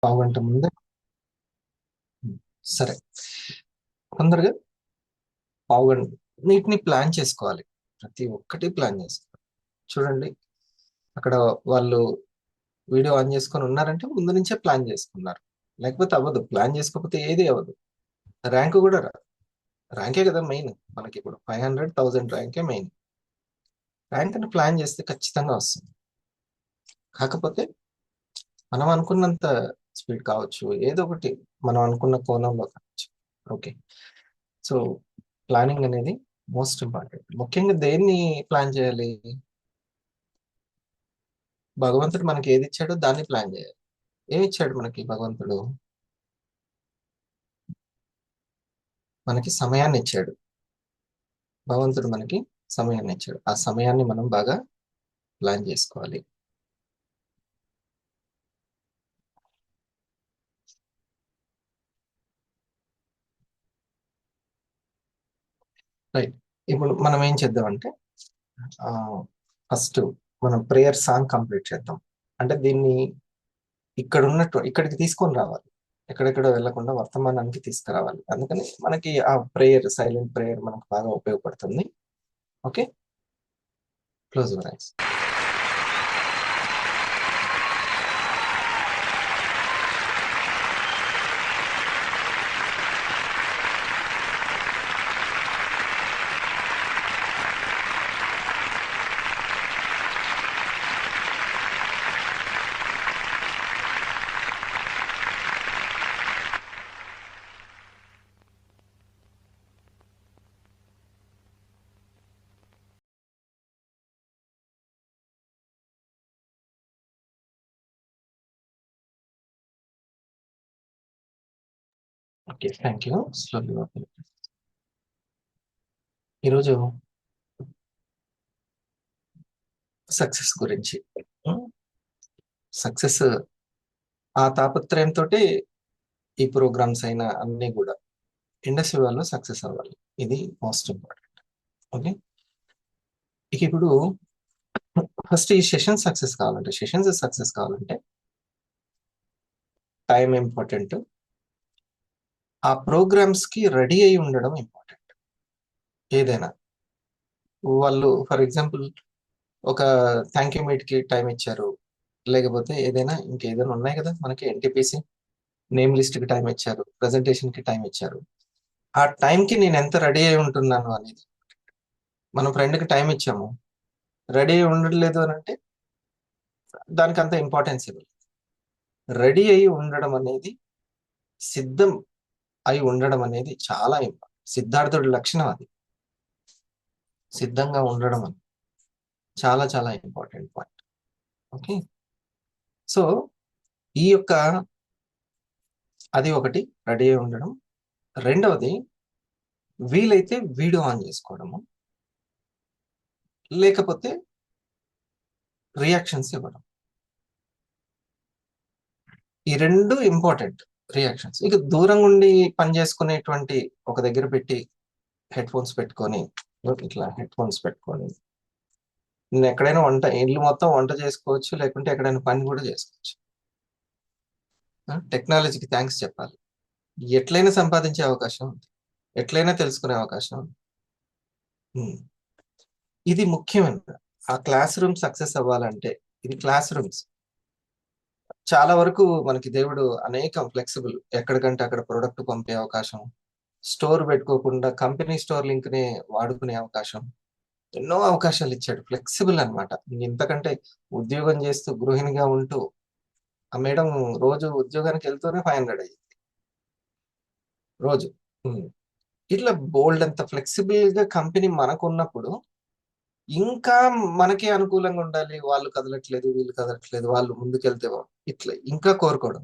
పావుగంట ముందే. సరే, తొందరగా పావుగంట నీటిని ప్లాన్ చేసుకోవాలి. ప్రతి ఒక్కటి ప్లాన్ చేసుకోవాలి. చూడండి, అక్కడ వాళ్ళు వీడియో ఆన్ చేసుకొని ఉన్నారంటే ముందు నుంచే ప్లాన్ చేసుకున్నారు. లేకపోతే అవ్వదు, ప్లాన్ చేసుకోకపోతే ఏది అవ్వదు. ర్యాంక్ కూడా రాదు. ర్యాంకే కదా మెయిన్. మనకి ఇప్పుడు 500,000 ర్యాంకే మెయిన్. ర్యాంక్ అని ప్లాన్ చేస్తే ఖచ్చితంగా వస్తుంది. కాకపోతే మనం అనుకున్నంత స్పీడ్ కావచ్చు, ఏదో ఒకటి మనం అనుకున్న కోణంలో కావచ్చు. ఓకే, సో ప్లానింగ్ అనేది మోస్ట్ ఇంపార్టెంట్. ముఖ్యంగా దేన్ని ప్లాన్ చేయాలి? భగవంతుడు మనకి ఏది ఇచ్చాడో దాన్ని ప్లాన్ చేయాలి. ఏమి ఇచ్చాడు మనకి భగవంతుడు? మనకి సమయాన్ని ఇచ్చాడు. భగవంతుడు మనకి సమయాన్ని ఇచ్చాడు. ఆ సమయాన్ని మనం బాగా ప్లాన్ చేసుకోవాలి. రైట్. ఇప్పుడు మనం ఏం చేద్దామంటే ఫస్ట్ మనం ప్రేయర్ సాంగ్ కంప్లీట్ చేద్దాం. అంటే దీన్ని ఇక్కడ ఉన్నట్టు ఇక్కడికి తీసుకొని రావాలి. ఎక్కడెక్కడ వెళ్లకుండా వర్తమానానికి తీసుకురావాలి. అందుకని మనకి ఆ ప్రేయర్, సైలెంట్ ప్రేయర్ మనకు బాగా ఉపయోగపడుతుంది. Okay, close your eyes. Okay, thank you. Slowly open. ఈరోజు సక్సెస్ గురించి, సక్సెస్ ఆ తాపత్రయంతో ఈ ప్రోగ్రామ్స్ అయినా అన్ని కూడా ఇండస్ట్రీ వాళ్ళు సక్సెస్ అవ్వాలి. ఇది మోస్ట్ ఇంపార్టెంట్. ఓకే, ఇక ఇప్పుడు ఫస్ట్ ఈ సెషన్స్ సక్సెస్ కావాలంటే టైం ఇంపార్టెంట్. ఆ ప్రోగ్రామ్స్ కి రెడీ అయి ఉండడం ఇంపార్టెంట్. ఏదైనా వాళ్ళు ఫర్ ఎగ్జాంపుల్ ఒక థ్యాంక్ యూ మీట్ కి టైం ఇచ్చారు, లేకపోతే ఏదైనా ఇంకేదైనా ఉన్నాయి కదా మనకి ఎన్టీపీసీ నేమ్ లిస్ట్ కి టైం ఇచ్చారు, ప్రెజెంటేషన్ కి టైం ఇచ్చారు. ఆ టైం కి నేను ఎంత రెడీ అయి ఉంటున్నాను అనేది. మనం ఫ్రెండ్ కి టైం ఇచ్చాము, రెడీ అయి ఉండట్లేదు అని అంటే దానికి అంత ఇంపార్టెన్స్ ఇవ్వాలి. రెడీ అయి ఉండడం అనేది, సిద్ధం అయి ఉండడం అనేది చాలా ఇంపార్టెంట్. సిద్ధార్థుడి లక్షణం అది. సిద్ధంగా ఉండడం అని చాలా చాలా ఇంపార్టెంట్ పాయింట్. ఓకే, సో ఈ యొక్క అది ఒకటి, రెడీ అయి ఉండడం. రెండవది, వీలైతే వీడియో ఆన్ చేసుకోవడము, లేకపోతే రియాక్షన్స్ ఇవ్వడం. ఈ రెండు ఇంపార్టెంట్. రియాక్షన్స్ ఇక దూరంగా ఉండి పని చేసుకునేటువంటి ఒక దగ్గర పెట్టి హెడ్ ఫోన్స్ పెట్టుకొని, ఇట్లా హెడ్ ఫోన్స్ పెట్టుకొని నేను ఎక్కడైనా ఇల్లు మొత్తం వంట చేసుకోవచ్చు, లేకుంటే ఎక్కడైనా పని కూడా చేసుకోవచ్చు. టెక్నాలజీకి థ్యాంక్స్ చెప్పాలి. ఎట్లయినా సంపాదించే అవకాశం ఉంది, ఎట్లయినా తెలుసుకునే అవకాశం ఉంది. ఉమ్. ఇది ముఖ్యమైన ఆ క్లాస్ రూమ్ సక్సెస్ అవ్వాలంటే ఇది క్లాస్ రూమ్స్. చాలా వరకు మనకి దేవుడు అనేక ఫ్లెక్సిబుల్, ఎక్కడికంటే అక్కడ ప్రొడక్ట్ పంపే అవకాశం, స్టోర్ పెట్టుకోకుండా కంపెనీ స్టోర్ లింక్ ని వాడుకునే అవకాశం, ఎన్నో అవకాశాలు ఇచ్చాడు. ఫ్లెక్సిబుల్ అనమాట. ఇంతకంటే ఉద్యోగం చేస్తూ గృహిణిగా ఉంటూ ఆ మేడం రోజు ఉద్యోగానికి వెళ్తూనే 500 అయ్యింది రోజు. ఉమ్. ఇట్లా బోల్డ్ అంత ఫ్లెక్సిబుల్ గా కంపెనీ మనకు ఉన్నప్పుడు ఇంకా మనకే అనుకూలంగా ఉండాలి. వాళ్ళు కదలట్లేదు, వీళ్ళు కదలట్లేదు, వాళ్ళు ముందుకెళ్తే ఇట్లా ఇంకా కోరుకోవడం.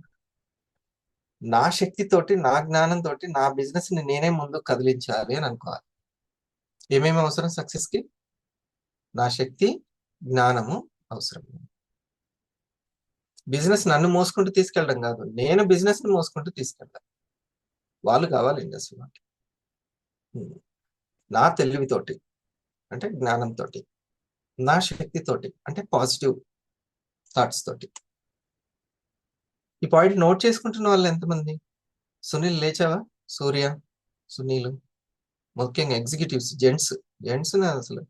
నా శక్తితోటి, నా జ్ఞానంతో నా బిజినెస్ ని నేనే ముందుకు కదిలించాలి అని అనుకోవాలి. ఏమేమి అవసరం సక్సెస్ కి? నా శక్తి, జ్ఞానము అవసరం. బిజినెస్ నన్ను మోసుకుంటూ తీసుకెళ్ళడం కాదు, నేను బిజినెస్ ని మోసుకుంటూ తీసుకెళ్ళాలి. వాళ్ళు కావాలి ఇండస్ట్రీలోకి. నా తెలివితోటి అంటే జ్ఞానంతో, నా శక్తితోటి అంటే పాజిటివ్ థాట్స్ తోటి. ఈ పాయింట్ నోట్ చేసుకుంటున్న వాళ్ళు ఎంతమంది? సునీల్ లేచావా? సూర్య, సునీల్, ముఖ్యంగా ఎగ్జిక్యూటివ్స్, జెంట్స్ అసలు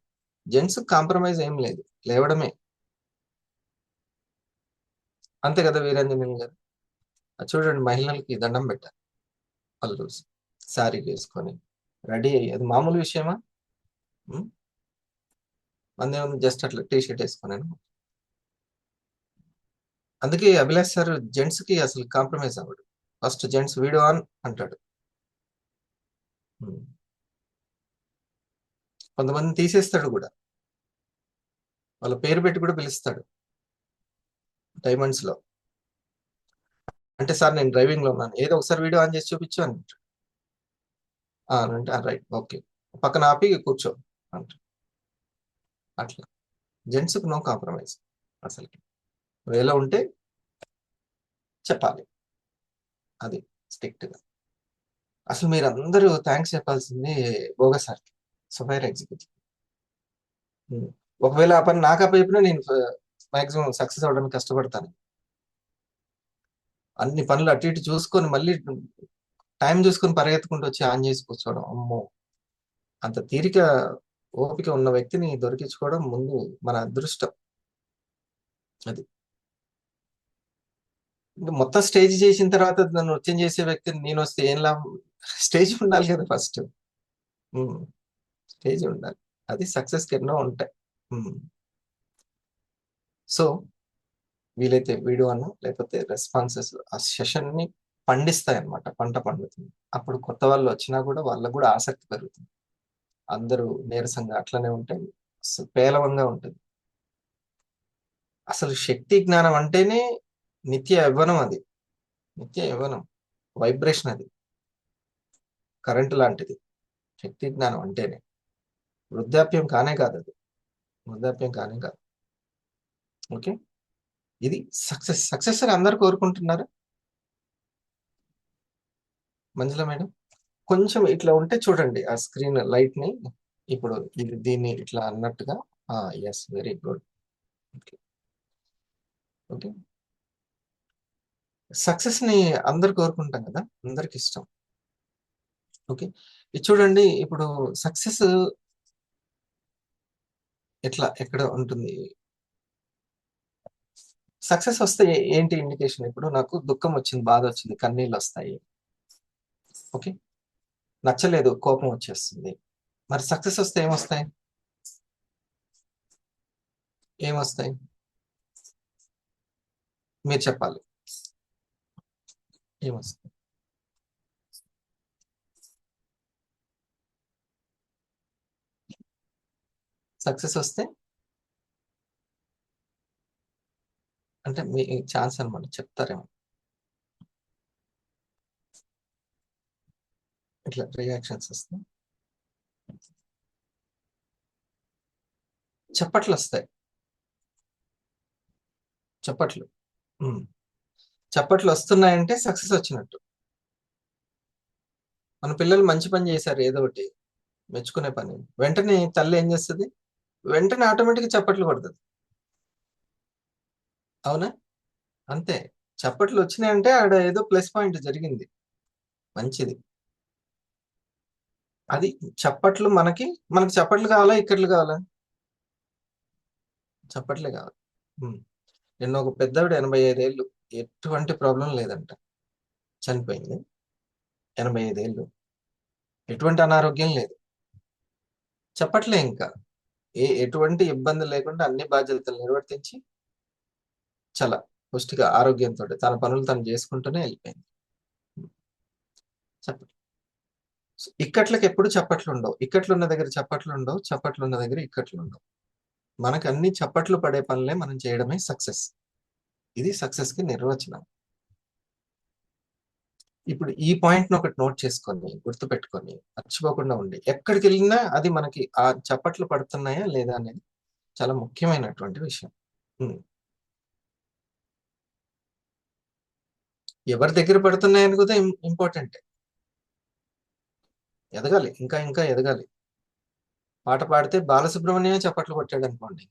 జెంట్స్ కాంప్రమైజ్ ఏం లేదు, లేవడమే. అంతే కదా వీరాంజనేయులు గారు? అది చూడండి, మహిళలకి దండం పెట్టారు వాళ్ళు, శారీ వేసుకొని రెడీ అయ్యి, అది మామూలు విషయమా? ఉమ్, మందేమో జస్ట్ అట్లా టీ షర్ట్ వేసుకున్నాను. అందుకే అభిలాష్ సార్ జెంట్స్ కి అసలు కాంప్రమైజ్ అవ్వడు. ఫస్ట్ జెంట్స్ వీడియో ఆన్ అంటాడు. ఉమ్. కొంతమంది తీసేస్తాడు కూడా, వాళ్ళ పేరు పెట్టి కూడా పిలుస్తాడు డైమండ్స్ లో. అంటే సార్ నేను డ్రైవింగ్ లో ఉన్నాను, ఏదో ఒకసారి వీడియో ఆన్ చేసి చూపించు అని అంటే రైట్ ఓకే, పక్కన ఆపి కూర్చో అంట. అట్లా జెంట్స్ కు నో కాంప్రమైజ్ అసలు. వేలో ఉంటే చెప్పాలి, అది స్ట్రిక్ట్ గా. అసలు మీరు అందరూ థ్యాంక్స్ చెప్పాల్సింది భోగా సార్, సఫైర్ ఎగ్జిక్యూటివ్. ఒకవేళ ఆ పని నాకు అప్పచెప్పినా నేను మాక్సిమం సక్సెస్ అవ్వడానికి కష్టపడతాను. అన్ని పనులు అటు ఇటు చూసుకొని మళ్ళీ టైం చూసుకొని పరిగెత్తుకుంటూ వచ్చి ఆన్ చేసి కూర్చోవడం, అమ్మో, అంత తీరిక ఓపిక ఉన్న వ్యక్తిని దొరికించుకోవడం ముందు మన అదృష్టం. అది ఇంకా మొత్తం స్టేజ్ చేసిన తర్వాత నన్ను నృత్యం చేసే వ్యక్తిని నేను వస్తే ఏం లాభం? స్టేజ్ ఉండాలి కదా ఫస్ట్. స్టేజ్ ఉండాలి, అది సక్సెస్కి ఎన్నో ఉంటాయి. సో వీలైతే వీడియో అన్న లేకపోతే రెస్పాన్సెస్ ఆ సెషన్ ని పండిస్తాయి అన్నమాట, పంట పండుతుంది. అప్పుడు కొత్త వాళ్ళు వచ్చినా కూడా వాళ్ళకు కూడా ఆసక్తి పెరుగుతుంది. అందరూ నీరసంగా అట్లనే ఉంటే అసలు పేలవంగా ఉంటుంది. అసలు శక్తి జ్ఞానం అంటేనే నిత్య యవ్వనం, అది నిత్య యవ్వనం, వైబ్రేషన్, అది కరెంటు లాంటిది. శక్తి జ్ఞానం అంటేనే వృద్ధాప్యం కానే కాదు, అది వృద్ధాప్యం కానే కాదు. ఓకే, ఇది సక్సెస్ అని అందరు కోరుకుంటున్నారు. మంజుల మేడం కొంచెం ఇట్లా ఉంటే చూడండి ఆ స్క్రీన్ లైట్ ని, ఇప్పుడు ఇది దీన్ని ఇట్లా అన్నట్టుగా. Yes, very good. Okay, okay. Success ని అందరు కోరుకుంటాం కదా, అందరికి ఇష్టం. ఓకే, ఇది చూడండి, ఇప్పుడు సక్సెస్ ఎక్కడ ఉంటుంది? సక్సెస్ వస్తే ఏంటి ఇండికేషన్? ఇప్పుడు నాకు దుఃఖం వచ్చింది, బాధ వచ్చింది, కన్నీళ్ళు వస్తాయి. ఓకే, నచ్చలేదు, కోపం వచ్చేస్తుంది. మరి సక్సెస్ వస్తే ఏమొస్తాయి? ఏమొస్తాయి మీరు చెప్పాలి, ఏమొస్తాయి? సక్సెస్ వస్తే అంటే మీ ఛాన్స్ అనమాట, చెప్తారేమో. ఇట్లా రియాక్షన్స్ వస్తాయి, చప్పట్లు వస్తాయి, చప్పట్లు. ఉమ్. చప్పట్లు వస్తున్నాయంటే సక్సెస్ వచ్చినట్టు. మన పిల్లలు మంచి పని చేశారు, ఏదో ఒకటి మెచ్చుకునే పని, వెంటనే తల్లి ఏం చేస్తుంది? వెంటనే ఆటోమేటిక్ చప్పట్లు కొడుతుంది. అవునా? అంతే, చప్పట్లు వచ్చినాయంటే ఆడ ఏదో ప్లస్ పాయింట్ జరిగింది, మంచిది. అది చప్పట్లు మనకి చప్పట్లు కావాలా, ఇక్కట్లు కావాలా? చప్పట్లే కావాలి. ఉమ్. నిన్న ఒక పెద్దవిడ 85 ఏళ్ళు, ఎటువంటి ప్రాబ్లం లేదంట, చనిపోయింది. 85 ఏళ్ళు, ఎటువంటి అనారోగ్యం లేదు. చెప్పట్లే ఇంకా ఎటువంటి ఇబ్బంది లేకుండా అన్ని బాధ్యతలు నిర్వర్తించి చాలా పుష్టిగా ఆరోగ్యంతో తన పనులు తను చేసుకుంటూనే వెళ్ళిపోయింది. చెప్పట్లు, ఇక్కట్లకి ఎప్పుడు చప్పట్లు ఉండవు, ఇక్కట్లు ఉన్న దగ్గర చప్పట్లు ఉండవు, చప్పట్లు ఉన్న దగ్గర ఇక్కట్లు ఉండవు. మనకు అన్ని చప్పట్లు పడే పనులే మనం చేయడమే సక్సెస్. ఇది సక్సెస్ కి నిర్వచనం. ఇప్పుడు ఈ పాయింట్ ని ఒకటి నోట్ చేసుకొని గుర్తు పెట్టుకొని మర్చిపోకుండా ఉండి ఎక్కడికి వెళ్ళినా అది మనకి ఆ చప్పట్లు పడుతున్నాయా లేదా అనేది చాలా ముఖ్యమైనటువంటి విషయం. ఉమ్. ఎవరి దగ్గర పడుతున్నాయని కూడా ఇంపార్టెంట్. ఎదగాలి, ఇంకా ఇంకా ఎదగాలి. పాట పాడితే బాలసుబ్రహ్మణ్యమే చప్పట్లు కొట్టాడు అనుకోండి,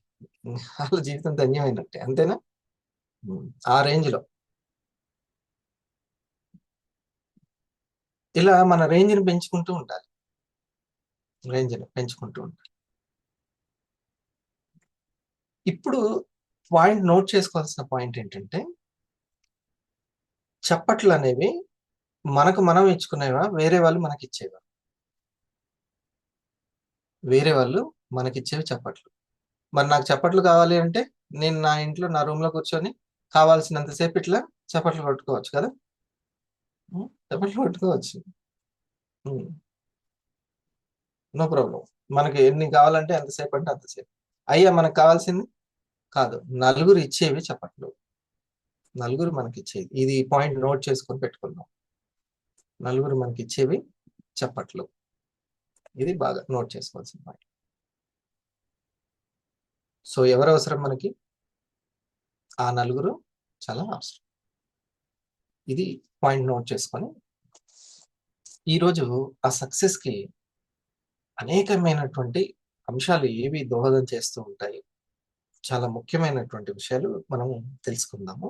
వాళ్ళ జీవితం ధన్యమైనట్టే, అంతేనా? ఆ రేంజ్ లో ఇలా మన రేంజ్ని పెంచుకుంటూ ఉండాలి. రేంజ్ని పెంచుకుంటూ ఉండాలి. ఇప్పుడు పాయింట్ నోట్ చేసుకోవాల్సిన పాయింట్ ఏంటంటే, చప్పట్లు అనేవి మనకు మనం ఇచ్చుకునేవా, వేరే వాళ్ళు మనకిచ్చేవా? వేరే వాళ్ళు మనకిచ్చేవి చప్పట్లు. మరి నాకు చప్పట్లు కావాలి అంటే, నేను నా ఇంట్లో నా రూమ్‌లో కూర్చొని కావాల్సినంత సేపు ఇట్లా చప్పట్లు కొట్టుకోవచ్చు కదా! చప్పట్లు కొట్టుకోవచ్చు. హ్మ్. No problem. మనకి ఎన్ని కావాలంటే ఎంతసేపు అంటే అంతసేపు. అయ్యా మనకు కావాల్సింది? కాదు. నలుగురు ఇచ్చేవి చప్పట్లు. నలుగురు మనకిచ్చేది. ఇది పాయింట్ నోట్ చేసుకొని పెట్టుకుందాం. నలుగురు మనకిచ్చేవి చప్పట్లు. ఇది బాగా నోట్ చేసుకోవాల్సిన పాయింట్. సో, ఎవరు అవసరం మనకి? ఆ నలుగురు చాలా అవసరం. ఇది పాయింట్ నోట్ చేసుకొని, ఈరోజు ఆ సక్సెస్‌కి అనేకమైనటువంటి అంశాలు ఏవి దోహదం చేస్తూ ఉంటాయి. చాలా ముఖ్యమైనటువంటి విషయాలు మనం తెలుసుకుందాము.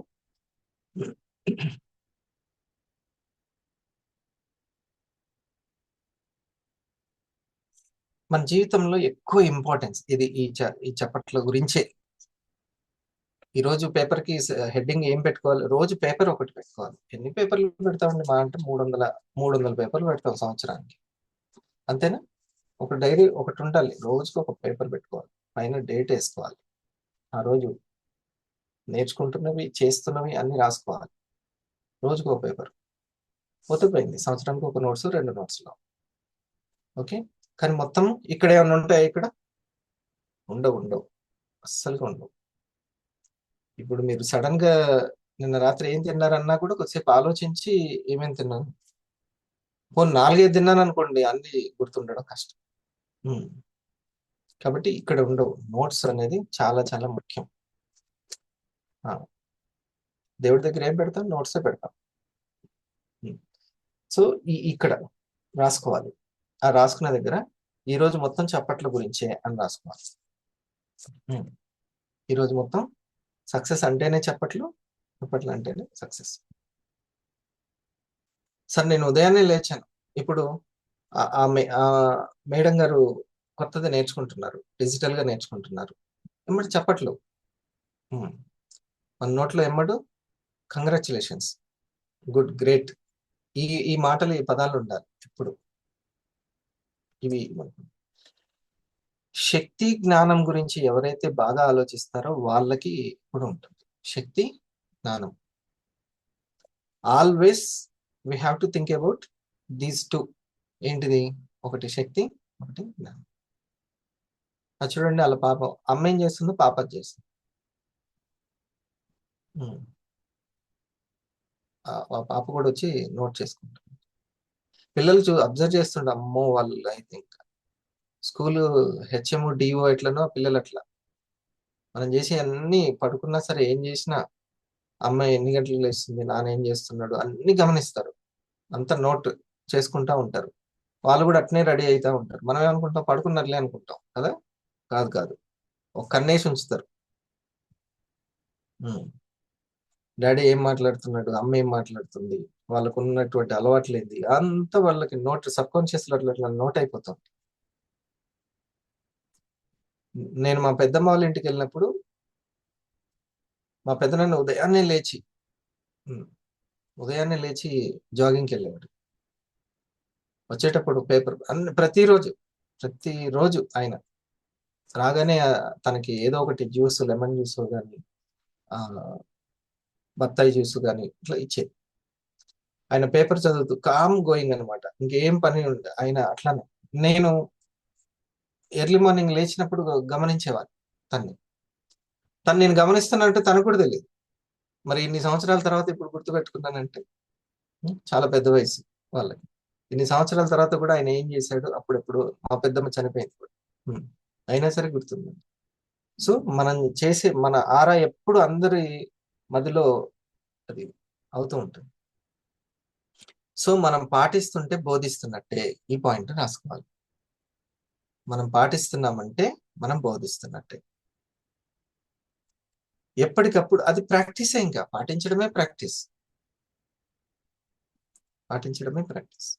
మన జీవితంలో ఎక్కువ ఇంపార్టెన్స్ ఇది ఈ చప్పట్ల గురించే. ఈరోజు పేపర్‌కి హెడ్డింగ్ ఏం పెట్టుకోవాలి? రోజు పేపర్ ఒకటి పెట్టుకోవాలి. ఎన్ని పేపర్‌లు పెడతామండి? మహా అంటే 300 పేపర్‌లు పెడతాం సంవత్సరానికి. అంతేనా? ఒక డైరీ ఒకటుండాలి. రోజుకి ఒక పేపర్ పెట్టుకోవాలి. పైన డేట్ ఏసుకోవాలి. ఆ రోజు నేర్చుకుంటున్నవి, చేస్తున్నవి అన్నీ రాసుకోవాలి. రోజుకో పేపర్. పోతే పోయింది. సంవత్సరానికి ఒక నోట్సు, 2 నోట్స్‌లు. ఓకే. కానీ మొత్తం ఇక్కడేమన్నా ఉంటాయా ఇక్కడ? ఉండవు. అస్సలుగా ఉండవు. ఇప్పుడు మీరు సడెన్‌గా నిన్న రాత్రి ఏం తిన్నారన్నా కూడా కొద్దిసేపు ఆలోచించి ఏమేం తిన్నాను? పోనీ 4, 5 తిన్నాననుకోండి అన్నీ గుర్తుండడం కష్టం. హ్మ్. కాబట్టి ఇక్కడ ఉండవు. నోట్స్ అనేది చాలా చాలా ముఖ్యం. ఆ! దేవుడి దగ్గర ఏం పెడతాం? నోట్సే పెడతాం. హ్మ్. సో, ఇక్కడ రాసుకోవాలి. ఆ రాసుకున్న దగ్గర ఈరోజు మొత్తం చప్పట్ల గురించే అని రాసుకోవాలి. హ్మ్. ఈరోజు మొత్తం సక్సెస్ అంటేనే చప్పట్లు, చప్పట్లు అంటేనే సక్సెస్. సార్ నేను ఉదయాన్నే లేచాను. ఇప్పుడు మేడం గారు కొత్తది నేర్చుకుంటున్నారు. డిజిటల్‌గా నేర్చుకుంటున్నారు. ఎమ్మటే చప్పట్లు. హ్మ్. మన నోట్లో ఎమ్మడు కంగ్రాచ్యులేషన్స్. Good, great. ఈ ఈ మాటలు, ఈ పదాలుండాలి ఎప్పుడు. ఇవి శక్తి, జ్ఞానం గురించి ఎవరైతే బాగా ఆలోచిస్తారో వాళ్ళకి ఎప్పుడు ఉంటుంది. శక్తి, జ్ఞానం. Always we have to think about these 2. ఏంటిది? ఒకటి శక్తి, ఒకటి జ్ఞానం. అది చూడండి ఆళ్ళ పాపం. అమ్మ ఏం చేస్తుందో పాప అది చేస్తుంది. హ్మ్. ఆ పాప కూడా వచ్చి నోట్ చేసుకుంటుంది. పిల్లలు అబ్జర్వ్ చేస్తుండే అమ్మో! వాళ్ళు అయితే ఇంకా స్కూలు హెచ్ఎం, డీఓ ఎట్లనో పిల్లలు అట్లా. మనం చేసేయన్నీ పడుకున్నా సరే ఏం చేసినా అమ్మ ఎన్ని గంటలకు లేస్తుంది, నాన్న ఏం చేస్తున్నాడు అన్నీ గమనిస్తారు. అంతా నోట్ చేసుకుంటా ఉంటారు. వాళ్ళు కూడా అట్నే రెడీ అయితా ఉంటారు. మనం ఏమనుకుంటాం పడుకున్నారులే అనుకుంటాం కదా! కాదు. ఒక కన్నేసి ఉంచుతారు. హ్మ్. డ్యాడీ ఏం మాట్లాడుతున్నాడు, అమ్మ ఏం మాట్లాడుతుంది, వాళ్ళకున్నటువంటి అలవాట్లేంది అంతా వాళ్ళకి నోట్ సబ్‌కాన్షియస్‌లో అట్లా నోట్ అయిపోతాం. నేను మా పెద్దమ్మ వాళ్ళ ఇంటికెళ్ళినప్పుడు మా పెదనాన్న హ్మ్. ఉదయాన్నే లేచి జాగింగ్‌కెళ్ళేవాడు. వచ్చేటప్పుడు పేపర్ ప్రతిరోజు ఆయన రాగానే తనకి ఏదో ఒకటి లెమన్ జ్యూసో గాని, ఆహ్, బత్తాయి జ్యూస్ గాని ఇట్లా ఇచ్చేది. ఆయన పేపర్ చదువుతూ కామ్ గోయింగ్ అన్నమాట. ఇంకేం పని ఆయన అట్లానే. నేను ఎర్లీ మార్నింగ్ లేచినప్పుడు గమనించేవాడిని తన్ని. తను నేను గమనిస్తున్నానంటే తనకు కూడా తెలీదు. మరి ఇన్ని సంవత్సరాల తర్వాత ఇప్పుడు గుర్తుపెట్టుకున్నానంటే చాలా పెద్ద వయసు వాళ్ళకి. ఇన్ని సంవత్సరాల తర్వాత కూడా ఆయన ఏం చేశాడు అప్పుడెప్పుడు మా పెద్దమ్మ చనిపోయింది కూడా. హ్మ్. అయినా సరే గుర్తుంది. సో, మనం చేసే మన ఆరా ఎప్పుడు అందరి మదిలో అది అవుతూ ఉంటుంది. సో, మనం పాటిస్తుంటే బోధిస్తున్నట్టే. ఈ పాయింట్ రాసుకోవాలి. మనం పాటిస్తున్నామంటే మనం బోధిస్తున్నట్టే. ఎప్పటికప్పుడు అది ప్రాక్టీసే ఇంకా. పాటించడమే ప్రాక్టీస్. పాటించడమే ప్రాక్టీస్.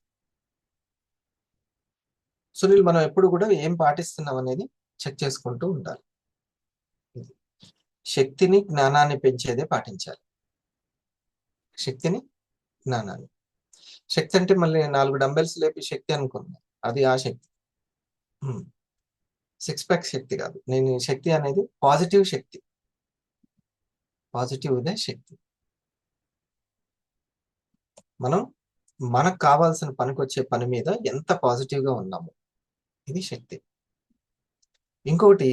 సునీల్, మనం ఎప్పుడు కూడా ఏం పాటిస్తున్నాం అనేది చెక్ చేసుకుంటూ ఉండాలి. శక్తిని జ్ఞానాన్ని పెంచేదే పాటించాలి. శక్తిని జ్ఞానాన్ని. శక్తి అంటే మళ్ళీ 4 డంబెల్స్ లేపి శక్తి అనుకున్నాం, అది ఆ శక్తి. 6 ప్యాక్ శక్తి కాదు. నేను శక్తి అనేది పాజిటివ్ శక్తి, పాజిటివ్దే శక్తి. మనం మనకు కావాల్సిన పనికొచ్చే పని మీద ఎంత పాజిటివ్గా ఉన్నాము, ఇది శక్తి. ఇంకోటి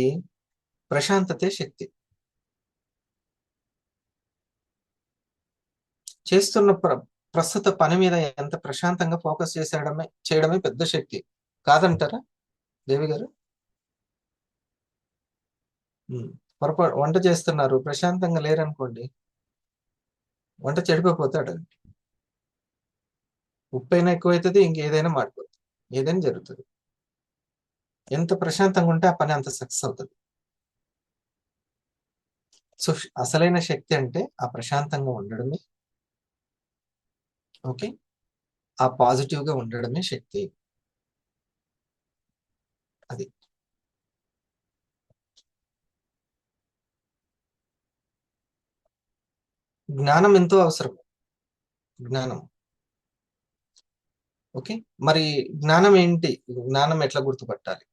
ప్రశాంతతే శక్తి. చేస్తున్న ప్రస్తుత పని మీద ఎంత ప్రశాంతంగా ఫోకస్ చేయడమే పెద్ద శక్తి కాదంటారా దేవి గారు? వంట చేస్తున్నారు, ప్రశాంతంగా లేరనుకోండి, వంట చెడిపోతాడు. ఉప్పైనా ఎక్కువైతుంది, ఇంకేదైనా మాడిపోతుంది, ఏదైనా జరుగుతుంది. ఎంత ప్రశాంతంగా ఉంటే ఆ పని అంత సక్సెస్ అవుతుంది. సో అసలైన శక్తి అంటే ఆ ప్రశాంతంగా ఉండడమే. ఓకే, ఆ పాజిటివ్గా ఉండడమే శక్తి. అది జ్ఞానం ఎంతో అవసరం. జ్ఞానం. ఓకే, మరి జ్ఞానం ఏంటి? జ్ఞానం ఎట్లా గుర్తుపట్టాలి?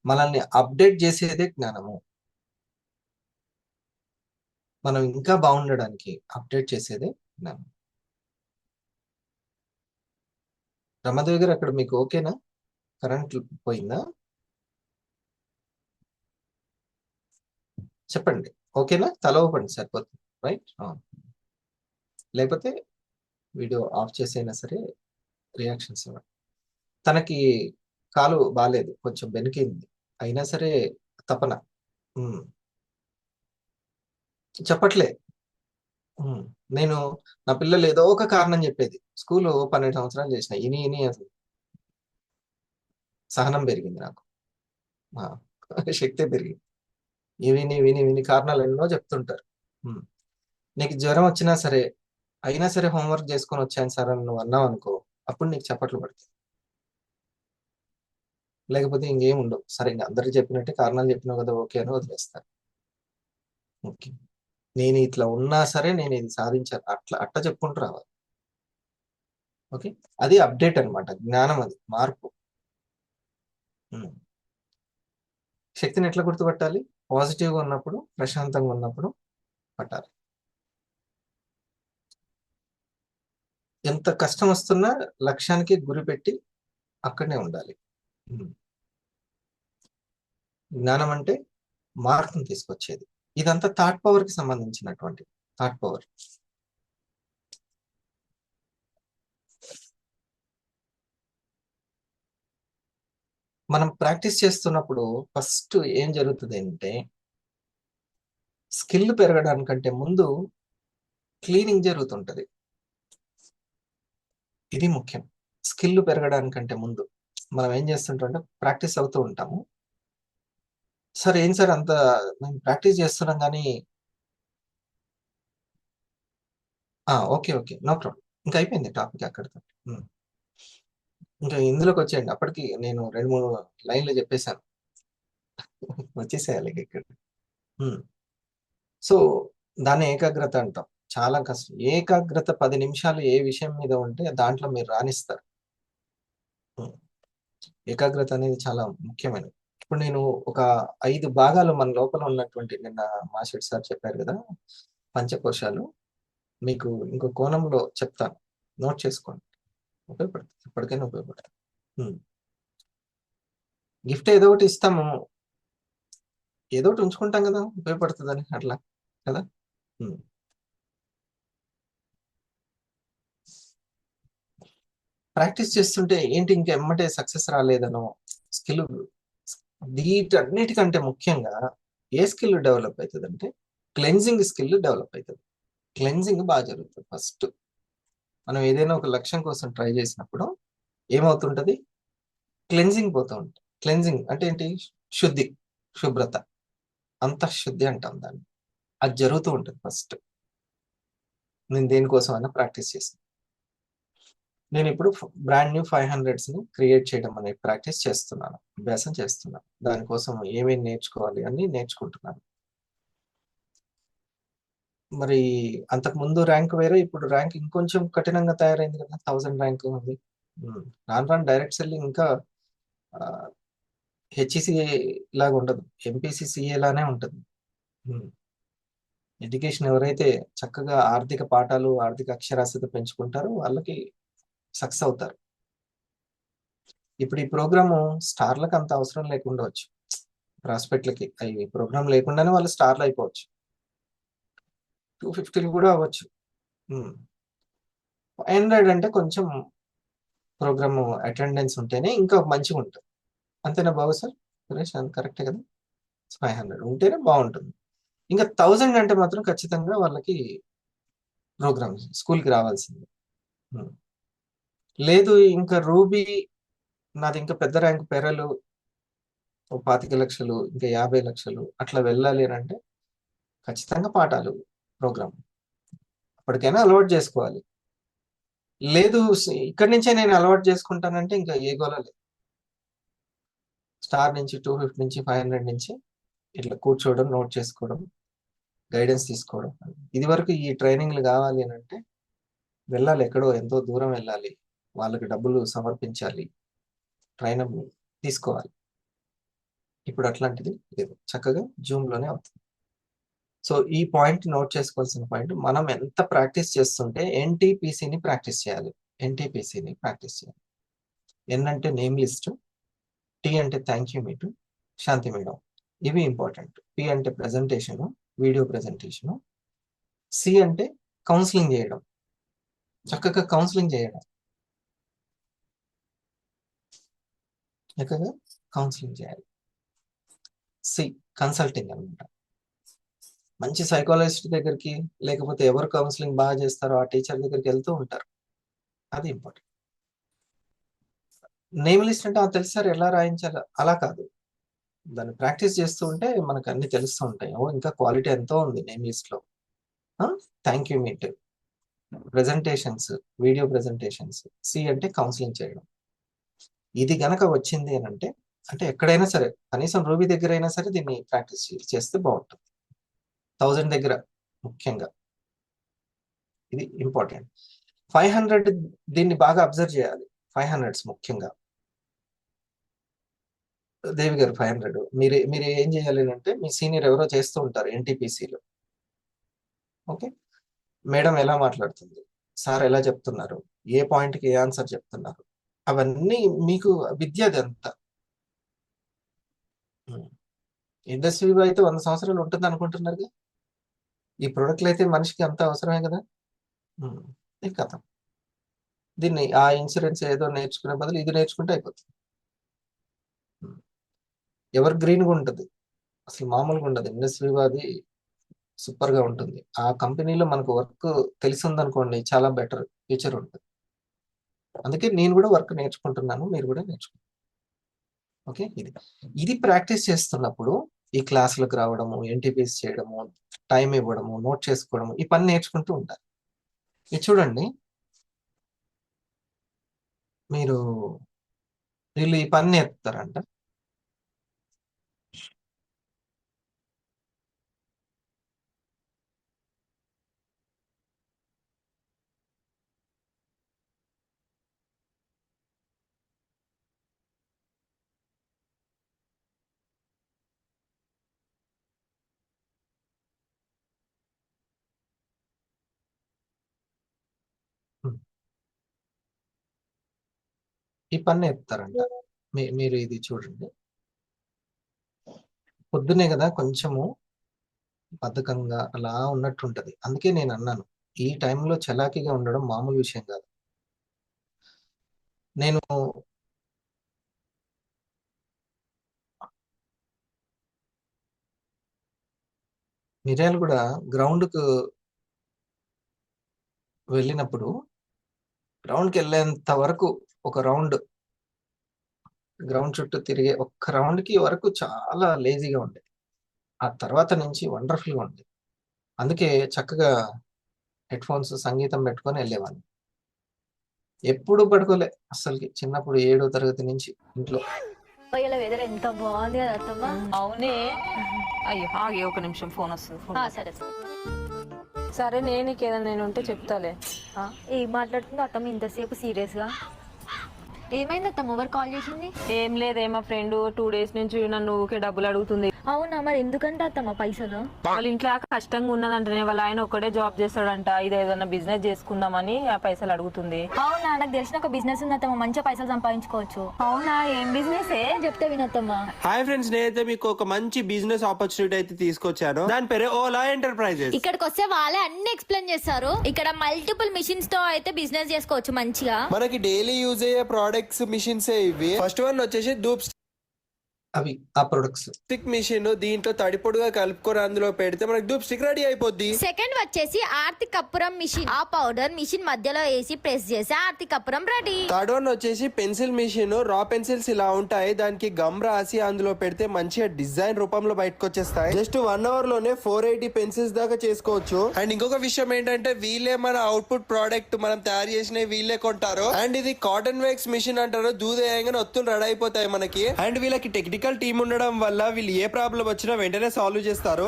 మనల్ని అప్డేట్ చేసేదే జ్ఞానము. మనం ఇంకా బాగుండడానికి అప్డేట్ చేసేదే జ్ఞానం. రమాదేవి గారు, అక్కడ మీకు ఓకేనా? కరెంట్ పోయిందా? చెప్పండి. ఓకేనా? తల ఊపండి సరిపోతుంది. రైట్. లేకపోతే వీడియో ఆఫ్ చేసైనా సరే రియాక్షన్స్ ఇవ్వండి. తనకి కాలు బాగాలేదు, కొంచెం బెనికింది, అయినా సరే తపన. చెప్పట్లే. నేను నా పిల్లలు ఏదో ఒక కారణం చెప్పేది. స్కూల్ 12 సంవత్సరాలు చేసిన, ఇని అసలు సహనం పెరిగింది నాకు, శక్తే పెరిగింది. విని విని విని కారణాలు ఎన్నో చెప్తుంటారు. నీకు జ్వరం వచ్చినా సరే, అయినా సరే హోంవర్క్ చేసుకొని వచ్చాను సార్ అని నువ్వు అన్నావు అనుకో, అప్పుడు నీకు చప్పట్లు పడుతుంది. లేకపోతే ఇంకేం ఉండవు. సరే, ఇంకా అందరికి చెప్పినట్టే కారణాలు చెప్పినావు కదా, ఓకే అని వదిలేస్తారు. ఓకే, నేను ఇట్లా ఉన్నా సరే నేను ఇది సాధించాను, అట్లా చెప్పుకుంటూ రావాలి. ఓకే, అది అప్డేట్ అనమాట, జ్ఞానం, అది మార్పు. శక్తిని ఎట్లా గుర్తుపట్టాలి? పాజిటివ్గా ఉన్నప్పుడు, ప్రశాంతంగా ఉన్నప్పుడు పట్టాలి. ఎంత కష్టం వస్తున్నా లక్ష్యానికి గురి పెట్టి అక్కడనే ఉండాలి. జ్ఞానం అంటే మార్పును తీసుకొచ్చేది. ఇదంతా థాట్ పవర్ కి సంబంధించినటువంటి థాట్ పవర్. మనం ప్రాక్టీస్ చేస్తున్నప్పుడు ఫస్ట్ ఏం జరుగుతుంది అంటే, స్కిల్ పెరగడానికంటే ముందు క్లీనింగ్ జరుగుతుంటది. ఇది ముఖ్యం. స్కిల్ పెరగడానికంటే ముందు మనం ఏం చేస్తుంటాం, ప్రాక్టీస్ అవుతూ ఉంటాము. సార్ ఏం సార్ అంత మేము ప్రాక్టీస్ చేస్తున్నాం కానీ, ఓకే ఓకే, నో ప్రాబ్లం, ఇంకా అయిపోయింది టాపిక్ అక్కడితో. ఇంకా ఇందులోకి వచ్చేయండి. అప్పటికి నేను 2-3 లైన్లు చెప్పేశాను, వచ్చేసేయాలి ఇక్కడ. సో దాన్ని ఏకాగ్రత అంటాం. చాలా కష్టం. ఏకాగ్రత 10 నిమిషాలు ఏ విషయం మీద ఉంటే దాంట్లో మీరు రాణిస్తారు. ఏకాగ్రత అనేది చాలా ముఖ్యమైనది. ఇప్పుడు నేను ఒక 5 భాగాలు మన లోపల ఉన్నటువంటి, నిన్న మాస్టర్ సార్ చెప్పారు కదా పంచకోశాలు, మీకు ఇంకో కోణంలో చెప్తాను, నోట్ చేసుకోండి, ఉపయోగపడుతుంది, ఎప్పటికైనా ఉపయోగపడుతుంది. గిఫ్ట్ ఏదో ఒకటి ఇస్తాము, ఏదో ఒకటి ఉంచుకుంటాం కదా ఉపయోగపడుతుందని, అట్లా కదా. ప్రాక్టీస్ చేస్తుంటే ఏంటి, ఇంకా ఎమ్మటే సక్సెస్ రాలేదనో, స్కిల్, వీటన్నిటికంటే ముఖ్యంగా ఏ స్కిల్ డెవలప్ అవుతుంది అంటే క్లెన్జింగ్ స్కిల్ డెవలప్ అవుతుంది. క్లెన్జింగ్ బాగా జరుగుతుంది. ఫస్ట్ మనం ఏదైనా ఒక లక్ష్యం కోసం ట్రై చేసినప్పుడు ఏమవుతుంటది, క్లెన్జింగ్ పోతూ ఉంటుంది. క్లెన్జింగ్ అంటే ఏంటి? శుద్ధి, శుభ్రత, అంతఃశుద్ధి అంటాం దాన్ని. అది జరుగుతూ ఉంటుంది ఫస్ట్. నేను దేనికోసం అయినా ప్రాక్టీస్ చేస్తాను. నేను ఇప్పుడు బ్రాండ్ న్యూ 500s ని క్రియేట్ చేయడం అనే ప్రాక్టీస్ చేస్తున్నాను, అభ్యాసం చేస్తున్నాను. దానికోసం ఏమేమి నేర్చుకోవాలి అని నేర్చుకుంటున్నాను. మరి అంతకు ముందు ర్యాంక్ వేరే, ఇప్పుడు ర్యాంక్ ఇంకొంచెం కఠినంగా తయారైంది కదా, 1000 ర్యాంక్ ఉంది. రాను రాను డైరెక్ట్ సెల్లింగ్ ఇంకా హెచ్ఈసి లాగా ఉండదు, ఎంపీసీ సిఏ లానే ఉంటుంది. ఎడ్యుకేషన్ ఎవరైతే చక్కగా ఆర్థిక పాఠాలు, ఆర్థిక అక్షరాస్యత పెంచుకుంటారో వాళ్ళకి సక్సెస్ అవుతారు. ఇప్పుడు ఈ ప్రోగ్రాము స్టార్లకు అంత అవసరం లేకుండవచ్చు, ప్రాస్పెక్ట్లకి అవి ప్రోగ్రామ్ లేకుండానే వాళ్ళు స్టార్లు అయిపోవచ్చు, 250 కూడా అవ్వచ్చు. 500 అంటే కొంచెం ప్రోగ్రామ్ అటెండెన్స్ ఉంటేనే ఇంకా మంచిగా ఉంటుంది. అంతేనా బాబు సార్? సురేష్ అది కరెక్టే కదా? 500 ఉంటేనే బాగుంటుంది. ఇంకా 1000 అంటే మాత్రం ఖచ్చితంగా వాళ్ళకి ప్రోగ్రామ్ స్కూల్కి రావాల్సింది. లేదు ఇంకా రూబీ, నాది ఇంకా పెద్ద ర్యాంక్ పెరలు, 25 లక్షలు, ఇంకా 50 లక్షలు అట్లా వెళ్ళాలి అని అంటే ఖచ్చితంగా పాఠాలు, ప్రోగ్రామ్ అప్పటికైనా అలవాటు చేసుకోవాలి. లేదు ఇక్కడి నుంచే నేను అలవాటు చేసుకుంటానంటే ఇంకా ఏ గోల లేదు. స్టార్ నుంచి, 250 నుంచి, 500 నుంచి ఇట్లా కూర్చోవడం, నోట్ చేసుకోవడం, గైడెన్స్ తీసుకోవడం. ఇది వరకు ఈ ట్రైనింగ్లు కావాలి అని అంటే వెళ్ళాలి, ఎక్కడో ఎంతో దూరం వెళ్ళాలి, వాళ్ళకి డబ్బులు సమర్పించాలి, ట్రైనర్ తీసుకోవాలి. ఇప్పుడు అట్లాంటిది లేదు, చక్కగా జూమ్లోనే అవుతుంది. సో ఈ పాయింట్ నోట్ చేసుకోవాల్సిన పాయింట్, మనం ఎంత ప్రాక్టీస్ చేస్తుంటే ఎన్టీపీసీని ప్రాక్టీస్ చేయాలి. ఎన్టీపీసీని ప్రాక్టీస్ చేయాలి. ఎన్ అంటే నేమ్ లిస్ట్, టీ అంటే thank you me too, Shanti madam, ఇవి ఇంపార్టెంట్. పి అంటే ప్రెజెంటేషను, వీడియో ప్రెజెంటేషను. సి అంటే కౌన్సిలింగ్ చేయడం, చక్కగా కౌన్సిలింగ్ చేయడం, చక్కగా కౌన్సిలింగ్ చేయాలి. సి కన్సల్టింగ్ అనమాట. మంచి సైకాలజిస్ట్ దగ్గరికి, లేకపోతే ఎవరు కౌన్సిలింగ్ బాగా చేస్తారో ఆ టీచర్ దగ్గరికి వెళ్తూ ఉంటారు, అది ఇంపార్టెంట్. నేమ్ లిస్ట్ అంటే తెలుసు సార్ ఎలా రాయించాలో, అలా కాదు, దాన్ని ప్రాక్టీస్ చేస్తూ ఉంటే మనకు అన్ని తెలుస్తూ ఉంటాయి. ఓ ఇంకా క్వాలిటీ ఎంతో ఉంది నేమ్ లిస్ట్ లో. Thank you meet, presentations, video presentations. C అంటే కౌన్సిలింగ్ చేయడం. ఇది గనక వచ్చింది అని అంటే, అంటే ఎక్కడైనా సరే కనీసం రూబీ దగ్గర అయినా సరే దీన్ని ప్రాక్టీస్ చేస్తే బాగుంటుంది. 1000 దగ్గర ముఖ్యంగా ఇది ఇంపార్టెంట్. 500 దీన్ని బాగా అబ్జర్వ్ చేయాలి. 500s ముఖ్యంగా. దేవి గారు 500 మీరు మీరు ఏం చేయాలి అంటే, మీ సీనియర్ ఎవరో చేస్తూ ఉంటారు ఎన్టీపీసీలో. ఓకే, మేడం ఎలా మాట్లాడుతుంది, సార్ ఎలా చెప్తున్నారు, ఏ పాయింట్కి ఏ ఆన్సర్ చెప్తున్నారు, అవన్నీ మీకు విద్య అదంతా. ఇండస్ట్రీ అయితే 100 సంవత్సరాలు ఉంటుంది అనుకుంటున్నారు. ఈ ప్రొడక్ట్లు అయితే మనిషికి అంత అవసరమే కదా. ఇది కథ. దీన్ని ఆ ఇన్సూరెన్స్ ఏదో నేర్చుకునే బదులు ఇది నేర్చుకుంటే అయిపోతుంది. ఎవర్ గ్రీన్గా ఉంటుంది, అసలు మామూలుగా ఉండదు. ఇండస్ట్రీ అది సూపర్ గా ఉంటుంది. ఆ కంపెనీలో మనకు వర్క్ తెలిసింది అనుకోండి, చాలా బెటర్ ఫ్యూచర్ ఉంటుంది. అందుకే నేను కూడా వర్క్ నేర్చుకుంటున్నాను, మీరు కూడా నేర్చుకుంటారు. ఓకే, ఇది ఇది ప్రాక్టీస్ చేస్తున్నప్పుడు ఈ క్లాసులకు రావడము, ఎన్టీపీస్ చేయడము, టైం ఇవ్వడము, నోట్ చేసుకోవడము, ఈ పని నేర్చుకుంటూ ఉంటారు. ఇది చూడండి, మీరు వీళ్ళు ఈ పని నేర్పుతారంట. ఈ పని నేర్పుతారంట. మీరు ఇది చూడండి, పొద్దునే కదా కొంచెము బద్ధకంగా అలా ఉన్నట్టుంటది. అందుకే నేను అన్నాను, ఈ టైంలో చలాకీగా ఉండడం మామూలు విషయం కాదు. నేను మిర్యాలు కూడా గ్రౌండ్కు వెళ్ళినప్పుడు, గ్రౌండ్కి వెళ్ళేంత వరకు ఒక రౌండ్ గ్రౌండ్ చుట్టూ తిరిగే ఒక్క రౌండ్కి వరకు చాలా లేజీగా ఉండేది. ఆ తర్వాత నుంచి వండర్ఫుల్గా ఉండేది. అందుకే చక్కగా హెడ్ ఫోన్స్, సంగీతం పెట్టుకొని వెళ్ళేవాడిని. ఎప్పుడు పడుకోలే అస్సలకి. చిన్నప్పుడు 7వ తరగతి నుంచి ఇంట్లో. ఇలా వెదర్ ఎంత బాగుంది కదా అత్తమ్మ. అవునే. అయ్యో ఆగే ఒక నిమిషం ఫోన్ వస్తుంది సరే సరే నేను నీకు ఏదైనా నేను ఉంటే చెప్తాలే. ఏం మాట్లాడుతుందో అత్తమ్మ ఇంతసేపు సీరియస్ గా? ఏమైంది అత్తమ్మ, ఎవరు కాల్ చేసింది? ఏం లేదే, మా ఫ్రెండ్ 2 days నుంచి నన్ను ఊకే డబ్బులు అడుగుతుంది. అవునా, మరి ఎందుకంటే అత్తమ్మ పైసలు? వాళ్ళ ఇంట్లో కష్టంగా ఉన్నదంటనే, వాళ్ళ ఆయన ఒక్కడే జాబ్ చేస్తాడంట, ఇది ఏదైనా బిజినెస్ చేసుకుందామని ఆ పైసలు అడుగుతుంది. అవునా, నాకు తెలిసిన ఒక బిజినెస్ ఉంది అత్తమ్మ, మంచిగా పైసలు సంపాదించుకోవచ్చు. అవునా, ఏం బిజినెస్? చెప్తే వినత్తమ్మ. హాయ్ ఫ్రెండ్స్, నేనైతే మీకు ఒక మంచి బిజినెస్ ఆపర్చునిటీ అయితే తీసుకొచ్చాను. దాని పేరే ఓలా ఎంటర్ప్రైజెస్. ఇక్కడికి వస్తే వాళ్ళే అన్ని ఎక్స్ప్లెయిన్ చేస్తారు. ఇక్కడ మల్టిపుల్ మిషన్స్ తో అయితే బిజినెస్ చేసుకోవచ్చు మంచిగా. మనకి డైలీ యూజ్ అయ్యే ప్రోడక్ట్స్ మిషన్స్ ఇవి. ఫస్ట్ వన్ వచ్చేసి ధూప్ అవి ఆ ప్రొడక్ట్స్. Stick machine. దీంట్లో తడిపొడిగా కలుపుకొని అందులో పెడితే మనకి ధూప్ స్టిక్ రెడీ అయిపోద్ది. సెకండ్ వచ్చేసి ఆర్తి కప్పురం మిషన్. ఆ పౌడర్ మిషన్ మధ్యలో వేసి ప్రెస్ చేసి Aarti Kappuram ready. Third one వచ్చేసి పెన్సిల్ మిషన్. రా పెన్సిల్స్ ఇలా ఉంటాయి, దానికి గమ్ రాసి అందులో పెడితే మంచిగా డిజైన్ రూపంలో బయటకు వచ్చేస్తాయి. జస్ట్ 1 hour లోనే 480 పెన్సిల్స్ దాకా చేసుకోవచ్చు. అండ్ ఇంకొక విషయం ఏంటంటే, వీళ్ళే మన అవుట్పుట్ ప్రోడక్ట్ మనం తయారు చేసిన వీళ్ళే కొంటారు. అండ్ ఇది కాటన్ వేక్స్ మిషన్ అంటారు. దూదేయంగానే ఒత్తులు రెడీ అయిపోతాయి మనకి. అండ్ వీళ్ళకి టెక్నికల్ టీమ్ ఉండడం వల్ల వీళ్ళు ఏ ప్రాబ్లం వచ్చినా వెంటనే సాల్వ్ చేస్తారు.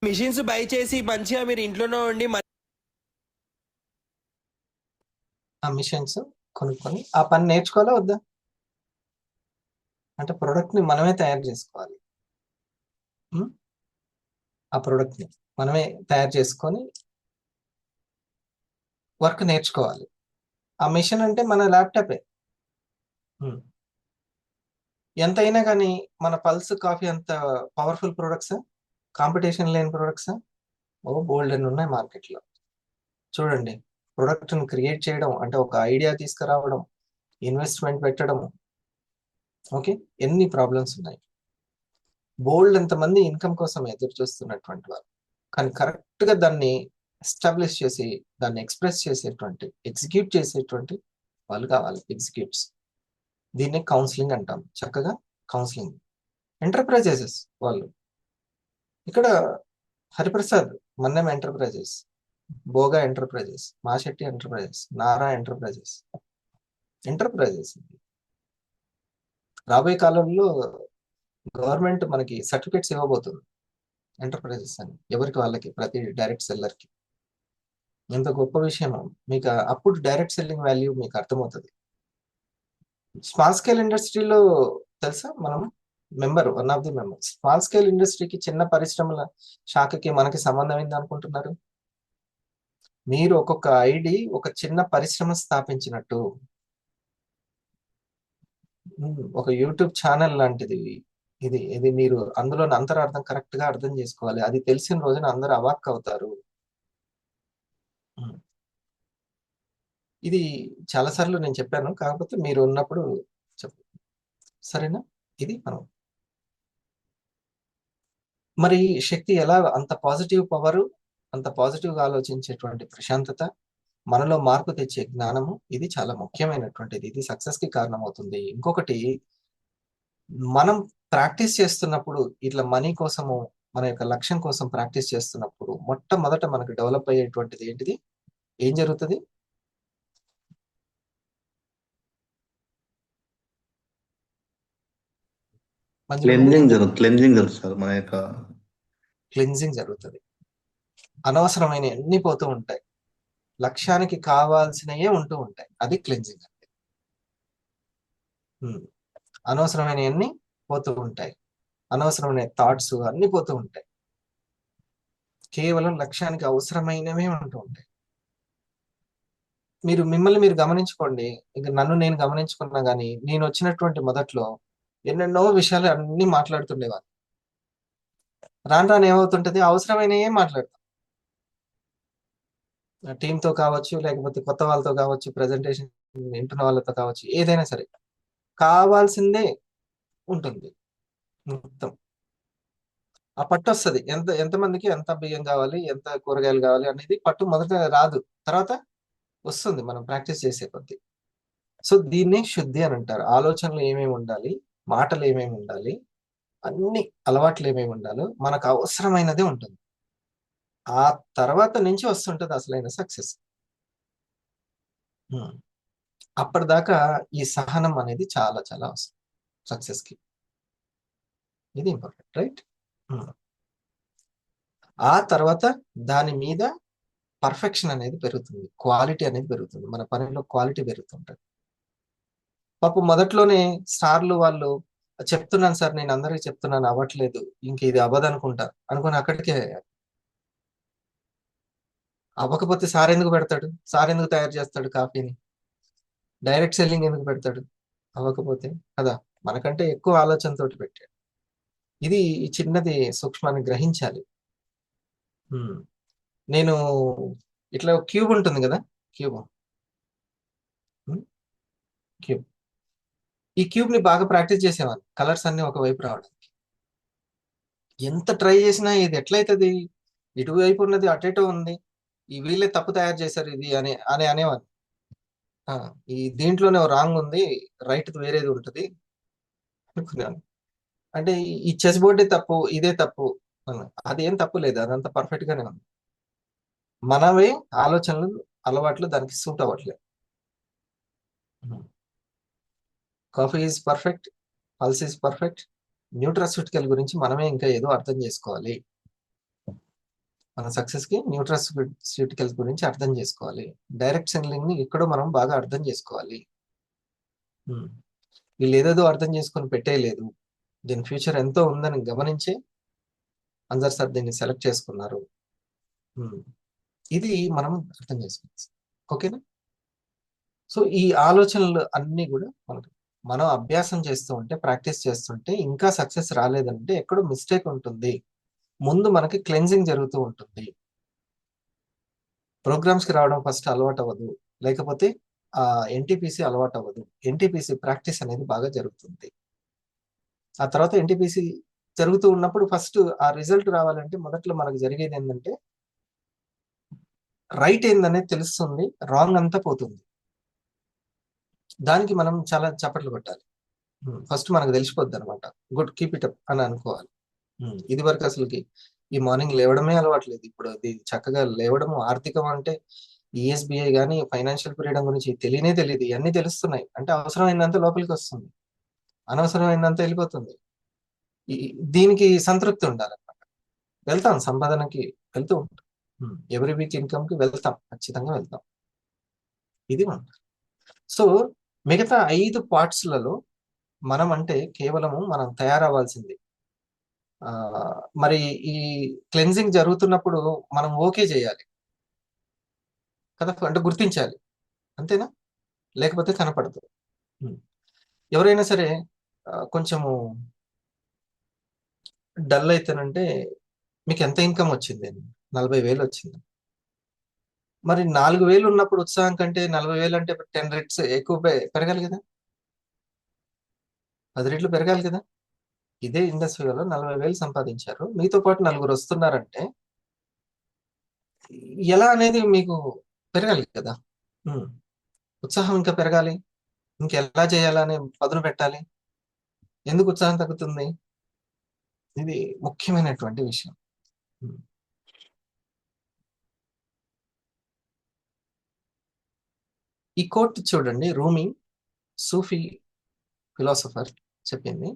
మిషన్స్ బై చేసి మంచిగా మీరు ఇంట్లోనే ఉండి ఆ మిషన్స్ కొనుక్కొని ఆ పని నేర్చుకోవాలా వద్దా? అంటే ప్రొడక్ట్ ని మనమే తయారు చేసుకోవాలి. ఆ ప్రొడక్ట్ ని మనమే తయారు చేసుకొని వర్క్ నేర్చుకోవాలి. ఆ మిషన్ అంటే మన ల్యాప్టాపే. ఎంత అయినా కానీ మన పల్స్ కాఫీ అంత పవర్ఫుల్ ప్రొడక్ట్స్, కాంపిటీషన్ లేని ప్రొడక్ట్స్ బోల్డ్ అని ఉన్నాయి మార్కెట్లో. చూడండి, ప్రొడక్ట్ ని క్రియేట్ చేయడం అంటే ఒక ఐడియా తీసుకురావడం, ఇన్వెస్ట్మెంట్ పెట్టడం, ఓకే, ఎన్ని ప్రాబ్లమ్స్ ఉన్నాయి. బోల్డ్ ఎంతమంది ఇన్కమ్ కోసం ఎదురు చూస్తున్నటువంటి వాళ్ళు, కానీ కరెక్ట్ గా దాన్ని ఎస్టాబ్లిష్ చేసి దాన్ని ఎక్స్ప్రెస్ చేసేటువంటి, ఎగ్జిక్యూట్ చేసేటువంటి వాళ్ళు కావాలి. ఎగ్జిక్యూట్స్. దీన్ని కౌన్సిలింగ్ అంటాం. చక్కగా కౌన్సిలింగ్ ఎంటర్ప్రైజెస్ వాళ్ళు. ఇక్కడ Hariprasad Mannam enterprises, Bhoga enterprises, Mashetti enterprises, Nara enterprises. రాబోయే కాలంలో గవర్నమెంట్ మనకి సర్టిఫికేట్స్ ఇవ్వబోతుంది ఎంటర్ప్రైజెస్ అని, ఎవరికి వాళ్ళకి, ప్రతి డైరెక్ట్ సెల్లర్ కి. ఎంత గొప్ప విషయం. మీకు అప్పుడు డైరెక్ట్ సెల్లింగ్ వాల్యూ మీకు అర్థమవుతుంది. స్మాల్ స్కేల్ ఇండస్ట్రీలో తెలుసా, మనం one of the members. Small scale ఇండస్ట్రీకి, చిన్న పరిశ్రమల శాఖకి మనకి సంబంధం ఏంది అనుకుంటున్నారు? మీరు ఒక్కొక్క ఐడి ఒక చిన్న పరిశ్రమ స్థాపించినట్టు. ఒక యూట్యూబ్ ఛానల్ లాంటిది ఇది. ఇది మీరు అందులో అంతరార్థం కరెక్ట్ గా అర్థం చేసుకోవాలి. అది తెలిసిన రోజున అందరూ అవాక్ అవుతారు. ఇది చాలాసార్లు నేను చెప్పాను, కాకపోతే మీరు ఉన్నప్పుడు చెప్పు, సరేనా? ఇది మనం మరి శక్తి ఎలా, అంత పాజిటివ్ పవర్, అంత పాజిటివ్ గా ఆలోచించేటువంటి ప్రశాంతత, మనలో మార్పు తెచ్చే జ్ఞానము, ఇది చాలా ముఖ్యమైనటువంటిది. ఇది సక్సెస్ కి కారణమవుతుంది. ఇంకొకటి, మనం ప్రాక్టీస్ చేస్తున్నప్పుడు, ఇట్లా మనీ కోసము, మన యొక్క లక్ష్యం కోసం ప్రాక్టీస్ చేస్తున్నప్పుడు, మొట్టమొదట మనకు డెవలప్ అయ్యేటువంటిది ఏంటిది? ఏం జరుగుతుంది? క్లెన్జింగ్ జరుగుతుంది మన యొక్క క్లెన్జింగ్ జరుగుతుంది. అనవసరమైన అన్ని పోతూ ఉంటాయి, లక్ష్యానికి కావాల్సినవే ఉంటూ ఉంటాయి. అది క్లెన్జింగ్ అంటే. అనవసరమైన అన్ని పోతూ ఉంటాయి, అనవసరమైన థాట్స్ అన్ని పోతూ ఉంటాయి. కేవలం లక్ష్యానికి అవసరమైనవే ఉంటూ ఉంటాయి. మిమ్మల్ని మీరు గమనించుకోండి. ఇక నన్ను నేను గమనించుకున్నా గానీ, నేను వచ్చినటువంటి మొదట్లో ఎన్నెన్నో విషయాలు అన్ని మాట్లాడుతుండేవాళ్ళు. రాను రాను ఏమవుతుంటది, అవసరమైనవే మాట్లాడతాం. టీంతో కావచ్చు, లేకపోతే కొత్త వాళ్ళతో కావచ్చు, ప్రెజెంటేషన్ వింటున్న వాళ్ళతో కావచ్చు, ఏదైనా సరే కావాల్సిందే ఉంటుంది మొత్తం. ఆ పట్టు వస్తుంది. ఎంతమందికి ఎంత బియ్యం కావాలి, ఎంత కూరగాయలు కావాలి అనేది పట్టు మొదట రాదు, తర్వాత వస్తుంది మనం ప్రాక్టీస్ చేసే కొద్దీ. సో దీన్ని శుద్ధి అని అంటారు. ఆలోచనలు ఏమేమి ఉండాలి, మాటలు ఏమేమి ఉండాలి, అన్ని అలవాట్లు ఏమేమి ఉండాలో మనకు అవసరమైనదే ఉంటుంది. ఆ తర్వాత నుంచి వస్తుంటది అసలైన సక్సెస్. ఉమ్. అప్పటిదాకా ఈ సహనం అనేది చాలా చాలా అవసరం సక్సెస్ కి. ఇది ఇంపార్టెంట్, రైట్? ఆ తర్వాత దాని మీద పర్ఫెక్షన్ అనేది పెరుగుతుంది, క్వాలిటీ అనేది పెరుగుతుంది, మన పనిలో క్వాలిటీ పెరుగుతుంటది. పాపం మొదట్లోనే సార్లు వాళ్ళు చెప్తున్నాను సార్, నేను అందరికీ చెప్తున్నాను అవ్వట్లేదు, ఇంక ఇది అవ్వదనుకుంటా అనుకుని అక్కడికే అవ్వకపోతే సార్ ఎందుకు పెడతాడు? సార్ ఎందుకు తయారు చేస్తాడు కాఫీని? డైరెక్ట్ సెల్లింగ్ ఎందుకు పెడతాడు అవ్వకపోతే? కదా, మనకంటే ఎక్కువ ఆలోచనతోటి పెట్టాడు. ఇది ఈ చిన్నది సూక్ష్మాన్ని గ్రహించాలి. ఉమ్. నేను ఇట్లా క్యూబ్ ఉంటుంది కదా, క్యూబ్ క్యూబ్ ఈ క్యూబ్ ని బాగా ప్రాక్టీస్ చేసేవాళ్ళు, కలర్స్ అన్ని ఒకవైపు రావడానికి. ఎంత ట్రై చేసినా ఇది ఎట్లయితుంది, ఇటువైపు ఉన్నది అటేటో ఉంది, ఈ వీళ్ళే తప్పు తయారు చేశారు ఇది అని అని అనేవాళ్ళు. ఈ దీంట్లోనే రాంగ్ ఉంది, రైట్ వేరేది ఉంటుంది అనుకున్నాను. అంటే ఈ చెస్ బోర్డే తప్పు, ఇదే తప్పు అదేం తప్పు లేదు, అదంతా పర్ఫెక్ట్ గానే ఉంది. మనవే ఆలోచనలు అలవాట్లు దానికి సూట్ అవ్వట్లేదు. Coffee is perfect, pulse is perfect, nutraceutical గురించి మనమే ఇంకా ఏదో అర్థం చేసుకోవాలి. మన సక్సెస్ కి న్యూట్రాస్యూటికల్స్ గురించి అర్థం చేసుకోవాలి. డైరెక్ట్ సెల్లింగ్ ని ఇక్కడ మనం బాగా అర్థం చేసుకోవాలి. వీళ్ళు ఏదేదో అర్థం చేసుకొని పెట్టేయలేదు, దీని ఫ్యూచర్ ఎంతో ఉందని గమనించే అందరు సార్ దీన్ని సెలెక్ట్ చేసుకున్నారు. ఇది మనం అర్థం చేసుకోవచ్చు. ఓకేనా? సో ఈ ఆలోచనలు అన్ని కూడా మనం అభ్యాసం చేస్తూ ఉంటే, ప్రాక్టీస్ చేస్తుంటే ఇంకా సక్సెస్ రాలేదంటే ఎక్కడో మిస్టేక్ ఉంటుంది. ముందు మనకి క్లెన్జింగ్ జరుగుతూ ఉంటుంది. ప్రోగ్రామ్స్ కి రావడం ఫస్ట్ అలవాటు అవ్వదు, లేకపోతే ఎన్టీపీసీ అలవాటు అవ్వదు. ఎన్టీపీసీ ప్రాక్టీస్ అనేది బాగా జరుగుతుంది. ఆ తర్వాత ఎన్టీపీసీ జరుగుతూ ఉన్నప్పుడు ఫస్ట్ ఆ రిజల్ట్ రావాలంటే మొదట్లో మనకు జరిగేది ఏంటంటే రైట్ ఏందనేది తెలుస్తుంది, రాంగ్ అంతా పోతుంది. దానికి మనం చాలా చప్పట్లు కొట్టాలి. ఫస్ట్ మనకు తెలిసిపోద్ది అనమాట. గుడ్, కీప్ ఇట్ అప్ అని అనుకోవాలి. ఇది వరకు అసలుకి ఈ మార్నింగ్ లేవడమే అలవాట్లేదు, ఇప్పుడు అది చక్కగా లేవడము. ఆర్థికం అంటే ఈఎస్బిఐ కానీ ఫైనాన్షియల్ ఫ్రీడమ్ గురించి తెలియనే తెలియదు, ఇవన్నీ తెలుస్తున్నాయి. అంటే అవసరమైనంత లోపలికి వస్తుంది, అనవసరమైనంత వెళ్ళిపోతుంది. దీనికి సంతృప్తి ఉండాలన్నమాట. వెళ్తాం సంపాదనకి, వెళ్తూ ఉంటాం. ఎవ్రీ వీక్ ఇన్కమ్ కి వెళ్తాం, ఖచ్చితంగా వెళ్తాం. ఇది సో మిగతా 5 పార్ట్స్లలో మనం అంటే కేవలము మనం తయారవ్వాల్సింది. మరి ఈ క్లెన్జింగ్ జరుగుతున్నప్పుడు మనం ఓకే చేయాలి కదా, అంటే గుర్తించాలి, అంతేనా? లేకపోతే కనపడదు. ఎవరైనా సరే కొంచెము డల్ అయితేనంటే, మీకు ఎంత ఇన్కమ్ వచ్చింది? 40,000 వచ్చింది. మరి 4,000 ఉన్నప్పుడు ఉత్సాహం కంటే 40,000 అంటే 10 రెట్స్ ఎక్కువ పెరగాలి కదా, 10 రెట్లు పెరగాలి కదా. ఇదే ఇండస్ట్రీలో 40,000 సంపాదించారు, మీతో పాటు 4 వస్తున్నారంటే ఎలా అనేది మీకు పెరగాలి కదా. ఉత్సాహం ఇంకా పెరగాలి, ఇంకెలా చేయాలని పదును పెట్టాలి. ఎందుకు ఉత్సాహం తగ్గుతుంది? ఇది ముఖ్యమైనటువంటి విషయం. ఈ కోట్ చూడండి, రూమీ సూఫీ ఫిలాసఫర్ చెప్పింది.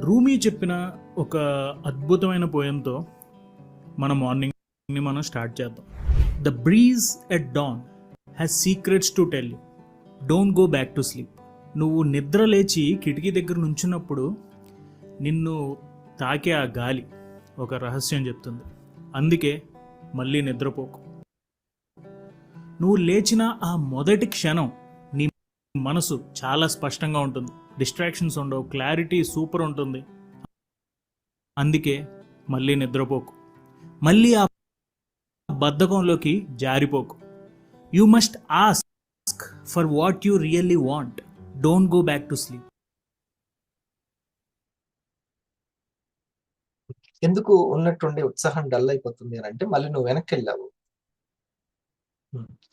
రూమీ చెప్పిన ఒక అద్భుతమైన పోయంతో మన మార్నింగ్ని మనం స్టార్ట్ చేద్దాం. The breeze at dawn has secrets to tell you, don't go back to sleep. నువ్వు నిద్ర లేచి కిటికీ దగ్గర నుంచున్నప్పుడు నిన్ను తాకే ఆ గాలి ఒక రహస్యం చెప్తుంది, అందుకే మళ్ళీ నిద్రపోకు. నువ్వు లేచిన ఆ మొదటి క్షణం నీ మనసు చాలా స్పష్టంగా ఉంటుంది, డిస్ట్రాక్షన్స్ ఉండవు, క్లారిటీ సూపర్ ఉంటుంది, అందుకే మళ్ళీ నిద్రపోకు. మళ్ళీ ఆ బద్ధకంలోకి జారిపోకు. You must ask for what you really want, don't go back to sleep. ఎందుకు ఉన్నట్టుండి ఉత్సాహం డల్ అయిపోతుంది అని అంటే, మళ్ళీ నువ్వు వెనక్కి వెళ్ళావు,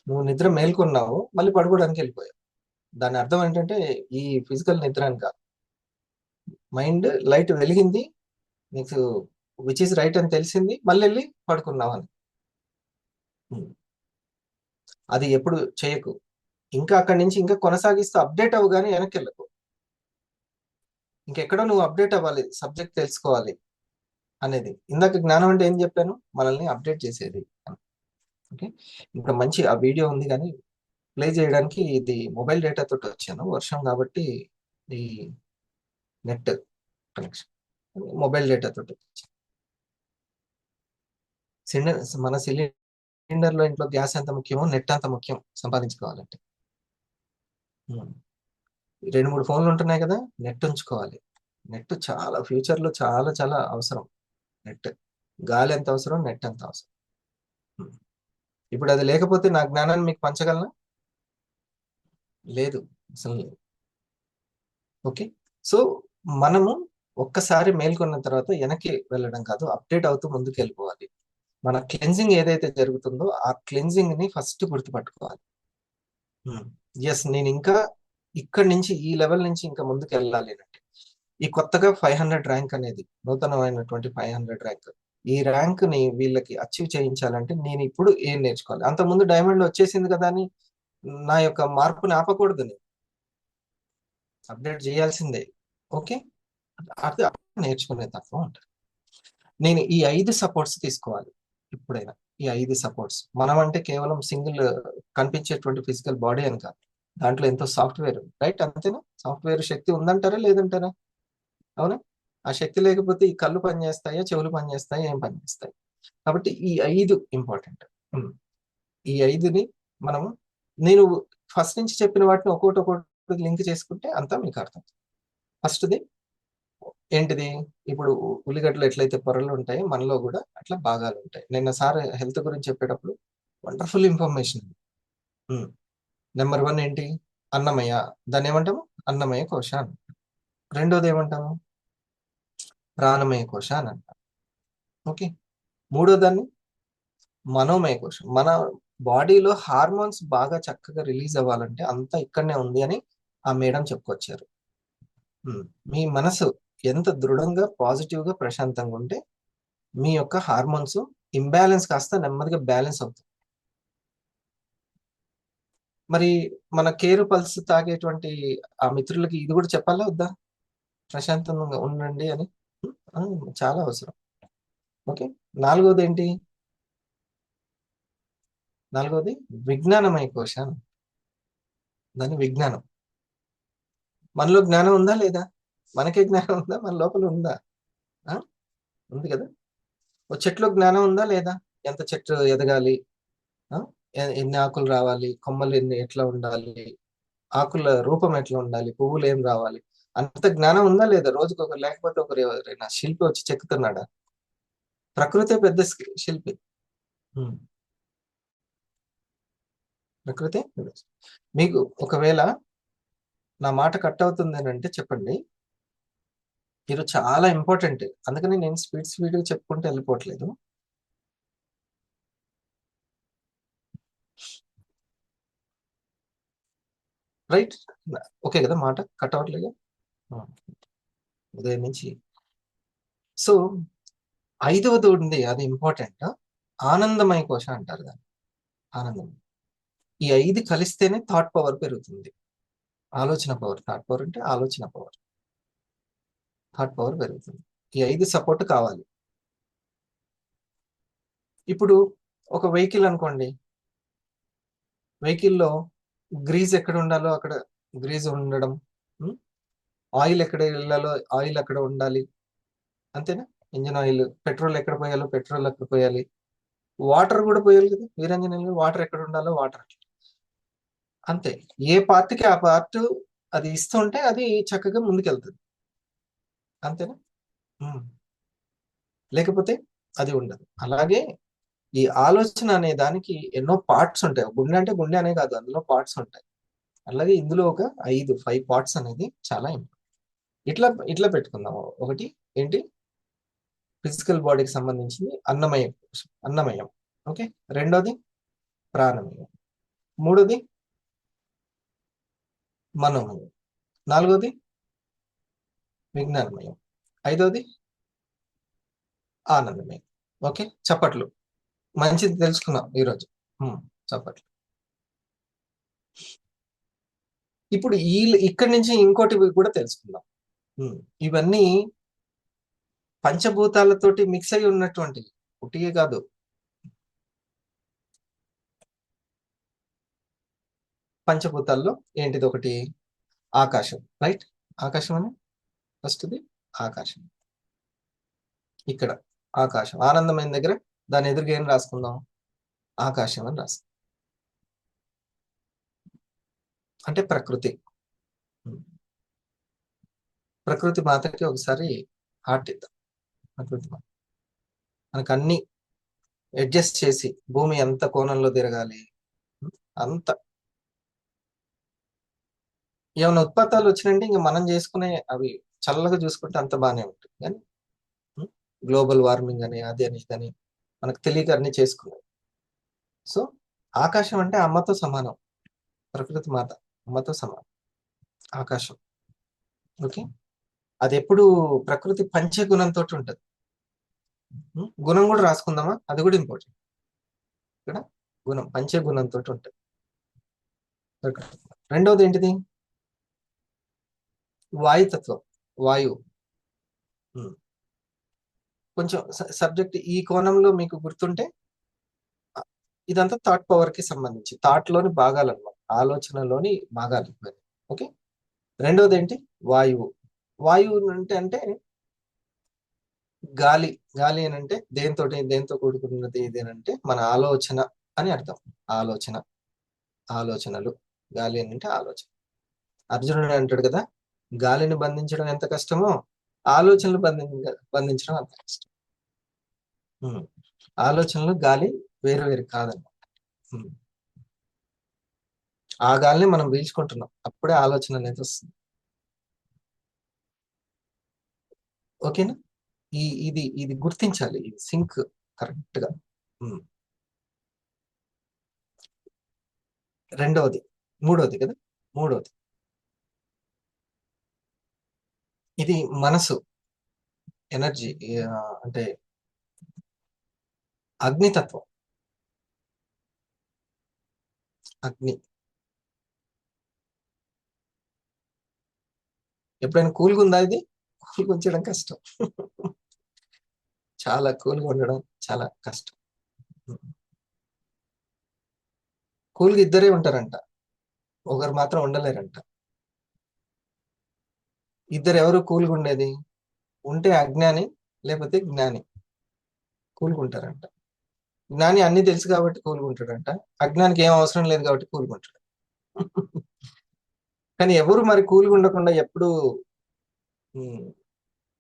నువ్వు నిద్ర మేల్కొన్నావు, మళ్ళీ పడుకోవడానికి వెళ్ళిపోయావు. దాని అర్థం ఏంటంటే ఈ ఫిజికల్ నిద్ర అని కాదు. మైండ్ లైట్ వెలిగింది, నీకు విచ్ ఇస్ రైట్ అని తెలిసింది, మళ్ళీ వెళ్ళి పడుకున్నావు అని. అది ఎప్పుడు చేయకు. ఇంకా అక్కడి నుంచి ఇంకా కొనసాగిస్తూ అప్డేట్ అవ్వగానే వెనక్కి వెళ్ళకు. ఇంకెక్కడో నువ్వు అప్డేట్ అవ్వాలి, సబ్జెక్ట్ తెలుసుకోవాలి అనేది. ఇందాక జ్ఞానం అంటే ఏం చెప్పాను, మనల్ని అప్డేట్ చేసేది. ఓకే, ఇంకా మంచి ఆ వీడియో ఉంది కానీ ప్లే చేయడానికి ఇది మొబైల్ డేటా తోటి వచ్చాను, వర్షం కాబట్టి ఈ నెట్ కనెక్షన్ మొబైల్ డేటా తోటి వచ్చాను. మన సిలిండర్ లో ఇంట్లో గ్యాస్ ఎంత ముఖ్యమో నెట్ అంత ముఖ్యం సంపాదించుకోవాలంటే. 2-3 ఫోన్లు ఉంటున్నాయి కదా, నెట్ ఉంచుకోవాలి. నెట్ చాలా ఫ్యూచర్ లో చాలా చాలా అవసరం. నెట్ గాలి ఎంత అవసరం, నెట్ ఎంత అవసరం. ఇప్పుడు అది లేకపోతే నా జ్ఞానాన్ని మీకు పంచగలనా? లేదు, అసలు లేదు. ఓకే, సో మనము ఒక్కసారి మేల్కొన్న తర్వాత వెనక్కి వెళ్ళడం కాదు, అప్డేట్ అవుతూ ముందుకు వెళ్ళిపోవాలి. మన క్లెన్జింగ్ ఏదైతే జరుగుతుందో ఆ క్లెన్జింగ్ ని ఫస్ట్ గుర్తుపట్టుకోవాలి. ఎస్, నేను ఇంకా ఇక్కడి నుంచి ఈ లెవెల్ నుంచి ఇంకా ముందుకు వెళ్ళాలి అంటే ఈ కొత్తగా 500 ర్యాంక్ అనేది, నూతనమైనటువంటి 500 ర్యాంక్, ఈ ర్యాంక్ ని వీళ్ళకి అచీవ్ చేయించాలంటే నేను ఇప్పుడు ఏం నేర్చుకోవాలి? అంతకుముందు డైమండ్ వచ్చేసింది కదా అని నా యొక్క మార్పుని ఆపకూడదు, నేను అప్డేట్ చేయాల్సిందే. ఓకే, అది నేర్చుకునే తత్వం ఉంటుంది. నేను ఈ 5 సపోర్ట్స్ తీసుకోవాలి ఎప్పుడైనా. ఈ 5 సపోర్ట్స్, మనం అంటే కేవలం సింగిల్ కనిపించేటువంటి ఫిజికల్ బాడీ అని కాదు, దాంట్లో ఎంతో సాఫ్ట్వేర్, రైట్? అంతేనా? సాఫ్ట్వేర్ శక్తి ఉందంటారా లేదంటారా? అవునా? ఆ శక్తి లేకపోతే ఈ కళ్ళు పనిచేస్తాయా, చెవులు పనిచేస్తాయా, ఏం పనిచేస్తాయి? కాబట్టి ఈ 5 ఇంపార్టెంట్. ఈ 5ని మనము, నేను ఫస్ట్ నుంచి చెప్పిన వాటిని ఒక్కొక్కటి లింక్ చేసుకుంటే అంతా మీకు అర్థం. ఫస్ట్ది ఏంటిది? ఇప్పుడు ఉల్లిగడ్డలు ఎట్లయితే పొరలు ఉంటాయో మనలో కూడా అట్లా భాగాలు ఉంటాయి. నిన్న సార్ హెల్త్ గురించి చెప్పేటప్పుడు వండర్ఫుల్ ఇన్ఫర్మేషన్. నెంబర్ 1 ఏంటి? అన్నమయ. దాన్ని ఏమంటాము? అన్నమయ కోశ అని. రెండోది ఏమంటాము? ప్రాణమయ కోశ అని అంటాం. ఓకే, మూడో దాన్ని మనోమయ కోశం. మన బాడీలో హార్మోన్స్ బాగా చక్కగా రిలీజ్ అవ్వాలంటే అంతా ఇక్కడనే ఉంది అని ఆ మేడం చెప్పుకొచ్చారు. మీ మనసు ఎంత దృఢంగా, పాజిటివ్ గా, ప్రశాంతంగా ఉంటే మీ యొక్క హార్మోన్స్ ఇంబ్యాలెన్స్ కాస్త నెమ్మదిగా బ్యాలెన్స్ అవుతుంది. మరి మన కేర్ పల్స్ తాగేటువంటి ఆ మిత్రులకి ఇది కూడా చెప్పాలా వద్దా? ప్రశాంతంగా ఉండండి అని. చాలా అవసరం. ఓకే, నాలుగోది ఏంటి? నాలుగోది విజ్ఞానమయ కోశం. దాని విజ్ఞానం. మనలో జ్ఞానం ఉందా లేదా? మనకే జ్ఞానం ఉందా? మన లోపల ఉందా? ఉంది కదా. ఓ చెట్లో జ్ఞానం ఉందా లేదా? ఎంత చెట్టు ఎదగాలి, ఎన్ని ఆకులు రావాలి, కొమ్మలు ఎట్లా ఉండాలి, ఆకుల రూపం ఎట్లా ఉండాలి, పువ్వులు ఏం రావాలి, అంత జ్ఞానం ఉందా లేదా? రోజుకి ఒకరు, లేకపోతే ఒకరు ఎవరైనా శిల్పి వచ్చి చెక్కుతున్నాడా? ప్రకృతే పెద్ద శిల్పి. ప్రకృతి. మీకు ఒకవేళ నా మాట కట్ అవుతుంది అని అంటే చెప్పండి. మీరు చాలా ఇంపార్టెంట్, అందుకని నేను స్పీడ్ చెప్పుకుంటూ వెళ్ళిపోవట్లేదు. రైట్, ఓకే కదా? మాట కట్ అవ్వట్లేదు ఉదయం నుంచి. సో 5వది ఉంది, అది ఇంపార్టెంట్. ఆనందమయ కోశ అంటారు దాన్ని. ఆనందం. ఈ 5 కలిస్తేనే థాట్ పవర్ పెరుగుతుంది. ఆలోచన పవర్. థాట్ పవర్ అంటే ఆలోచన పవర్. థాట్ పవర్ పెరుగుతుంది. ఈ 5 సపోర్ట్ కావాలి. ఇప్పుడు ఒక వెహికల్ అనుకోండి, వెహికల్లో గ్రీజ్ ఎక్కడ ఉండాలో అక్కడ గ్రీజ్ ఉండడం, ఆయిల్ ఎక్కడ వెళ్ళాలో ఆయిల్ అక్కడ ఉండాలి, అంతేనా? Engine oil. పెట్రోల్ ఎక్కడ పోయాలో పెట్రోల్ ఎక్కడ పోయాలి, వాటర్ కూడా పోయాలి కదా. వీరంజనీయులు వాటర్ ఎక్కడ ఉండాలో వాటర్. అంతే, ఏ పార్ట్కి ఆ పార్ట్ అది ఇస్తుంటే అది చక్కగా ముందుకెళ్తుంది. అంతేనా? లేకపోతే అది ఉండదు. అలాగే ఈ ఆలోచన అనే దానికి ఎన్నో పార్ట్స్ ఉంటాయి. గుండె అంటే గుండె అనే కాదు, అందులో పార్ట్స్ ఉంటాయి. అలాగే ఇందులో ఒక 5 పార్ట్స్ అనేది చాలా ఇంపార్టెంట్. ఇట్లా పెట్టుకుందాము. ఒకటి ఏంటి? ఫిజికల్ బాడీకి సంబంధించింది అన్నమయం. ఓకే, రెండోది ప్రాణమయం, మూడోది మనోమయం. నాలుగోది విజ్ఞానమయం. ఐదోది ఆనందమయం. ఓకే, చప్పట్లు. మంచిది తెలుసుకున్నాం ఈరోజు. చప్పట్లు. ఇప్పుడు ఇక్కడి నుంచి ఇంకోటి కూడా తెలుసుకుందాం. ఇవన్నీ పంచభూతాలతోటి మిక్స్ అయి ఉన్నటువంటి పుట్టియే కాదు. పంచభూతాల్లో ఏంటిది? ఒకటి ఆకాశం, రైట్? ఆకాశం అని ఫస్ట్ది ఆకాశం. ఇక్కడ ఆకాశం, ఆనందమైన దగ్గర దాని ఎదురుగా ఏం రాసుకుందాం? ఆకాశం అని రాసుకుందాం. అంటే ప్రకృతి. ప్రకృతి మాతకి ఒకసారి హార్ట్ ఇద్దాం. ప్రకృతి మాత మనకు అన్ని అడ్జస్ట్ చేసి భూమి ఎంత కోణంలో తిరగాలి, అంత ఏమైనా ఉత్పాతాలు వచ్చినంటే ఇంకా మనం చేసుకునే అవి చల్లగా చూసుకుంటే అంత బాగానే ఉంటుంది. కానీ గ్లోబల్ వార్మింగ్ అని అది అని ఇదని మనకు తెలియక అన్ని చేసుకున్నాం. సో ఆకాశం అంటే అమ్మతో సమానం. ప్రకృతి మాత అమ్మతో సమానం ఆకాశం. ఓకే, అది ఎప్పుడు ప్రకృతి పంచగుణంతో ఉంటుంది. గుణం కూడా రాసుకుందామా? అది కూడా ఇంపార్టెంట్. ఇక్కడ గుణం పంచగుణంతో ఉంటుంది. రెండవది ఏంటిది? వాయుతత్వం, వాయువు. కొంచెం సబ్జెక్ట్ ఈ కోణంలో మీకు గుర్తుంటే ఇదంతా థాట్ పవర్ కి సంబంధించి, థాట్ లోని భాగాలు అన్నమాట, ఆలోచనలోని భాగాలు. ఓకే, రెండవది ఏంటి? వాయువు. వాయువు అంటే గాలి. గాలి అని అంటే దేంతో కూడుకున్నది ఇది అంటే మన ఆలోచన అని అర్థం. ఆలోచనలు. గాలి అని అంటే ఆలోచన. అర్జునుడు అంటాడు కదా, గాలిని బంధించడం ఎంత కష్టమో ఆలోచనలు బంధించడం అంత కష్టం. ఆలోచనలు గాలి వేరు కాదన్నమాట. ఆ గాలిని మనం పీల్చుకుంటున్నాం, అప్పుడే ఆలోచన అనేది వస్తుంది. ఓకేనా? ఇది గుర్తించాలి, ఇది సింక్ కరెక్ట్ గా. మూడవది కదా, మూడవది ఇది మనసు, ఎనర్జీ, అంటే అగ్నితత్వం. అగ్ని ఎప్పుడైనా కూల్గా ఉందా? ఇది కూల్గా ఉంచడం కష్టం. చాలా కూల్గా ఉండడం చాలా కష్టం. కూల్గా ఇద్దరే ఉంటారంట, ఒకరు మాత్రం ఉండలేరంట. ఇద్దరు ఎవరు కూల్గా ఉండేది? ఉంటే అజ్ఞాని, లేకపోతే జ్ఞాని కూల్గా ఉంటారంట. జ్ఞాని అన్ని తెలుసు కాబట్టి కూల్గా ఉంటాడంట, అజ్ఞానికి ఏం అవసరం లేదు కాబట్టి కూల్గా ఉంటాడు. కానీ ఎవరు మరి కూల్గా ఉండకుండా ఎప్పుడు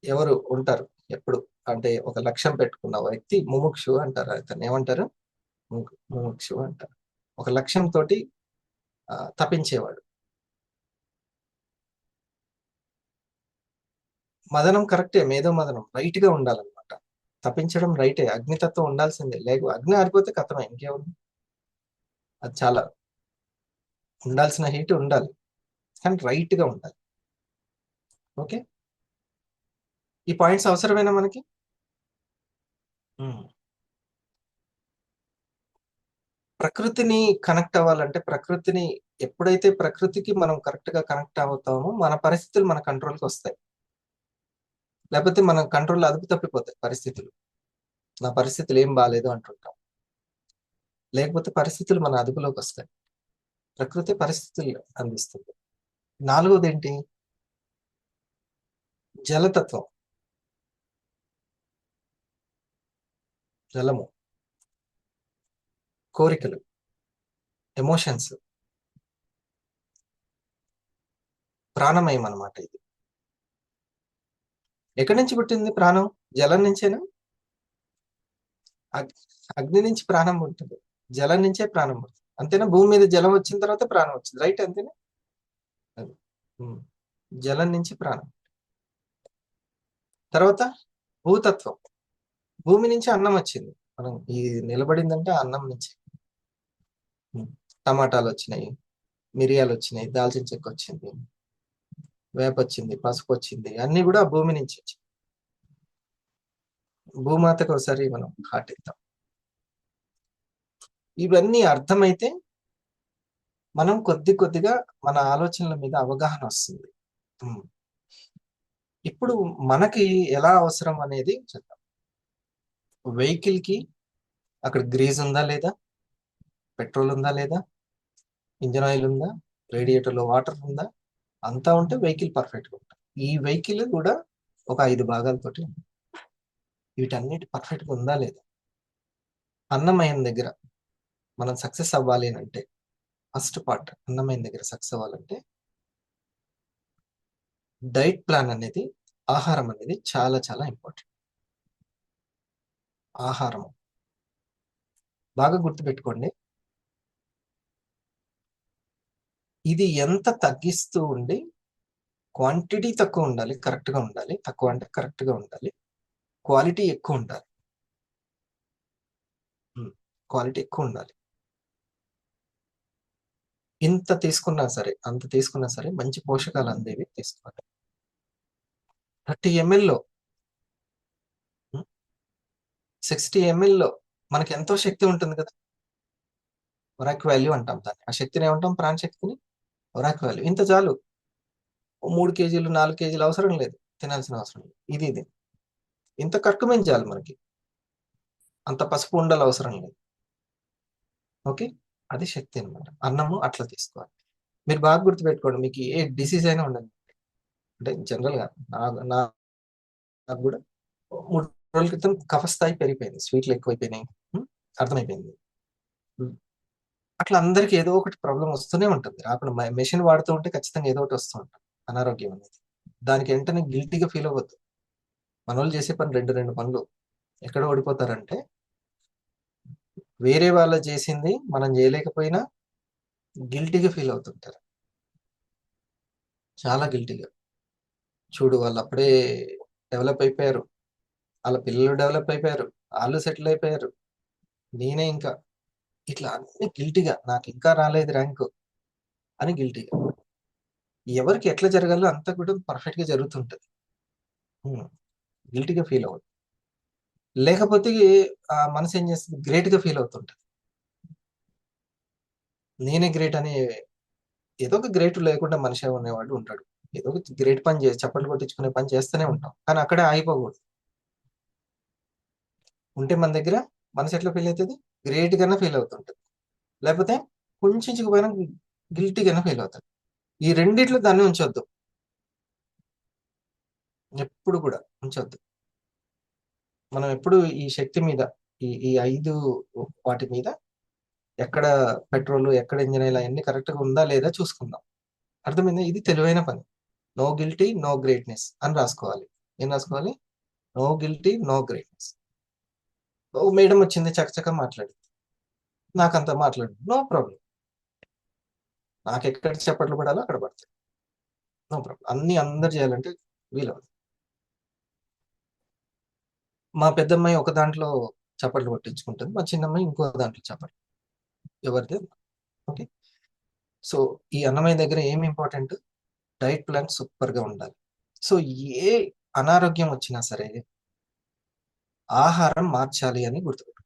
ఎవరు ఉంటారు? ఎప్పుడు అంటే ఒక లక్ష్యం పెట్టుకున్న వ్యక్తి ముముక్షు అంటారు. అతను ఏమంటారు? ముముక్షు అంటారు. ఒక లక్ష్యంతో తపించేవాడు. మదనం కరెక్టే, మేధో మదనం రైట్ గా ఉండాలన్నమాట. తప్పించడం రైటే, అగ్నితత్వం ఉండాల్సిందే. లేక అగ్ని ఆరిపోతే కథమే, ఇంకేముంది? అది చాలా ఉండాల్సిన హీట్ ఉండాలి, కానీ రైట్ గా ఉండాలి. ఓకే, ఈ పాయింట్స్ అవసరమేనా మనకి? ప్రకృతిని కనెక్ట్ అవ్వాలంటే, ఎప్పుడైతే ప్రకృతికి మనం కరెక్ట్ గా కనెక్ట్ అవుతామో మన పరిస్థితులు మన కంట్రోల్కి వస్తాయి. లేకపోతే మన కంట్రోల్ అదుపు తప్పిపోతాయి పరిస్థితులు. నా పరిస్థితులు ఏం బాగాలేదు అంటుంటాం, లేకపోతే పరిస్థితులు మన అదుపులోకి వస్తాయి. ప్రకృతి పరిస్థితులు అందిస్తుంది. నాలుగోది ఏంటి? జలతత్వం, జలము, కోరికలు, ఎమోషన్స్, ప్రాణమయం అన్నమాట. ఇది ఎక్కడి నుంచి పుట్టింది ప్రాణం? జలం నుంచేనా? అగ్ని నుంచి ప్రాణం ఉంటుంది, జలం నుంచే ప్రాణం పుడుతుంది. అంతేనా? భూమి మీద జలం వచ్చిన తర్వాత ప్రాణం వచ్చింది, రైట్? అంతేనా? జలం నుంచి ప్రాణం. తర్వాత భూతత్వం, భూమి నుంచి అన్నం వచ్చింది. మనం ఈ నిలబడిందంటే అన్నం నుంచి. టమాటాలు వచ్చినాయి, మిరియాలు వచ్చినాయి, దాల్చిన చెక్క వచ్చింది, వేప వచ్చింది, పసుపు వచ్చింది, అన్ని కూడా ఆ భూమి నుంచి వచ్చింది. భూమాతకు ఒకసారి మనం హార్ట్ ఇద్దాం. ఇవన్నీ అర్థమైతే మనం కొద్దిగా మన ఆలోచనల మీద అవగాహన వస్తుంది. ఉమ్. ఇప్పుడు మనకి ఎలా అవసరం అనేది చూద్దాం. వెహికల్ కి అక్కడ గ్రీజ్ ఉందా లేదా, పెట్రోల్ ఉందా లేదా, ఇంజన్ ఆయిల్ ఉందా, రేడియేటర్లో వాటర్ ఉందా, అంతా ఉంటే వెహికల్ పర్ఫెక్ట్గా ఉంటుంది. ఈ వెహికల్ కూడా ఒక 5 భాగాలతోటి ఉంది. వీటన్నిటి పర్ఫెక్ట్గా ఉందా లేదా. అన్నమయం దగ్గర మనం సక్సెస్ అవ్వాలి అని అంటే ఫస్ట్ పార్ట్, అన్నమయం దగ్గర సక్సెస్ అవ్వాలంటే డైట్ ప్లాన్ అనేది, ఆహారం అనేది చాలా చాలా ఇంపార్టెంట్. ఆహారం బాగా గుర్తుపెట్టుకోండి. ఇది ఎంత తగ్గిస్తూ ఉండి క్వాంటిటీ తక్కువ ఉండాలి, కరెక్ట్గా ఉండాలి. తక్కువ అంటే కరెక్ట్గా ఉండాలి. క్వాలిటీ ఎక్కువ ఉండాలి. క్వాలిటీ ఎక్కువ ఉండాలి. ఇంత తీసుకున్నా సరే, అంత తీసుకున్నా సరే మంచి పోషకాలు అందేవి తీసుకోవాలి. 30 ml 60 ml మనకి ఎంతో శక్తి ఉంటుంది కదా. ఒరాక్ వాల్యూ అంటాం దాన్ని. ఆ శక్తిని ఏమంటాం? ప్రాణశక్తిని ఒరాక్ వాల్యూ. ఇంత చాలు. 3 kgs 4 kgs అవసరం లేదు, తినాల్సిన అవసరం లేదు. ఇది ఇంత కక్కుమేం చాలు మనకి. అంత పసుపు ఉండలు అవసరం లేదు. ఓకే, అది శక్తి అనమాట. అన్నము అట్లా తీసుకోవాలి. మీరు బాగా గుర్తుపెట్టుకోండి, మీకు ఏ డిసీజ్ అయినా ఉండదు. అంటే జనరల్గా నాకు కూడా 3 రోజుల క్రితం కఫ స్థాయి పెరిగిపోయింది, స్వీట్లు ఎక్కువైపోయినాయి. అర్థమైపోయింది. అట్లా అందరికి ఏదో ఒకటి ప్రాబ్లం వస్తూనే ఉంటుంది. రాకుండా మెషిన్ వాడుతూ ఉంటే ఖచ్చితంగా ఏదో ఒకటి వస్తూ ఉంటుంది అనారోగ్యం అనేది. దానికి వెంటనే గిల్టీగా ఫీల్ అవ్వద్దు. మన వాళ్ళు చేసే పని రెండు పనులు ఎక్కడ ఓడిపోతారంటే, వేరే వాళ్ళు చేసింది మనం చేయలేకపోయినా గిల్టీగా ఫీల్ అవుతుంటారు. చాలా గిల్టీగా. చూడు, వాళ్ళు అప్పుడే డెవలప్ అయిపోయారు, వాళ్ళ పిల్లలు డెవలప్ అయిపోయారు, వాళ్ళు సెటిల్ అయిపోయారు, నేనే ఇంకా ఇట్లా అన్ని గిల్టీగా, నాకు ఇంకా రాలేదు ర్యాంకు అని గిల్టీగా. ఎవరికి ఎట్లా జరగాలో అంతా కూడా పర్ఫెక్ట్ గా జరుగుతుంటది. గిల్టీగా ఫీల్ అవ్వదు. లేకపోతే ఆ మనసు ఏం చేస్తుంది, గ్రేట్ గా ఫీల్ అవుతుంటది. నేనే గ్రేట్ అని, ఏదో ఒక గ్రేట్ లేకుండా మనిషి అనేవాడు ఉంటాడు. ఏదో ఒక గ్రేట్ పని చేసి చప్పట్లు కొట్టించుకునే పని చేస్తూనే ఉంటాం, కానీ అక్కడే ఆగిపోకూడదు. ఉంటే మన దగ్గర మనసు ఎట్లా ఫీల్ అవుతుంది, గ్రేట్ గానే ఫీల్ అవుతుంటది. లేకపోతే కొంచెం పోయినా గిల్టీగానే ఫీల్ అవుతుంది. ఈ రెండిట్లో దాన్ని ఉంచొద్దు, ఎప్పుడు కూడా ఉంచొద్దు. మనం ఎప్పుడు ఈ శక్తి మీద, ఈ 5 వాటి మీద, ఎక్కడ పెట్రోల్, ఎక్కడ ఇంజన్ ఆయిల్ అవన్నీ కరెక్ట్ గా ఉందా లేదా చూసుకుందాం. అర్థమైందా? ఇది తెలివైన పని. నో గిల్టీ నో గ్రేట్నెస్ అని రాసుకోవాలి. ఏం రాసుకోవాలి? No guilty no greatness. ఓ మేడం వచ్చింది, చకచక మాట్లాడింది, నాకంత మాట్లాడు, నో ప్రాబ్లం. నాకు ఎక్కడ చప్పట్లు పడాలో అక్కడ పడతాయి, నో ప్రాబ్లం. అన్ని అందరు చేయాలంటే వీలవదు. మా పెద్దమ్మాయి ఒక దాంట్లో చప్పట్లు కొట్టించుకుంటుంది, మా చిన్నమ్మాయి ఇంకో దాంట్లో చప్పట్లు, ఎవరిది. ఓకే, సో ఈ అన్నమయ్య దగ్గర ఏమి ఇంపార్టెంట్, డైట్ ప్లాన్ సూపర్ గా ఉండాలి. సో ఏ అనారోగ్యం వచ్చినా సరే ఆహారం మార్చాలి అని గుర్తుపెట్టు.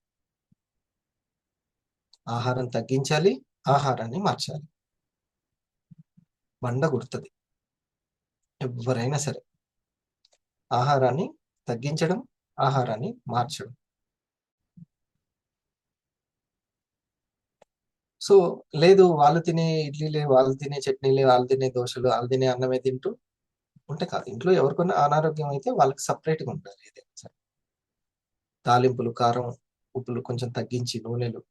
ఆహారం తగ్గించాలి, ఆహారాన్ని మార్చాలి. బండ గుర్తుంది ఎవరైనా సరే. ఆహారాన్ని తగ్గించడం, ఆహారాన్ని మార్చడం. సో లేదు, వాళ్ళు తినే ఇడ్లీలే, వాళ్ళు తినే చట్నీలే, వాళ్ళు తినే దోశలు, వాళ్ళు తినే అన్నమే తింటూ ఉంటే కాదు. ఇంట్లో ఎవరికైనా అనారోగ్యం అయితే వాళ్ళకి సపరేట్గా ఉండాలి. ఏదైనా సరే తాలింపులు, కారం, ఉప్పులు కొంచెం తగ్గించి, నూనెలు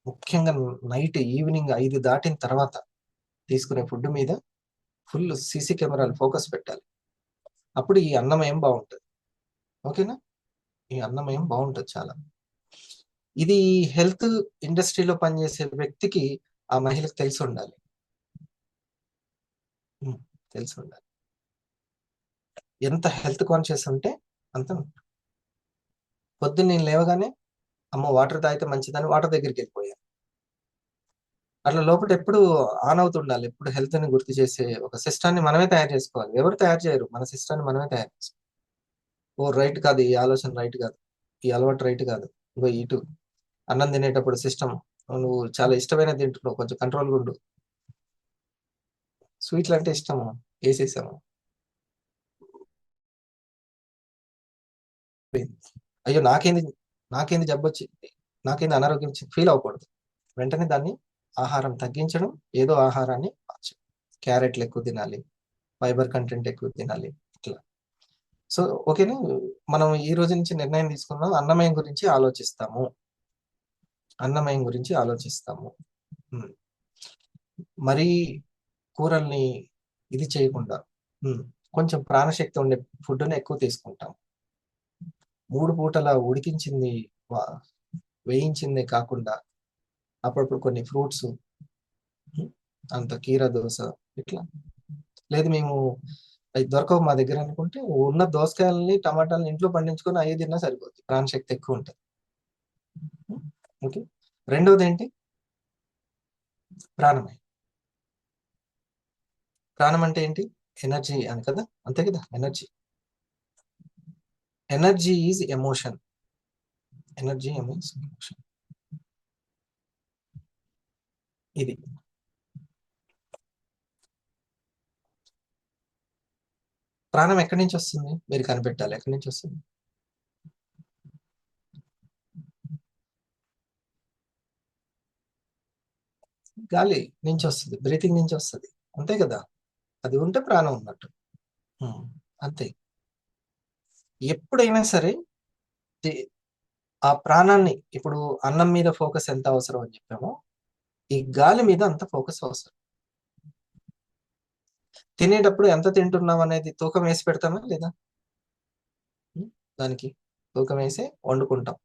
ముఖ్యంగా నైట్ ఈవినింగ్ 5 దాటిన తర్వాత తీసుకునే ఫుడ్ మీద ఫుల్ సీసీ కెమెరాలు ఫోకస్ పెట్టాలి. అప్పుడు ఈ అన్నమయం బాగుంటుంది. ఓకేనా? ఈ అన్నమయం బాగుంటుంది చాలా. ఇది హెల్త్ ఇండస్ట్రీలో పనిచేసే వ్యక్తికి, ఆ మహిళకు తెలిసి ఉండాలి. తెలిసి ఉండాలి. ఎంత హెల్త్ కాన్షియస్ ఉంటే అంత. పొద్దున్న నేను లేవగానే అమ్మ వాటర్ తాగితే మంచిదని వాటర్ దగ్గరికి వెళ్ళిపోయాను. అట్లా లోపల ఎప్పుడు ఆన్ అవుతుండాలి, ఎప్పుడు హెల్త్ ని గుర్తు చేసే ఒక సిస్టాన్ని మనమే తయారు చేసుకోవాలి. ఎవరు తయారు చేయరు, మన సిస్టాన్ని మనమే తయారు చేసుకోవాలి. ఓ రైట్ కాదు, ఈ ఆలోచన రైట్ కాదు, ఈ అలవాటు రైట్ కాదు, ఇగో ఇటు అన్నం తినేటప్పుడు సిస్టమ్, నువ్వు చాలా ఇష్టమైన తింటున్నావు, కొంచెం కంట్రోల్ ఉండు. స్వీట్లు అంటే ఇష్టము, వేసేసాము. అయ్యో నాకేంది జబ్బు వచ్చింది, నాకేంది అనారోగ్యం ఫీల్ అవ్వకూడదు. వెంటనే దాన్ని ఆహారం తగ్గించడం, ఏదో ఆహారాన్ని మార్చడం. క్యారెట్లు ఎక్కువ తినాలి, ఫైబర్ కంటెంట్ ఎక్కువ తినాలి, ఇట్లా. సో ఓకేనా, మనం ఈ రోజు నుంచి నిర్ణయం తీసుకున్నాం, అన్నమయం గురించి ఆలోచిస్తాము, అన్నమయం గురించి ఆలోచిస్తాము. మరీ కూరల్ని ఇది చేయకుండా కొంచెం ప్రాణశక్తి ఉండే ఫుడ్ని ఎక్కువ తీసుకుంటాం. 3 పూటల ఉడికించింది, వేయించింది కాకుండా అప్పుడప్పుడు కొన్ని ఫ్రూట్స్, అంత కీరా దోశ ఇట్లా. లేదు మేము అవి దొరకవు మా దగ్గర అనుకుంటే, ఉన్న దోసకాయలని టమాటాలని ఇంట్లో పండించుకొని అవి తిన్నా సరిపోతుంది, ప్రాణశక్తి ఎక్కువ ఉంటుంది. ఓకే, రెండోది ఏంటి, ప్రాణమయం. ప్రాణం అంటే ఏంటి, ఎనర్జీ అని కదా, అంతే కదా. Energy is emotion. Energy means emotion. ఇది ప్రాణం ఎక్కడి నుంచి వస్తుంది, మీరు కనిపెట్టాలి. ఎక్కడి నుంచి వస్తుంది? గాలి నుంచి వస్తుంది, బ్రీతింగ్ నుంచి వస్తుంది, అంతే కదా. అది ఉంటే ప్రాణం ఉన్నట్టు. అంతే. ఎప్పుడైనా సరే ఆ ప్రాణాన్ని, ఇప్పుడు అన్నం మీద ఫోకస్ ఎంత అవసరం అని చెప్పామో, ఈ గాలి మీద అంత ఫోకస్ అవసరం. తినేటప్పుడు ఎంత తింటున్నాం అనేది తూకం వేసి పెడతామా లేదా? దానికి తూకం వేసి వండుకుంటాం,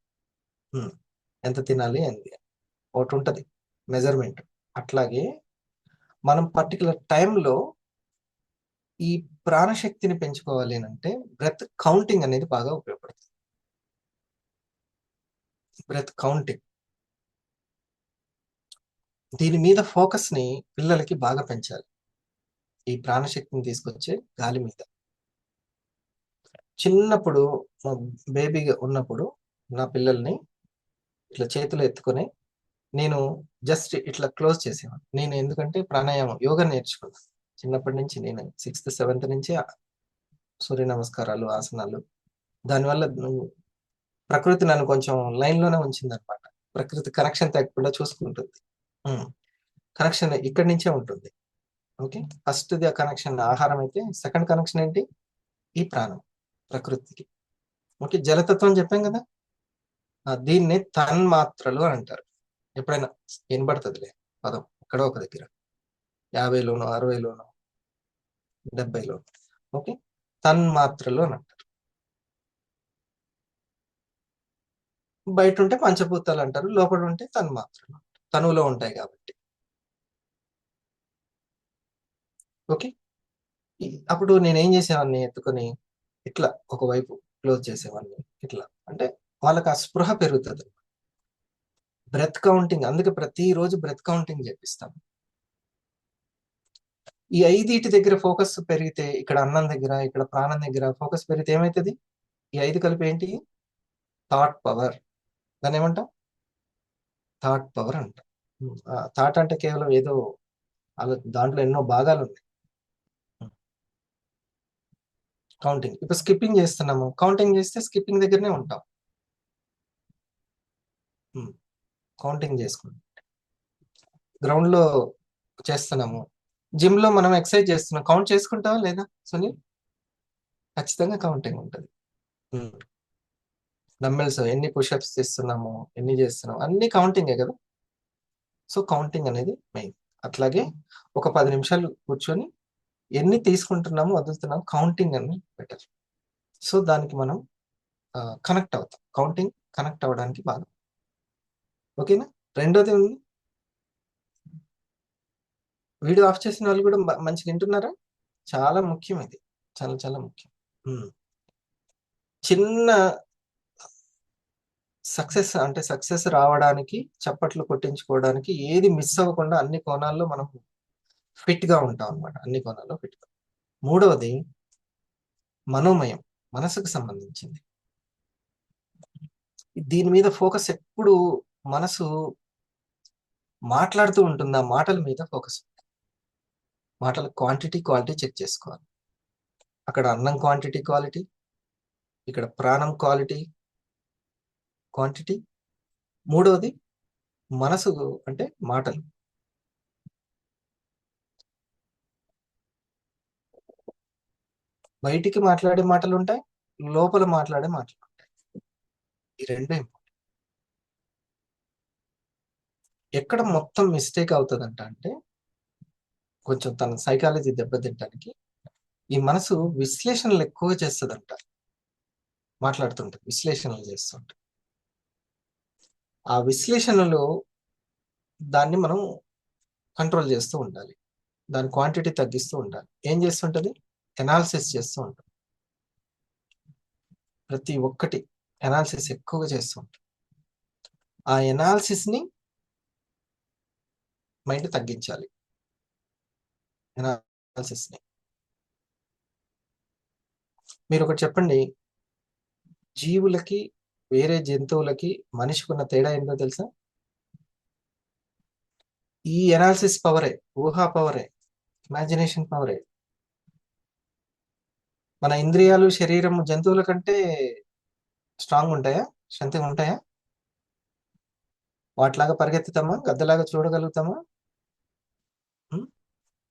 ఎంత తినాలి అని ఒకటి ఉంటుంది మెజర్మెంట్. అట్లాగే మనం పర్టికులర్ టైంలో ఈ ప్రాణశక్తిని పెంచుకోవాలి అంటే బ్రెత్ కౌంటింగ్ అనేది బాగా ఉపయోగపడుతుంది. బ్రెత్ కౌంటింగ్, దీని మీద ఫోకస్ ని పిల్లలకి బాగా పెంచాలి. ఈ ప్రాణశక్తిని తీసుకొచ్చే గాలి మీద. చిన్నప్పుడు బేబీగా ఉన్నప్పుడు నా పిల్లల్ని ఇట్లా చేతులు ఎత్తుకొని నేను జస్ట్ ఇట్లా క్లోజ్ చేసేవాడిని. నేను ఎందుకంటే ప్రాణాయామం, యోగా నేర్చుకున్నాను చిన్నప్పటి నుంచి. నేను 6th 7th నుంచి సూర్య నమస్కారాలు, ఆసనాలు. దానివల్ల ప్రకృతి నన్ను కొంచెం లైన్లోనే ఉంచింది అనమాట. ప్రకృతి కనెక్షన్ తగ్గకుండా చూసుకుంటుంది. కనెక్షన్ ఇక్కడి నుంచే ఉంటుంది. ఓకే, ఫస్ట్ ది కనెక్షన్ ఆహారం అయితే, సెకండ్ కనెక్షన్ ఏంటి, ఈ ప్రాణం ప్రకృతికి. ఓకే, జలతత్వం చెప్పాం కదా, దీన్ని తన్మాత్రలు అని అంటారు. ఎప్పుడైనా వినబడుతుందిలే పదం, ఎక్కడో ఒక దగ్గర 50లోనో 60లోనో 70లో. ఓకే, తన్మాత్రలు అని అంటారు. బయట ఉంటే పంచభూతాలు అంటారు, లోపల ఉంటే తన్మాత్రలు, తనువులో ఉంటాయి కాబట్టి. ఓకే, అప్పుడు నేనేం చేసేవాడిని, ఎత్తుకొని ఇట్లా ఒకవైపు క్లోజ్ చేసేవాడిని. ఇట్లా అంటే వాళ్ళకి ఆ స్పృహ పెరుగుతుంది. బ్రెత్ కౌంటింగ్, అందుకే ప్రతిరోజు బ్రెత్ కౌంటింగ్ చేపిస్తాం. ఈ 5 దగ్గర ఫోకస్ పెరిగితే, ఇక్కడ అన్నం దగ్గర, ఇక్కడ ప్రాణం దగ్గర ఫోకస్ పెరిగితే ఏమవుతుంది, ఈ 5 కలిపి ఏంటి, థాట్ పవర్. దాన్ని ఏమంటాం, థాట్ పవర్ అంటాం. థాట్ అంటే కేవలం ఏదో, దాంట్లో ఎన్నో భాగాలు ఉన్నాయి. కౌంటింగ్, ఇప్పుడు స్కిప్పింగ్ చేస్తున్నాము, కౌంటింగ్ చేస్తే స్కిప్పింగ్ దగ్గరనే ఉంటాం. కౌంటింగ్ చేసుకుంటాం. గ్రౌండ్ లో చేస్తున్నాము, జిమ్ లో మనం ఎక్సర్సైజ్ చేస్తున్నాం, కౌంట్ చేసుకుంటావా లేదా సునీల్? ఖచ్చితంగా కౌంటింగ్ ఉంటుంది. డంబెల్స్ ఎన్ని పుషప్స్ చేస్తున్నాము, ఎన్ని చేస్తున్నాము, అన్ని కౌంటింగే కదా. సో కౌంటింగ్ అనేది మెయిన్. అట్లాగే ఒక 10 నిమిషాలు కూర్చొని ఎన్ని తీసుకుంటున్నాము, వదులుతున్నాము, కౌంటింగ్ అని బెటర్. సో దానికి మనం కనెక్ట్ అవుతాం. కౌంటింగ్ కనెక్ట్ అవ్వడానికి బాగా. ఓకేనా, రెండోది ఉంది, వీడియో ఆఫ్ చేసిన వాళ్ళు కూడా మంచిగా వింటున్నారా? చాలా ముఖ్యం ఇది, చాలా చాలా ముఖ్యం. చిన్న సక్సెస్ రావడానికి, చప్పట్లు కొట్టించుకోవడానికి ఏది మిస్ అవ్వకుండా అన్ని కోణాల్లో మనం ఫిట్ గా ఉంటాం అన్నమాట. అన్ని కోణాల్లో ఫిట్ గా. మూడవది మనోమయం, మనసుకు సంబంధించింది. దీని మీద ఫోకస్ ఎప్పుడు మనసు మాట్లాడుతూ ఉంటుంది, ఆ మాటల మీద ఫోకస్. మాటల క్వాంటిటీ క్వాలిటీ చెక్ చేసుకోవాలి. అక్కడ అన్నం క్వాంటిటీ క్వాలిటీ, ఇక్కడ ప్రాణం క్వాంటిటీ. మూడవది మనసు అంటే మాటలు. బయటికి మాట్లాడే మాటలు ఉంటాయి, లోపల మాట్లాడే మాటలు ఉంటాయి. ఈ రెండే important. ఎక్కడ మొత్తం మిస్టేక్ అవుతుందంట అంటే, కొంచెం తన సైకాలజీ దెబ్బతింటానికి ఈ మనసు విశ్లేషణలు ఎక్కువ చేస్తుందంట. మాట్లాడుతుంటుంది, విశ్లేషణలు చేస్తుంటుంది. ఆ విశ్లేషణలు దాన్ని మనం కంట్రోల్ చేస్తూ ఉండాలి, దాని క్వాంటిటీ తగ్గిస్తూ ఉండాలి. ఏం చేస్తుంటది? ఎనాలిసిస్ చేస్తూ ఉంటుంది. ప్రతి ఒక్కటి ఎనాలిసిస్ ఎక్కువగా చేస్తూ ఉంటుంది. ఆ ఎనాలిసిస్ ని మైండ్ తగ్గించాలి. ఎనాలిసిస్ ని మీరు ఒకటి చెప్పండి, జీవులకి వేరే జంతువులకి మనిషికి ఉన్న తేడా ఏంటో తెలుసా? ఈ ఎనాలిసిస్ పవరే, ఊహా పవరే, ఇమాజినేషన్ పవరే. మన ఇంద్రియాలు, శరీరం జంతువుల కంటే స్ట్రాంగ్ ఉంటాయా, స్ట్రెంగ్త్ ఉంటాయా? వాటిలాగా పరిగెత్తుతామా, గద్దలాగా చూడగలుగుతామా?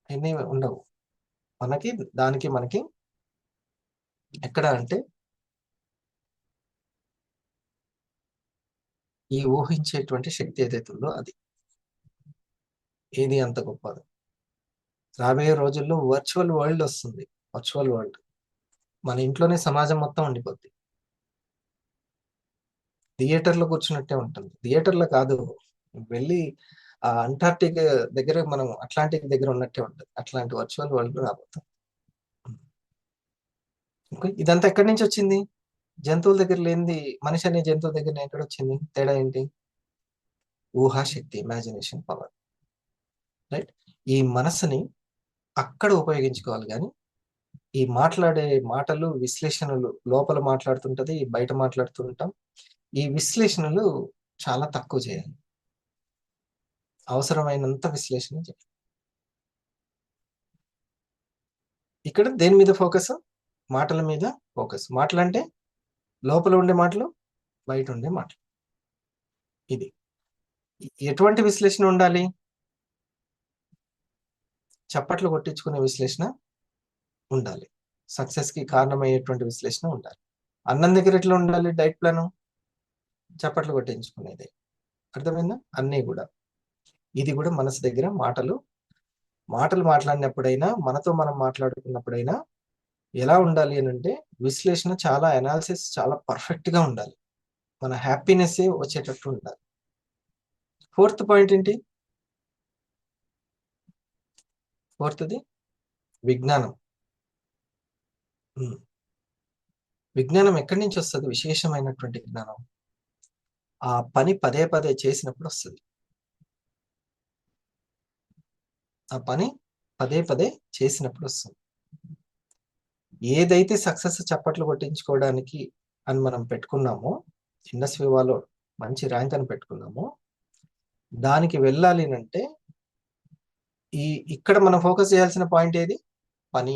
అన్నీ ఉండవు. మనకి ఎక్కడ అంటే ఈ ఊహించేటువంటి శక్తి ఏదైతే ఉందో అది. ఏది అంత గొప్పది? రాబోయే రోజుల్లో వర్చువల్ వరల్డ్ వస్తుంది. వర్చువల్ వరల్డ్ మన ఇంట్లోనే సమాజం మొత్తం ఉండిపోద్ది. థియేటర్లో కూర్చున్నట్టే ఉంటుంది. థియేటర్లో కాదు, వెళ్ళి ఆ అంటార్టిక్ దగ్గర, మనం అట్లాంటిక్ దగ్గర ఉన్నట్టే ఉంటుంది. అట్లాంటి వర్చువల్ వరల్డ్ రాబోతుంది. ఇదంతా ఎక్కడి నుంచి వచ్చింది? జంతువుల దగ్గర లేనిది మనిషి అనే జంతువు దగ్గర ఎక్కడ వచ్చింది? తేడా ఏంటి? ఊహాశక్తి, ఇమాజినేషన్ పవర్. రైట్. ఈ మనసుని అక్కడ ఉపయోగించుకోవాలి. కానీ ఈ మాట్లాడే మాటలు, విశ్లేషణలు, లోపల మాట్లాడుతుంటది, బయట మాట్లాడుతుంటాం. ఈ విశ్లేషణలు చాలా తక్కువ చేయాలి. అవసరమైనంత విశ్లేషణ చేయాలి. ఇక్కడ దేని మీద ఫోకస్? మాటల మీద ఫోకస్. మాటలు అంటే లోపల ఉండే మాటలు, బయట ఉండే మాటలు. ఇది ఎటువంటి విశ్లేషణ ఉండాలి? చప్పట్లు కొట్టించుకునే విశ్లేషణ ఉండాలి. సక్సెస్ కి కారణమయ్యేటువంటి విశ్లేషణ ఉండాలి. అన్నం దగ్గర ఎట్లా ఉండాలి? డైట్ ప్లాన్ చప్పట్లు కొట్టించుకునేది. అర్థమైందా? అన్నీ కూడా. ఇది కూడా మనసు దగ్గర మాటలు మాట్లాడినప్పుడైనా, మనతో మనం మాట్లాడుకున్నప్పుడైనా ఎలా ఉండాలి అని అంటే, విశ్లేషణ చాలా, అనాలిసిస్ చాలా పర్ఫెక్ట్ గా ఉండాలి. మన హ్యాపీనెస్ వచ్చేటట్టు ఉండాలి. ఫోర్త్ పాయింట్ ఏంటి? ఫోర్త్ది విజ్ఞానం. విజ్ఞానం ఎక్కడి నుంచి వస్తుంది? విశేషమైనటువంటి జ్ఞానం ఆ పని పదే పదే చేసినప్పుడు వస్తుంది. ఆ పని పదే పదే చేసినప్పుడు వస్తుంది. ఏదైతే సక్సెస్ చప్పట్లు కొట్టించుకోవడానికి అని మనం పెట్టుకున్నామో, ఇండస్ వివాలో మంచి ర్యాంక్ అని పెట్టుకున్నామో, దానికి వెళ్ళాలి అంటే ఇక్కడ మనం ఫోకస్ చేయాల్సిన పాయింట్ ఏది? పని.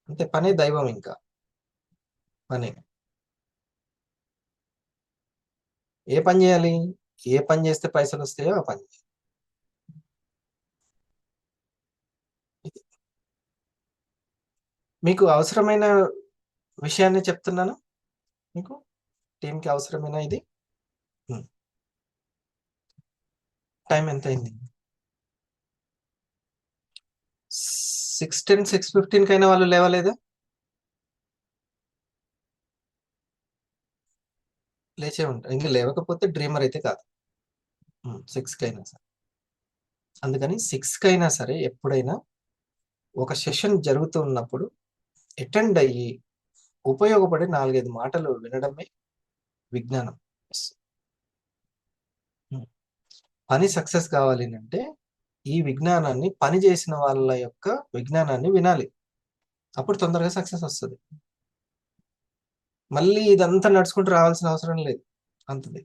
అంతే, పనే దైవం. ఇంకా పని. ఏ పని చేయాలి? ఏ పని చేస్తే పైసలు వస్తాయో ఆ పని. మీకు అవసరమైన విషయాన్ని చెప్తున్నాను. మీకు టీంకి అవసరమైన ఇది. టైం ఎంత అయింది? 6:10, 6:15 కైనా వాళ్ళు లేవలేదా? లేచే ఉంటారు. ఇంకా లేవకపోతే డ్రీమర్ అయితే కాదు. 6 కైనా సరే. అందుకని 6 కైనా సరే ఎప్పుడైనా ఒక సెషన్ జరుగుతూ ఉన్నప్పుడు అటెండ్ అయ్యి ఉపయోగపడే 4-5 మాటలు వినడమే విజ్ఞానం. పని సక్సెస్ కావాలి అంటే ఈ విజ్ఞానాన్ని పని చేసిన వాళ్ళ యొక్క విజ్ఞానాన్ని వినాలి. అప్పుడు తొందరగా సక్సెస్ వస్తుంది. మళ్ళీ ఇదంతా నడుచుకుంటూ రావాల్సిన అవసరం లేదు అంతది.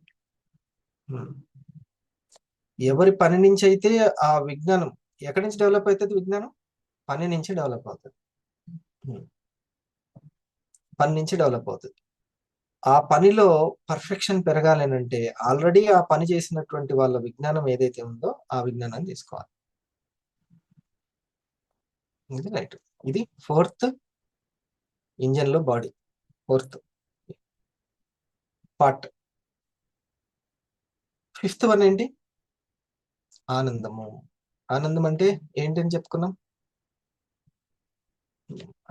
ఎవరి పని నుంచి అయితే ఆ విజ్ఞానం ఎక్కడి నుంచి డెవలప్ అవుతుంది? విజ్ఞానం పని నుంచి డెవలప్ అవుతుంది. పని నుంచి డెవలప్ అవుతుంది. ఆ పనిలో పర్ఫెక్షన్ పెరగాలి అంటే ఆల్రెడీ ఆ పని చేసినటువంటి వాళ్ళ విజ్ఞానం ఏదైతే ఉందో ఆ విజ్ఞానాన్ని తీసుకోవాలి. ఇది రైట్. ఇది 4th ఇంజన్ లో body, 4th part. 5th one ఏంటి? ఆనందము. ఆనందం అంటే ఏంటని చెప్పుకున్నాం?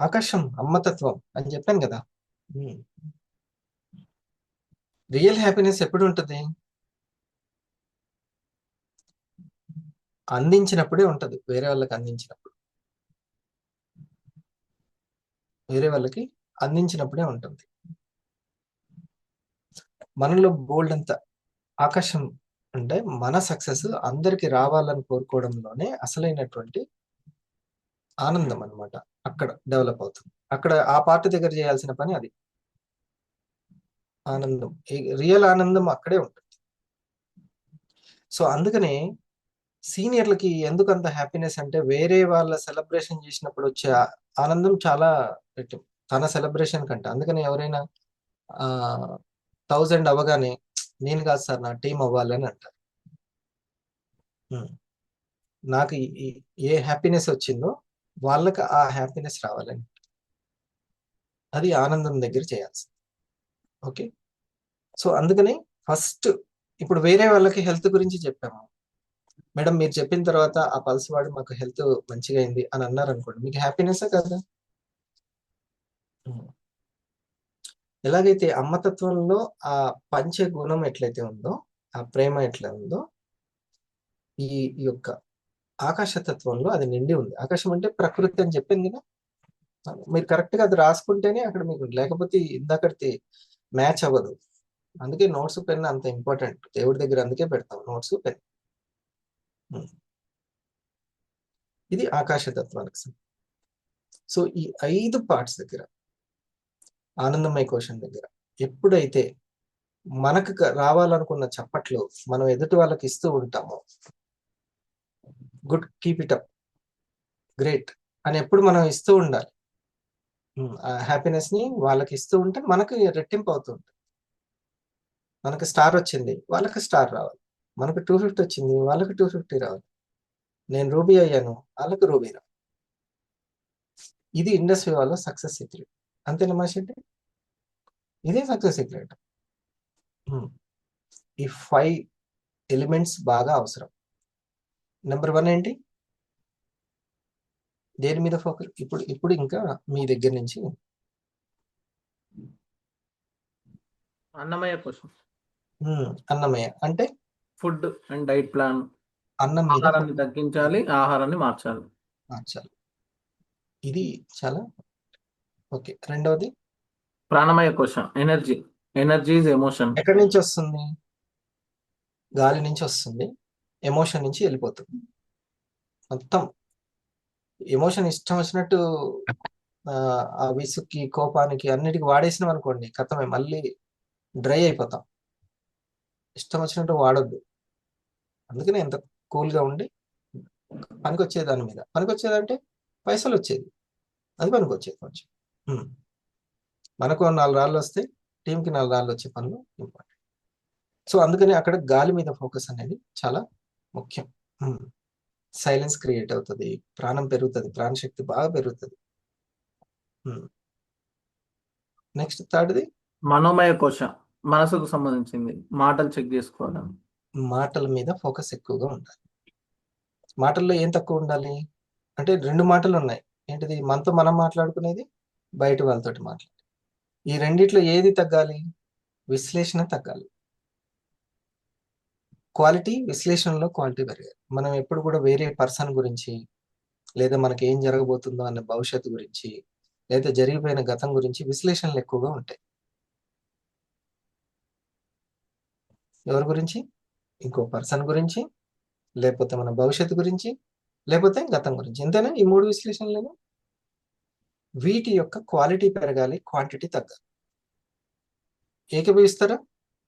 ఆకాశం, అమ్మతత్వం అని చెప్పాను కదా. రియల్ హ్యాపీనెస్ ఎప్పుడు ఉంటుంది? అందించినప్పుడే ఉంటుంది. వేరే వాళ్ళకి అందించినప్పుడు, వేరే వాళ్ళకి అందించినప్పుడే ఉంటుంది. మనలో బోల్డ్ అంత ఆకాశం అంటే మన సక్సెస్ అందరికి రావాలని కోరుకోవడంలోనే అసలైనటువంటి ఆనందం అన్నమాట. అక్కడ డెవలప్ అవుతుంది. అక్కడ ఆ పార్ట్ దగ్గర చేయాల్సిన పని అది. ఆనందం, రియల్ ఆనందం అక్కడే ఉంటుంది. సో అందుకనే సీనియర్లకి ఎందుకు అంత హ్యాపీనెస్ అంటే వేరే వాళ్ళ సెలబ్రేషన్ చేసినప్పుడు వచ్చే ఆనందం చాలా రెట్టింపు తన సెలబ్రేషన్ కంటే. అందుకని ఎవరైనా 1000 అవ్వగానే నేను కాదు సార్ నా టీం అవ్వాలని అంటారు. నాకు ఏ హ్యాపీనెస్ వచ్చిందో వాళ్ళకి ఆ హ్యాపీనెస్ రావాలని, అది ఆనందం దగ్గర చేయాల్సింది. ఓకే. సో అందుకని ఫస్ట్ ఇప్పుడు వేరే వాళ్ళకి హెల్త్ గురించి చెప్పాము. మేడం మీరు చెప్పిన తర్వాత ఆ పల్స్ వాడి మాకు హెల్త్ మంచిగా అయింది అని అన్నారు అనుకోండి, మీకు హ్యాపీనెస్ కదా. ఎలాగైతే అమ్మతత్వంలో ఆ పంచ గుణం ఎట్లయితే ఉందో, ఆ ప్రేమ ఎట్లా ఉందో, ఈ యొక్క ఆకాశతత్వంలో అది నిండి ఉంది. ఆకాశం అంటే ప్రకృతి అని చెప్పింది కదా. మీరు కరెక్ట్ గా అది రాసుకుంటేనే అక్కడ మీకు, లేకపోతే ఇందాకటి మ్యాచ్ అవ్వదు. అందుకే నోట్స్ పెన్ అంత ఇంపార్టెంట్ దేవుడి దగ్గర, అందుకే పెడతాం నోట్స్ పెన్. ఇది ఆకాశతత్వానికి. సో ఈ 5 పార్ట్స్ దగ్గర, ఆనందమయ కోశం దగ్గర ఎప్పుడైతే మనకు రావాలనుకున్న చప్పట్లు మనం ఎదుటి వాళ్ళకి ఇస్తూ ఉంటామో, good, keep it up, great అని ఎప్పుడు మనం ఇస్తూ ఉండాలి. ఆ హ్యాపీనెస్ ని వాళ్ళకి ఇస్తూ ఉంటే మనకు రెట్టింపు అవుతూ ఉంటుంది. మనకు స్టార్ వచ్చింది, వాళ్ళకి స్టార్ రావాలి. మనకు 250 వచ్చింది, వాళ్ళకి 250 రావాలి. నేను రూబీ అయ్యాను, వాళ్ళకి రూబీ రావాలి. ఇది ఇండస్ట్రీ వాళ్ళ సక్సెస్ సీక్రెట్. అంతేనా మాషెట్టి? ఇదే సక్సెస్ సీక్రెట్. ఈ 5 ఎలిమెంట్స్ బాగా అవసరం. నెంబర్ 1 ఏంటి? దేని మీద ఫోకస్? ఇప్పుడు ఇంకా మీ దగ్గర నుంచి అన్నమయ్య కోసం. అన్నమయ్య అంటే ఫుడ్ అండ్ డైట్ ప్లాన్. అన్నం మీద ఆహారాన్ని తగ్గించాలి, ఆహారాన్ని మార్చాలి. మార్చాలి. ఇది చాలా ఓకే. రెండవది ప్రాణమయ కోశం, ఎనర్జీ. Energy is emotion. ఎక్కడి నుంచి వస్తుంది? గాలి నుంచి వస్తుంది, ఎమోషన్ నుంచి వెళ్ళిపోతుంది. మొత్తం ఎమోషన్ ఇష్టం వచ్చినట్టు ఆ విసుక్కి, కోపానికి, అన్నిటికి వాడేసినాం అనుకోండి, కథమే, మళ్ళీ డ్రై అయిపోతాం. ఇష్టం వచ్చినట్టు వాడొద్దు. అందుకనే ఎంత కూల్గా ఉండి పనికొచ్చే దాని మీద, పనికొచ్చేదంటే పైసలు వచ్చేది, అది పనికొచ్చేది కొంచెం. మనకు 4 రాళ్ళు వస్తాయి, టీంకి 4 రాళ్ళు వచ్చే పనులు ఇంపార్టెంట్. సో అందుకని అక్కడ గాలి మీద ఫోకస్ అనేది చాలా ముఖ్యం. సైలెన్స్ క్రియేట్ అవుతుంది, ప్రాణం పెరుగుతుంది, ప్రాణశక్తి బాగా పెరుగుతుంది. నెక్స్ట్ థర్డ్ది మనోమయ కోశం, మనసుకు సంబంధించింది. మాటలు చెక్ చేసుకోవడం. మాటల మీద ఫోకస్ ఎక్కువగా ఉండాలి. మాటల్లో ఏం తక్కువ ఉండాలి అంటే 2 మాటలు ఉన్నాయి. ఏంటిది? మనతో మనం మాట్లాడుకునేది, బయట వాళ్ళతోటి మాట్లాడి. ఈ రెండిట్లో ఏది తగ్గాలి? విశ్లేషణ తగ్గాలి. క్వాలిటీ, విశ్లేషణలో క్వాలిటీ పెరగాలి. మనం ఎప్పుడు కూడా వేరే పర్సన్ గురించి, లేదా మనకి ఏం జరగబోతుందో అన్న భవిష్యత్తు గురించి, లేదా జరిగిపోయిన గతం గురించి విశ్లేషణలు ఎక్కువగా ఉంటాయి. ఎవరి గురించి? ఇంకో పర్సన్ గురించి, లేకపోతే మన భవిష్యత్తు గురించి, లేకపోతే గతం గురించి. ఇంతేనా ఈ 3 విశ్లేషణలేనా? వీటి యొక్క క్వాలిటీ పెరగాలి, క్వాంటిటీ తగ్గాలి. ఏకీభవిస్తారా?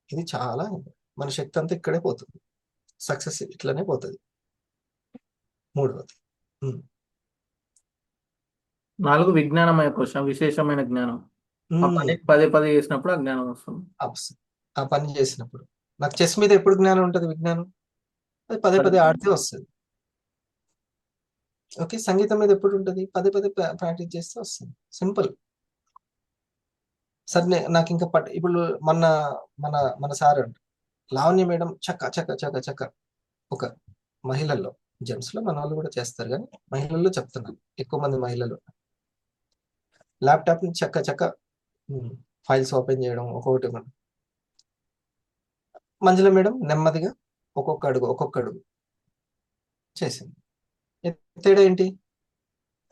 ఇది చాలా మన శక్తి అంతా ఇక్కడే పోతుంది. సక్సెస్ ఇట్లనే పోతుంది. 3వది. 4 విజ్ఞానమయ కోశ, విశేషమైన జ్ఞానం. ఆ పని పదే పదే చేసినప్పుడు ఆ జ్ఞానం వస్తుంది. ఆ పని చేసినప్పుడు నాకు చెస్ మీద ఎప్పుడు జ్ఞానం ఉంటుంది, విజ్ఞానం? అది పదే పదే ఆడితే వస్తుంది. ఓకే, సంగీతం మీద ఎప్పుడు ఉంటుంది? పదే పదే ప్రాక్టీస్ చేస్తే వస్తుంది. సింపుల్. సరే నాకు ఇంకా ఇప్పుడు మన మన మన సార్ అంట లావణ్య మేడం చక్క చక్క చక్క చక్క ఒక మహిళల్లో, జెంట్స్ లో మన వాళ్ళు కూడా చేస్తారు కానీ మహిళల్లో చెప్తున్నాను, ఎక్కువ మంది మహిళలు ల్యాప్టాప్ ని చక్క చక్క ఫైల్స్ ఓపెన్ చేయడం ఒక్కొక్కటి. మంజుల మేడం నెమ్మదిగా ఒక్కొక్క అడుగు చేసింది. తేడా ఏంటి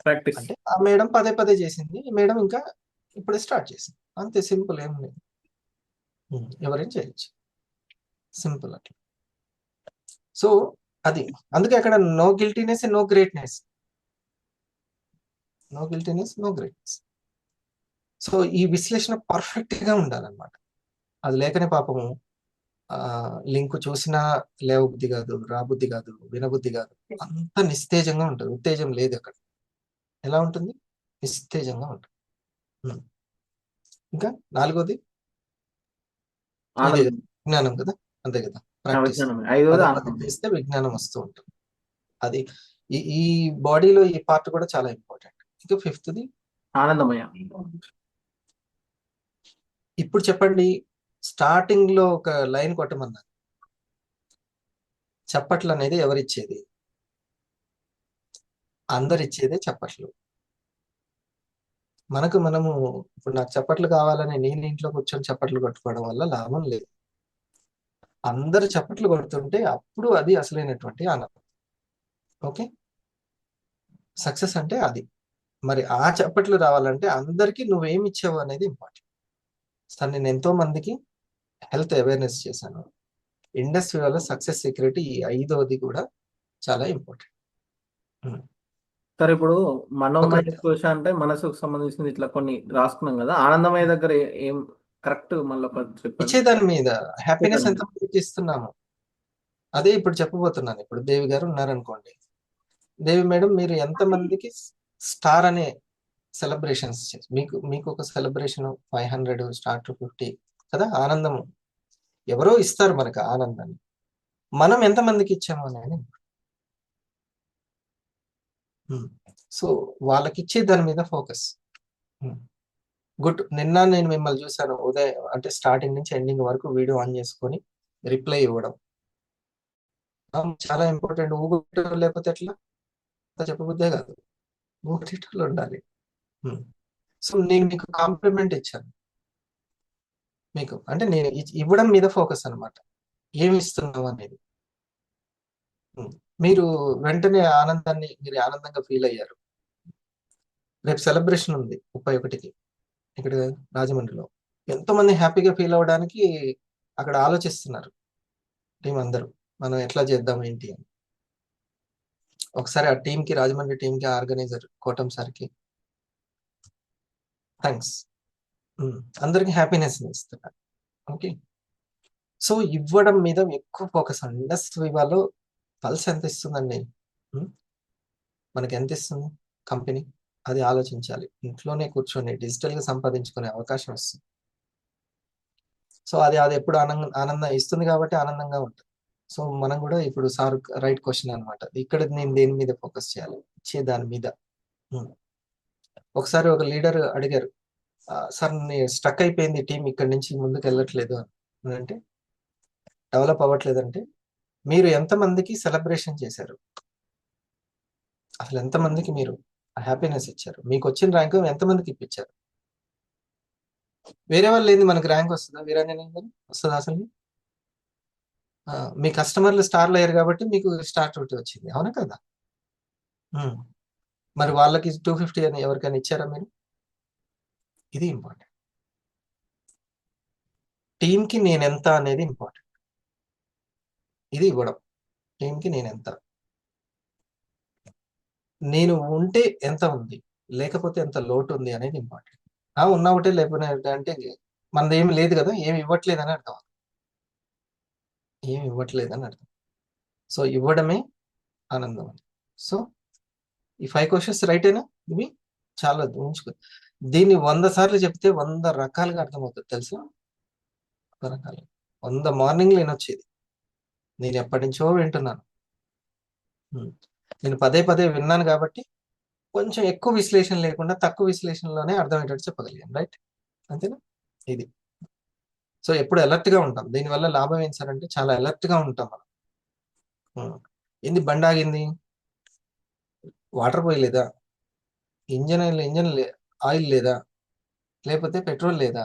ప్రాక్టీస్. అంటే ఆ మేడం పదే పదే చేసింది, ఈ మేడం ఇంకా ఇప్పుడే స్టార్ట్ చేసింది. అంతే, సింపుల్. ఏం లేదు, ఎవరైనా చేయొచ్చు, సింపుల్ అట్లా. సో అది అందుకే అక్కడ no guiltiness, no greatness. No guiltiness, no greatness. So ఈ విశ్లేషణ పర్ఫెక్ట్ గా ఉండాలన్నమాట. అది లేకనే పాపము లింక్ చూసినా లేవబుద్ధి కాదు, రాబుద్ధి కాదు, వినబుద్ధి కాదు. అంత నిస్తేజంగా ఉంటుంది, ఉత్తేజం లేదు అక్కడ. ఎలా ఉంటుంది? నిస్తేజంగా ఉంటుంది. ఇంకా 4వది ఇదే విజ్ఞానం కదా, అంతే కదా. ప్రాక్టీస్ 5వది పదే చేస్తే విజ్ఞానం వస్తూ ఉంటుంది. అది ఈ బాడీలో ఈ పార్ట్ కూడా చాలా ఇంపార్టెంట్. ఇంకా 5వది ఆనందమయ. ఇప్పుడు చెప్పండి, స్టార్టింగ్ లో ఒక లైన్ కొట్టమన్నారు. చప్పట్లు అనేది ఎవరిచ్చేది? అందరిచ్చేదే చప్పట్లు. మనము ఇప్పుడు నాకు చప్పట్లు కావాలని నేను ఇంట్లో కూర్చొని చప్పట్లు కొట్టుకోవడం వల్ల లాభం లేదు. అందరు చప్పట్లు కొడుతుంటే అప్పుడు అది అసలైనటువంటి ఆనందం. ఓకే, సక్సెస్ అంటే అది. మరి ఆ చప్పట్లు రావాలంటే అందరికీ నువ్వేమి ఇచ్చావు అనేది ఇంపార్టెంట్. సార్ నేను ఎంతో మందికి హెల్త్ అవేర్నెస్ చేశాను. ఇండస్ట్రీ వల్ల సక్సెస్ సీక్రెట్ ఈ 5వది కూడా చాలా ఇంపార్టెంట్. సరే, ఇప్పుడు మనోమయ కోశ అంటే మనసుకు సంబంధించింది ఇట్లా కొన్ని రాసుకున్నాం కదా. ఆనందమయ దగ్గర ఏం కరెక్ట్ మళ్ళీ చెప్పండి. ఇచ్చేదాని మీద హ్యాపీనెస్ ఎంత మందికి ఇస్తున్నాము అదే ఇప్పుడు చెప్పబోతున్నాను. ఇప్పుడు దేవి గారు ఉన్నారనుకోండి, దేవి మేడం మీరు ఎంత మందికి స్టార్ అనే సెలబ్రేషన్స్ మీకు ఒక సెలబ్రేషన్ 500 స్టార్ టు 50 కదా, ఆనందం ఎవరో ఇస్తారు మనకు ఆనందాన్ని. మనం ఎంత మందికి ఇచ్చాము అనేది. సో వాళ్ళకి ఇచ్చే దాని మీద ఫోకస్. గుడ్. నిన్న నేను మిమ్మల్ని చూశాను, ఉదయం అంటే స్టార్టింగ్ నుంచి ఎండింగ్ వరకు వీడియో ఆన్ చేసుకొని రిప్లై ఇవ్వడం చాలా ఇంపార్టెంట్. ఊగుటం లేకపోతే ఎట్లా, చెప్పబుద్దే కాదు, ఊగుటలో ఉండాలి. సో నేను మీకు కాంప్లిమెంట్ ఇచ్చాను మీకు, అంటే నేను ఇవ్వడం మీద ఫోకస్ అనమాట. ఏమి ఇస్తున్నావు అనేది. మీరు వెంటనే మీరు ఆనందంగా ఫీల్ అయ్యారు. రేపు సెలబ్రేషన్ ఉంది 31కి ఇక్కడ రాజమండ్రిలో. ఎంతో మంది హ్యాపీగా ఫీల్ అవ్వడానికి అక్కడ ఆలోచిస్తున్నారు టీం అందరూ, మనం ఎట్లా చేద్దాం ఏంటి అని. ఒకసారి ఆ టీంకి, రాజమండ్రి టీంకి, ఆర్గనైజర్ కోటం సార్కి థ్యాంక్స్. అందరికి హ్యాపీనెస్ ఇస్తున్నారు. ఓకే, సో ఇవ్వడం మీద ఎక్కువ ఫోకస్. ఇండస్ట్రీ వాళ్ళు పల్స్ ఎంత ఇస్తుందండి, మనకి ఎంత ఇస్తుంది కంపెనీ, అది ఆలోచించాలి. ఇంట్లోనే కూర్చొని డిజిటల్ గా సంపాదించుకునే అవకాశం ఇస్తుంది. సో అది ఎప్పుడు ఆనందం ఇస్తుంది కాబట్టి ఆనందంగా ఉంటుంది. సో మనం కూడా ఇప్పుడు సార్ రైట్ క్వశ్చన్ అనమాట. ఇక్కడ నేను దేని మీద ఫోకస్ చేయాలి, ఇచ్చే దాని మీద. ఒకసారి ఒక లీడర్ అడిగారు, సార్ స్టక్ అయిపోయింది టీం, ఇక్కడి నుంచి ముందుకు వెళ్ళట్లేదు అని. అంటే డెవలప్ అవ్వట్లేదంటే మీరు ఎంతమందికి సెలబ్రేషన్ చేశారు, అసలు ఎంతమందికి మీరు హ్యాపీనెస్ ఇచ్చారు, మీకు వచ్చిన ర్యాంక్ ఎంతమందికి ఇప్పించారు? వేరే వాళ్ళు ఏంది మనకి ర్యాంక్ వస్తుందా, వీరాంజనేయులు వస్తుందా అసలు? మీ కస్టమర్లు స్టార్లు అయ్యారు కాబట్టి మీకు స్టార్ 2 వచ్చింది, అవునా కదా? మరి వాళ్ళకి 250 అని ఎవరికైనా ఇచ్చారా మీరు? ఇది ఇంపార్టెంట్. టీంకి నేను ఎంత అనేది ఇంపార్టెంట్. ఇది ఇవ్వడం. టీంకి నేను ఎంత, నేను ఉంటే ఎంత ఉంది, లేకపోతే ఎంత లోటు ఉంది అనేది ఇంపార్టెంట్. ఉన్నా ఒకటే లేకపోయినా ఒకటే అంటే మనది ఏమి లేదు కదా, ఏమి ఇవ్వట్లేదని అర్థం. ఏమి ఇవ్వట్లేదని అర్థం. సో ఇవ్వడమే ఆనందం అని. సో ఈ 5 క్వశ్చన్స్ రైటేనా? ఇవి చాలా ఉంచుకో. దీన్ని 100 సార్లు చెప్తే 100 రకాలుగా అర్థమవుతుంది తెలుసా? 100 రకాలు. 100 మార్నింగ్లు వినొచ్చేది. నేను ఎప్పటి నుంచో వింటున్నాను. నేను పదే పదే విన్నాను కాబట్టి కొంచెం ఎక్కువ విశ్లేషణ లేకుండా తక్కువ విశ్లేషణలోనే అర్థమయ్యేటట్టు చెప్పగలిగాను. రైట్? అంతేనా? ఇది. సో ఎప్పుడు alert గా ఉంటాం. దీనివల్ల లాభం ఏం సార్ అంటే చాలా alert గా ఉంటాం మనం. ఏంది బండి ఆగింది, వాటర్ పోయలేదా, ఇంజన్ ఆయిల్ లేదా, లేకపోతే పెట్రోల్ లేదా,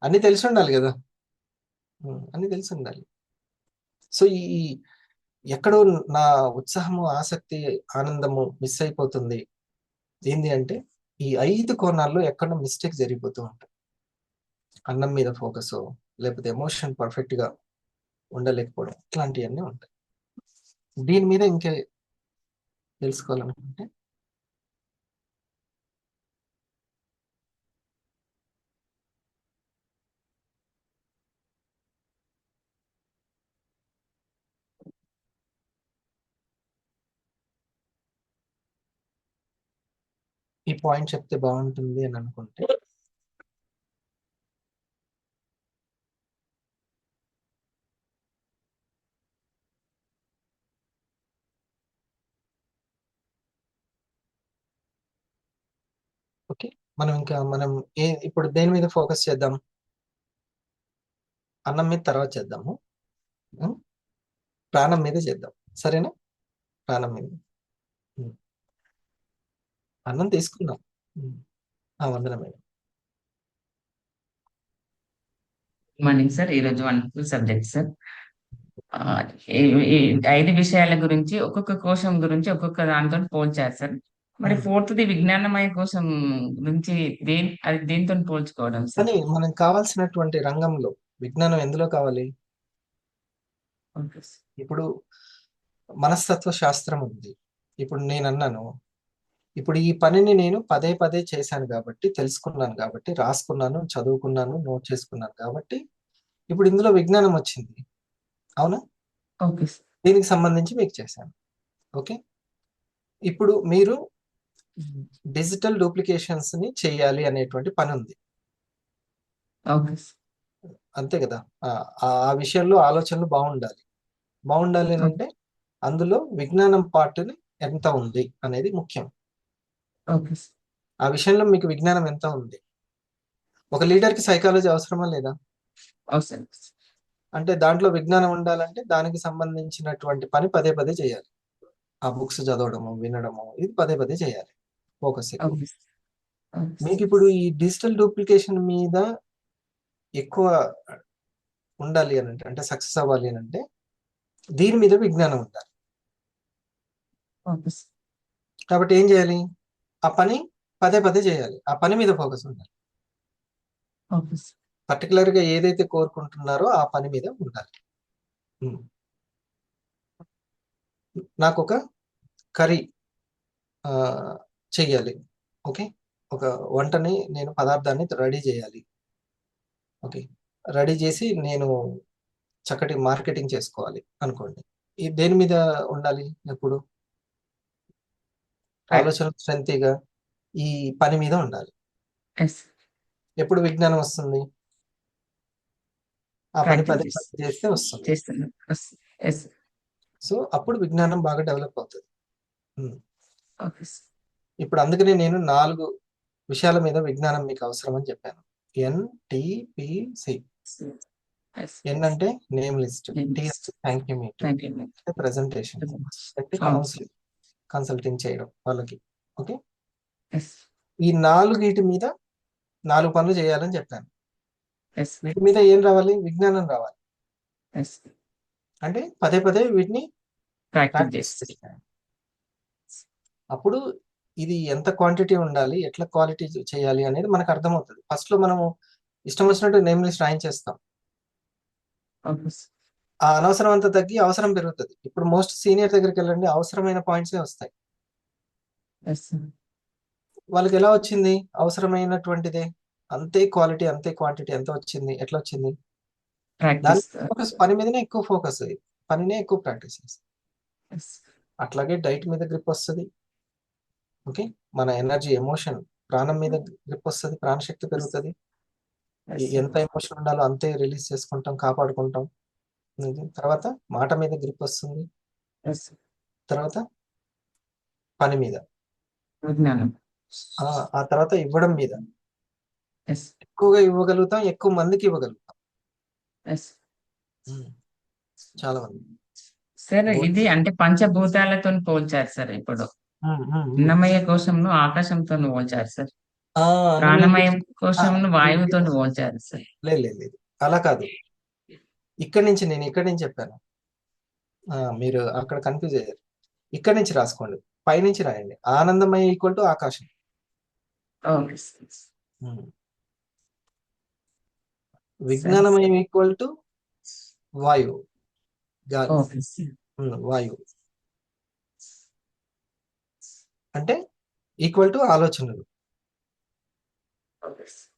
అన్ని తెలిసి ఉండాలి కదా. అన్ని తెలిసి ఉండాలి. సో ఈ ఎక్కడో నా ఉత్సాహము, ఆసక్తి, ఆనందము మిస్ అయిపోతుంది. ఏంది అంటే ఈ 5 కోణాల్లో ఎక్కడో మిస్టేక్ జరిగిపోతూ ఉంటుంది. అన్నం మీద ఫోకస్, లేకపోతే ఎమోషన్ పర్ఫెక్ట్ గా ఉండలేకపోవడం, ఇట్లాంటివన్నీ ఉంటాయి. దీని మీద ఇంకే తెలుసుకోవాలనుకుంటే ఈ పాయింట్ చెప్తే బాగుంటుంది అని అనుకుంటే ఓకే, మనం ఇప్పుడు దేని మీద ఫోకస్ చేద్దాం? అన్నం మీద తర్వాత చేద్దాము. ప్రాణం మీద చేద్దాం. సరేనా? ప్రాణం మీద. అన్నం తీసుకుందాం. వందనం మేడం. Good morning sir. ఈరోజు వండర్ఫుల్ సబ్జెక్ట్ సార్. ఈ 5 విషయాల గురించి ఒక్కొక్క కోశం గురించి ఒక్కొక్క దాంతో పోల్చారు సార్. మరి 4th విజ్ఞానమయ కోశం గురించి అది దేనితో పోల్చుకోవడం సార్? కానీ మనకు కావాల్సినటువంటి రంగంలో విజ్ఞానం ఎందులో కావాలి? Okay sir. ఇప్పుడు మనస్తత్వ శాస్త్రం ఉంది. ఇప్పుడు నేను అన్నాను, ఇప్పుడు ఈ పనిని నేను పదే పదే చేశాను కాబట్టి, తెలుసుకున్నాను కాబట్టి, రాసుకున్నాను, చదువుకున్నాను, నోట్ చేసుకున్నాను కాబట్టి ఇప్పుడు ఇందులో విజ్ఞానం వచ్చింది. అవునా? Okay sir. దీనికి సంబంధించి మీకు చేశాను. ఓకే, ఇప్పుడు మీరు డిజిటల్ డూప్లికేషన్స్ ని చేయాలి అనేటువంటి పని ఉంది. Okay sir. అంతే కదా? ఆ విషయంలో ఆలోచనలు బాగుండాలి అని అంటే అందులో విజ్ఞానం పార్ట్ని ఎంత ఉంది అనేది ముఖ్యం. Okay sir. ఆ విషయంలో మీకు విజ్ఞానం ఎంత ఉంది? ఒక లీడర్కి సైకాలజీ అవసరమా లేదా? అవసరం సార్. అంటే దాంట్లో విజ్ఞానం ఉండాలంటే దానికి సంబంధించినటువంటి పని పదే పదే చేయాలి. ఆ బుక్స్ చదవడము, వినడము, ఇది పదే పదే చేయాలి. ఫోకస్ ఎక్కువ. Okay sir. ఓకే మీకు సార్. ఇప్పుడు ఈ డిజిటల్ డూప్లికేషన్ మీద ఎక్కువ ఉండాలి అని అంటే సక్సెస్ అవ్వాలి అని అంటే దీని మీద విజ్ఞానం ఉండాలి. Okay sir. కాబట్టి ఏం చేయాలి? ఆ పని పదే పదే చేయాలి. ఆ పని మీద ఫోకస్ ఉండాలి. Okay sir. పర్టికులర్ గా ఏదైతే కోరుకుంటున్నారో ఆ పని మీద ఉండాలి. నాకు ఒక కర్రీ చెయ్యాలి. ఓకే, ఒక వంటని నేను పదార్థాన్ని రెడీ చేయాలి. ఓకే, రెడీ చేసి నేను చక్కటి మార్కెటింగ్ చేసుకోవాలి అనుకోండి. ఈ దేని మీద ఉండాలి? ఎప్పుడు ఆలోచన స్ట్రెంతీగా ఈ పని మీద ఉండాలి. ఎస్. ఎప్పుడు విజ్ఞానం వస్తుంది? ఆ పని పదే ప్రాక్టీస్ పదే చేస్తే వస్తుంది. చేస్తున్నాను. ఎస్. సో అప్పుడు విజ్ఞానం బాగా డెవలప్ అవుతుంది. Okay sir. ఇప్పుడు అందుకనే నేను 4 విషయాల మీద విజ్ఞానం మీకు అవసరం అని చెప్పాను. NTPC. ఎస్. N అంటే నేమ్ లిస్ట్, T అంటే thank you meet, thank you. అంటే ప్రెజెంటేషన్, అంటే అవును. కన్సల్టింగ్ చేయడం వాళ్ళకి. Okay, yes. ఈ 4 మీద 4 పనులు చేయాలని చెప్పాను. ఎస్. వీటి మీద ఏం రావాలి? విజ్ఞానం రావాలి. ఎస్. అంటే పదే పదే వీటిని ప్రాక్టీస్ ప్రాక్టీస్ చేస్తాను. చేయాలి. అప్పుడు ఇది ఎంత క్వాంటిటీ ఉండాలి, ఎట్లా క్వాలిటీ చేయాలి అనేది మనకు అర్థమవుతుంది. ఫస్ట్ లో మనము ఇష్టం వచ్చినట్టు నేమ్ లిస్ట్ రాయించేస్తాం. Okay sir. ఆ అనవసరం అంతా తగ్గి అవసరం పెరుగుతుంది. ఇప్పుడు మోస్ట్ సీనియర్ దగ్గరికి వెళ్ళండి, అవసరమైన పాయింట్సే వస్తాయి. Yes sir. వాళ్ళకి ఎలా వచ్చింది? అవసరమైనటువంటిదే, అంతే క్వాలిటీ అంతే క్వాంటిటీ ఎంత వచ్చింది? ఎట్లా వచ్చింది? దాని ప్రాక్టీస్. ఫోకస్ పని మీదనే ఎక్కువ ఫోకస్, పనినే ఎక్కువ ప్రాక్టీస్ చేస్తుంది. ఎస్. అట్లాగే డైట్ మీద గ్రిప్ వస్తుంది. ఓకే, మన ఎనర్జీ ఎమోషన్ ప్రాణం మీద గ్రిప్ వస్తుంది, ప్రాణశక్తి పెరుగుతుంది. Yes sir. ఎంత ఎమోషన్ ఉండాలో అంతే రిలీజ్ చేసుకుంటాం, కాపాడుకుంటాం. తర్వాత మాట మీద గ్రిప్ వస్తుంది. ఎస్. తర్వాత పని మీద, విజ్ఞానం. ఆ తర్వాత ఇవ్వడం మీద ఎస్. ఎక్కువగా ఇవ్వగలుగుతాం, ఎక్కువ మందికి ఇవ్వగలుగుతాం. ఎస్. చాలా మంది. సార్ ఇది అంటే పంచభూతాలతో పోల్చారు సార్. ఇప్పుడు అన్నమయ్య కోశంను ఆకాశంతో పోల్చారు సార్. ప్రాణమయం కోశంను వాయువుతో పోల్చారు సార్. లేదు, అలా కాదు. నేను ఇక్కడి నుంచి చెప్పాను. మీరు అక్కడ కన్ఫ్యూజ్ అయ్యారు. ఇక్కడి నుంచి రాసుకోండి, పైనుంచి రాయండి. ఆనందమయ ఈక్వల్ టు ఆకాశం, ఓకే సార్. విజ్ఞానమయం ఈక్వల్ టు వాయువు, గాలి. Okay sir. వాయువు అంటే ఈక్వల్ టు ఆలోచనలు. Okay sir.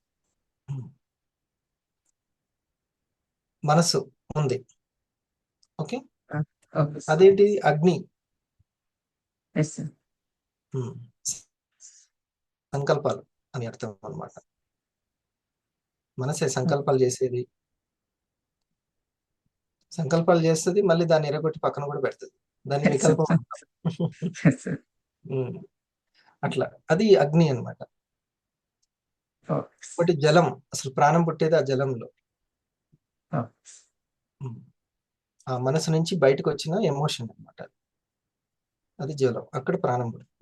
మనసు ఉంది. Okay, okay sir. అదేంటి? అగ్ని. Yes sir. సంకల్పాలు అని అర్థం అన్నమాట. మనసే సంకల్పాలు చేసేది, సంకల్పాలు చేస్తుంది, మళ్ళీ దాన్ని ఎరగొట్టి పక్కన కూడా పెడుతుంది. దాన్ని వికల్పం అంటాం. Yes sir. అట్లా అది అగ్ని అన్నమాట. Okay sir. ఒకటి జలం, అసలు ప్రాణం పుట్టేది ఆ జలంలో. Okay sir. ఆ మనసు నుంచి బయటకు వచ్చిన ఎమోషన్ అన్నమాట, అది జలం, అక్కడ ప్రాణం పుడుతుంది.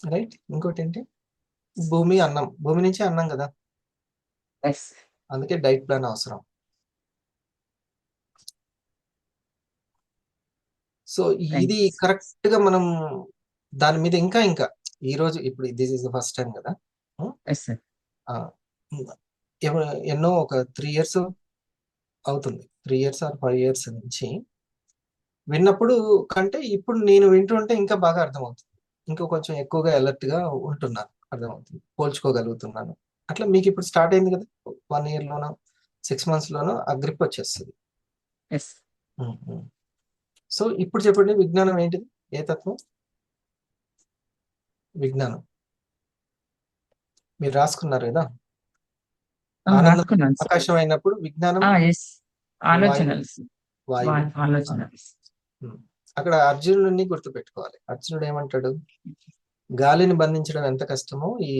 రైట్. ఇంకోటి ఏంటి? భూమి, అన్నం. భూమి నుంచి అన్నం కదా, ఎస్. అందుకే డైట్ ప్లాన్ అవసరం. సో ఇది కరెక్ట్ గా మనం దాని మీద ఇంకా ఈ రోజు ఇప్పుడు this is the first time కదా. Yes sir. ఎన్నో ఒక 3 years అవుతుంది, 3 years or 5 years నుంచి విన్నప్పుడు కంటే ఇప్పుడు నేను వింటుంటే ఇంకా బాగా అర్థమవుతుంది. ఇంకా కొంచెం ఎక్కువగా అలర్ట్ గా ఉంటున్నాను, అర్థమవుతుంది, పోల్చుకోగలుగుతున్నాను. అట్లా మీకు ఇప్పుడు స్టార్ట్ అయింది కదా, 1 year లోనో 6 months లోనో ఆ గ్రిప్ వచ్చేస్తుంది. ఎస్. సో ఇప్పుడు చెప్పండి, విజ్ఞానం ఏంటిది? ఏ తత్వం? విజ్ఞానం మీరు రాసుకున్నారు కదా. ఆనందం రాసుకున్నాను సార్. ఆకాశం అయినప్పుడు విజ్ఞానం ఎస్. ఆలోచనలు సార్. వాయువు. ఆలోచనలు. అక్కడ అర్జునుడిని గుర్తుపెట్టుకోవాలి. అర్జునుడు ఏమంటాడు? గాలిని బంధించడం ఎంత కష్టమో ఈ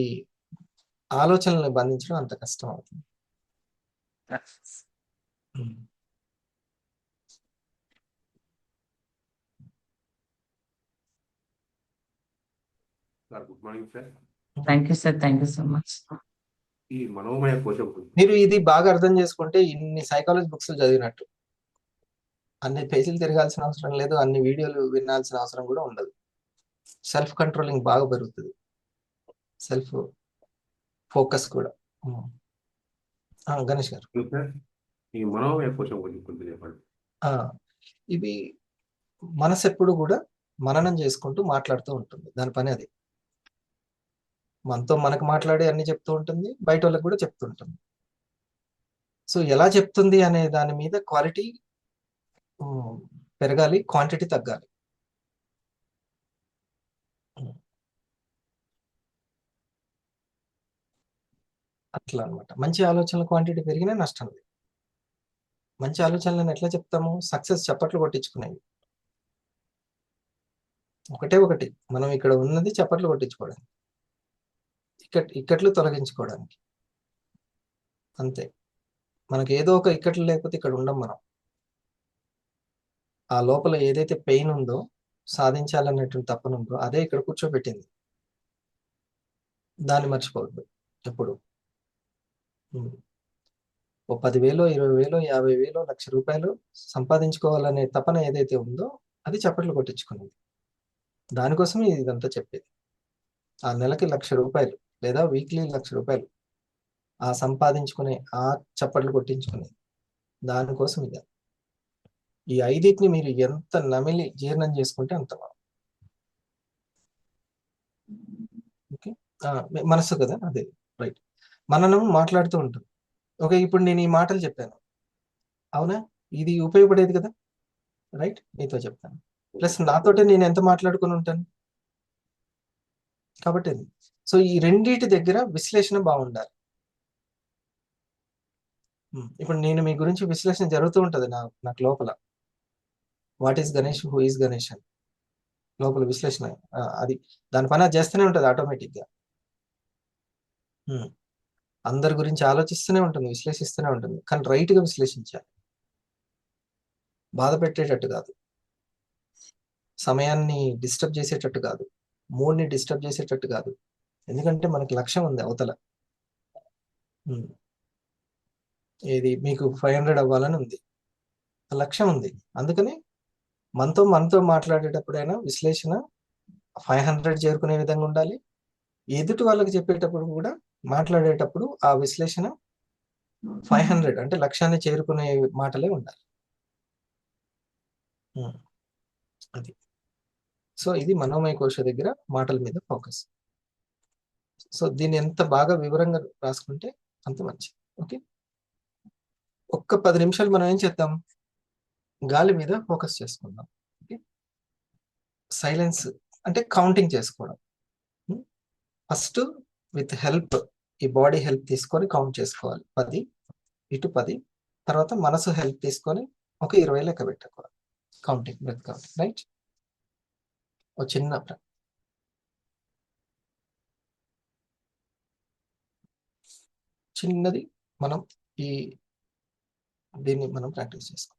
ఆలోచనల్ని బంధించడం అంత కష్టం అవుతుంది. Sir good morning sir. Thank you sir. Thank you so much. ఈ మనోమయ కోశం గురించి మీరు ఇది బాగా అర్థం చేసుకుంటే ఇన్ని సైకాలజీ బుక్స్ చదివినట్టు. అన్ని పేజీలు తిరగాల్సిన అవసరం లేదు, అన్ని వీడియోలు వినాల్సిన అవసరం కూడా ఉండదు. సెల్ఫ్ కంట్రోలింగ్ బాగా పెరుగుతుంది, సెల్ఫ్ ఫోకస్ కూడా. గణేష్ గారు, సార్ ఈ మనోమయ కోశం గురించి కొంచెం చెప్పండి. ఇవి మనసు ఎప్పుడు కూడా మననం చేసుకుంటూ మాట్లాడుతూ ఉంటుంది, దాని పని అది. మనతో మనకు మాట్లాడి అన్ని చెప్తూ ఉంటుంది, బయట వాళ్ళకి కూడా చెప్తూ ఉంటుంది. సో ఎలా చెప్తుంది అనే దాని మీద క్వాలిటీ పెరగాలి, క్వాంటిటీ తగ్గాలి. అట్లా అన్నమాట. మంచి ఆలోచనల క్వాంటిటీ పెరిగినా నష్టం లేదు. మంచి ఆలోచనలను ఎట్లా చెప్తాము? సక్సెస్ చప్పట్లు కొట్టించుకునేవి. ఒకటి మనం ఇక్కడ ఉన్నది చప్పట్లు కొట్టించుకోవడానికి, ఇక్కట్లు తొలగించుకోవడానికి, అంతే. మనకి ఏదో ఒక ఇక్కట్లు లేకపోతే ఇక్కడ ఉండం మనం. ఆ లోపల ఏదైతే పెయిన్ ఉందో, సాధించాలనేటువంటి తపన ఉందో, అదే ఇక్కడ కూర్చోబెట్టింది. దాన్ని మర్చిపోవద్దు ఎప్పుడు. ఓ 10,000, 20,000, 50,000, ₹1,00,000 సంపాదించుకోవాలనే తపన ఏదైతే ఉందో అది చప్పట్లు కొట్టించుకునేది. దానికోసమే ఇదంతా చెప్పేది. ఆ నెలకి ₹1,00,000 లేదా వీక్లీ ₹1,00,000 ఆ సంపాదించుకునే, ఆ చప్పట్లు కొట్టించుకునే దానికోసం ఇది. ఈ 5టిని మీరు ఎంత నమిలి జీర్ణం చేసుకుంటే అంత బాగుంది. ఓకే. మనసు కదా, అదే రైట్. మనము మాట్లాడుతూ ఉంటాం. ఓకే, ఇప్పుడు నేను ఈ మాటలు చెప్పాను, అవునా? ఇది ఉపయోగపడేది కదా, రైట్? మీతో చెప్తాను. ప్లస్ నాతోటే నేను ఎంత మాట్లాడుకుని ఉంటాను కాబట్టి ఇది. సో ఈ రెండిటి దగ్గర విశ్లేషణ బాగుండాలి. ఇప్పుడు నేను మీ గురించి విశ్లేషణ జరుగుతూ ఉంటది నాకు లోపల. What is Ganesh, who is Ganesh అని లోపల విశ్లేషణ. అది దాని పని అది చేస్తూనే ఉంటుంది ఆటోమేటిక్గా. అందరి గురించి ఆలోచిస్తూనే ఉంటుంది, విశ్లేషిస్తూనే ఉంటుంది. కానీ రైట్గా విశ్లేషించాలి, బాధ పెట్టేటట్టు కాదు, సమయాన్ని డిస్టర్బ్ చేసేటట్టు కాదు, మూడ్ని డిస్టర్బ్ చేసేటట్టు కాదు. ఎందుకంటే మనకి లక్ష్యం ఉంది అవతల. ఏది మీకు 500 అవ్వాలని ఉంది, లక్ష్యం ఉంది. అందుకని మనతో మాట్లాడేటప్పుడైనా విశ్లేషణ 500 చేరుకునే విధంగా ఉండాలి. ఎదుటి వాళ్ళకి చెప్పేటప్పుడు కూడా మాట్లాడేటప్పుడు ఆ విశ్లేషణ 500 అంటే లక్ష్యాన్ని చేరుకునే మాటలే ఉండాలి. అది. సో ఇది మనోమయ కోశ దగ్గర మాటల మీద ఫోకస్. సో దీన్ని ఎంత బాగా వివరంగా రాసుకుంటే అంత మంచిది. ఓకే, ఒక్క 10 నిమిషాలు మనం ఏం చేద్దాం, గాలి మీద ఫోకస్ చేసుకుందాం. ఓకే, సైలెన్స్ అంటే కౌంటింగ్ చేసుకోవడం. ఫస్ట్ విత్ హెల్ప్, ఈ బాడీ హెల్ప్ తీసుకొని కౌంట్ చేసుకోవాలి. 10 ఇటు 10, తర్వాత మనసు హెల్ప్ తీసుకొని ఒక 20 లెక్క పెట్టుకోవాలి. Counting, breath counting, right? ఒక చిన్న చిన్నది మనం దీన్ని మనం ప్రాక్టీస్ చేసుకోవాలి.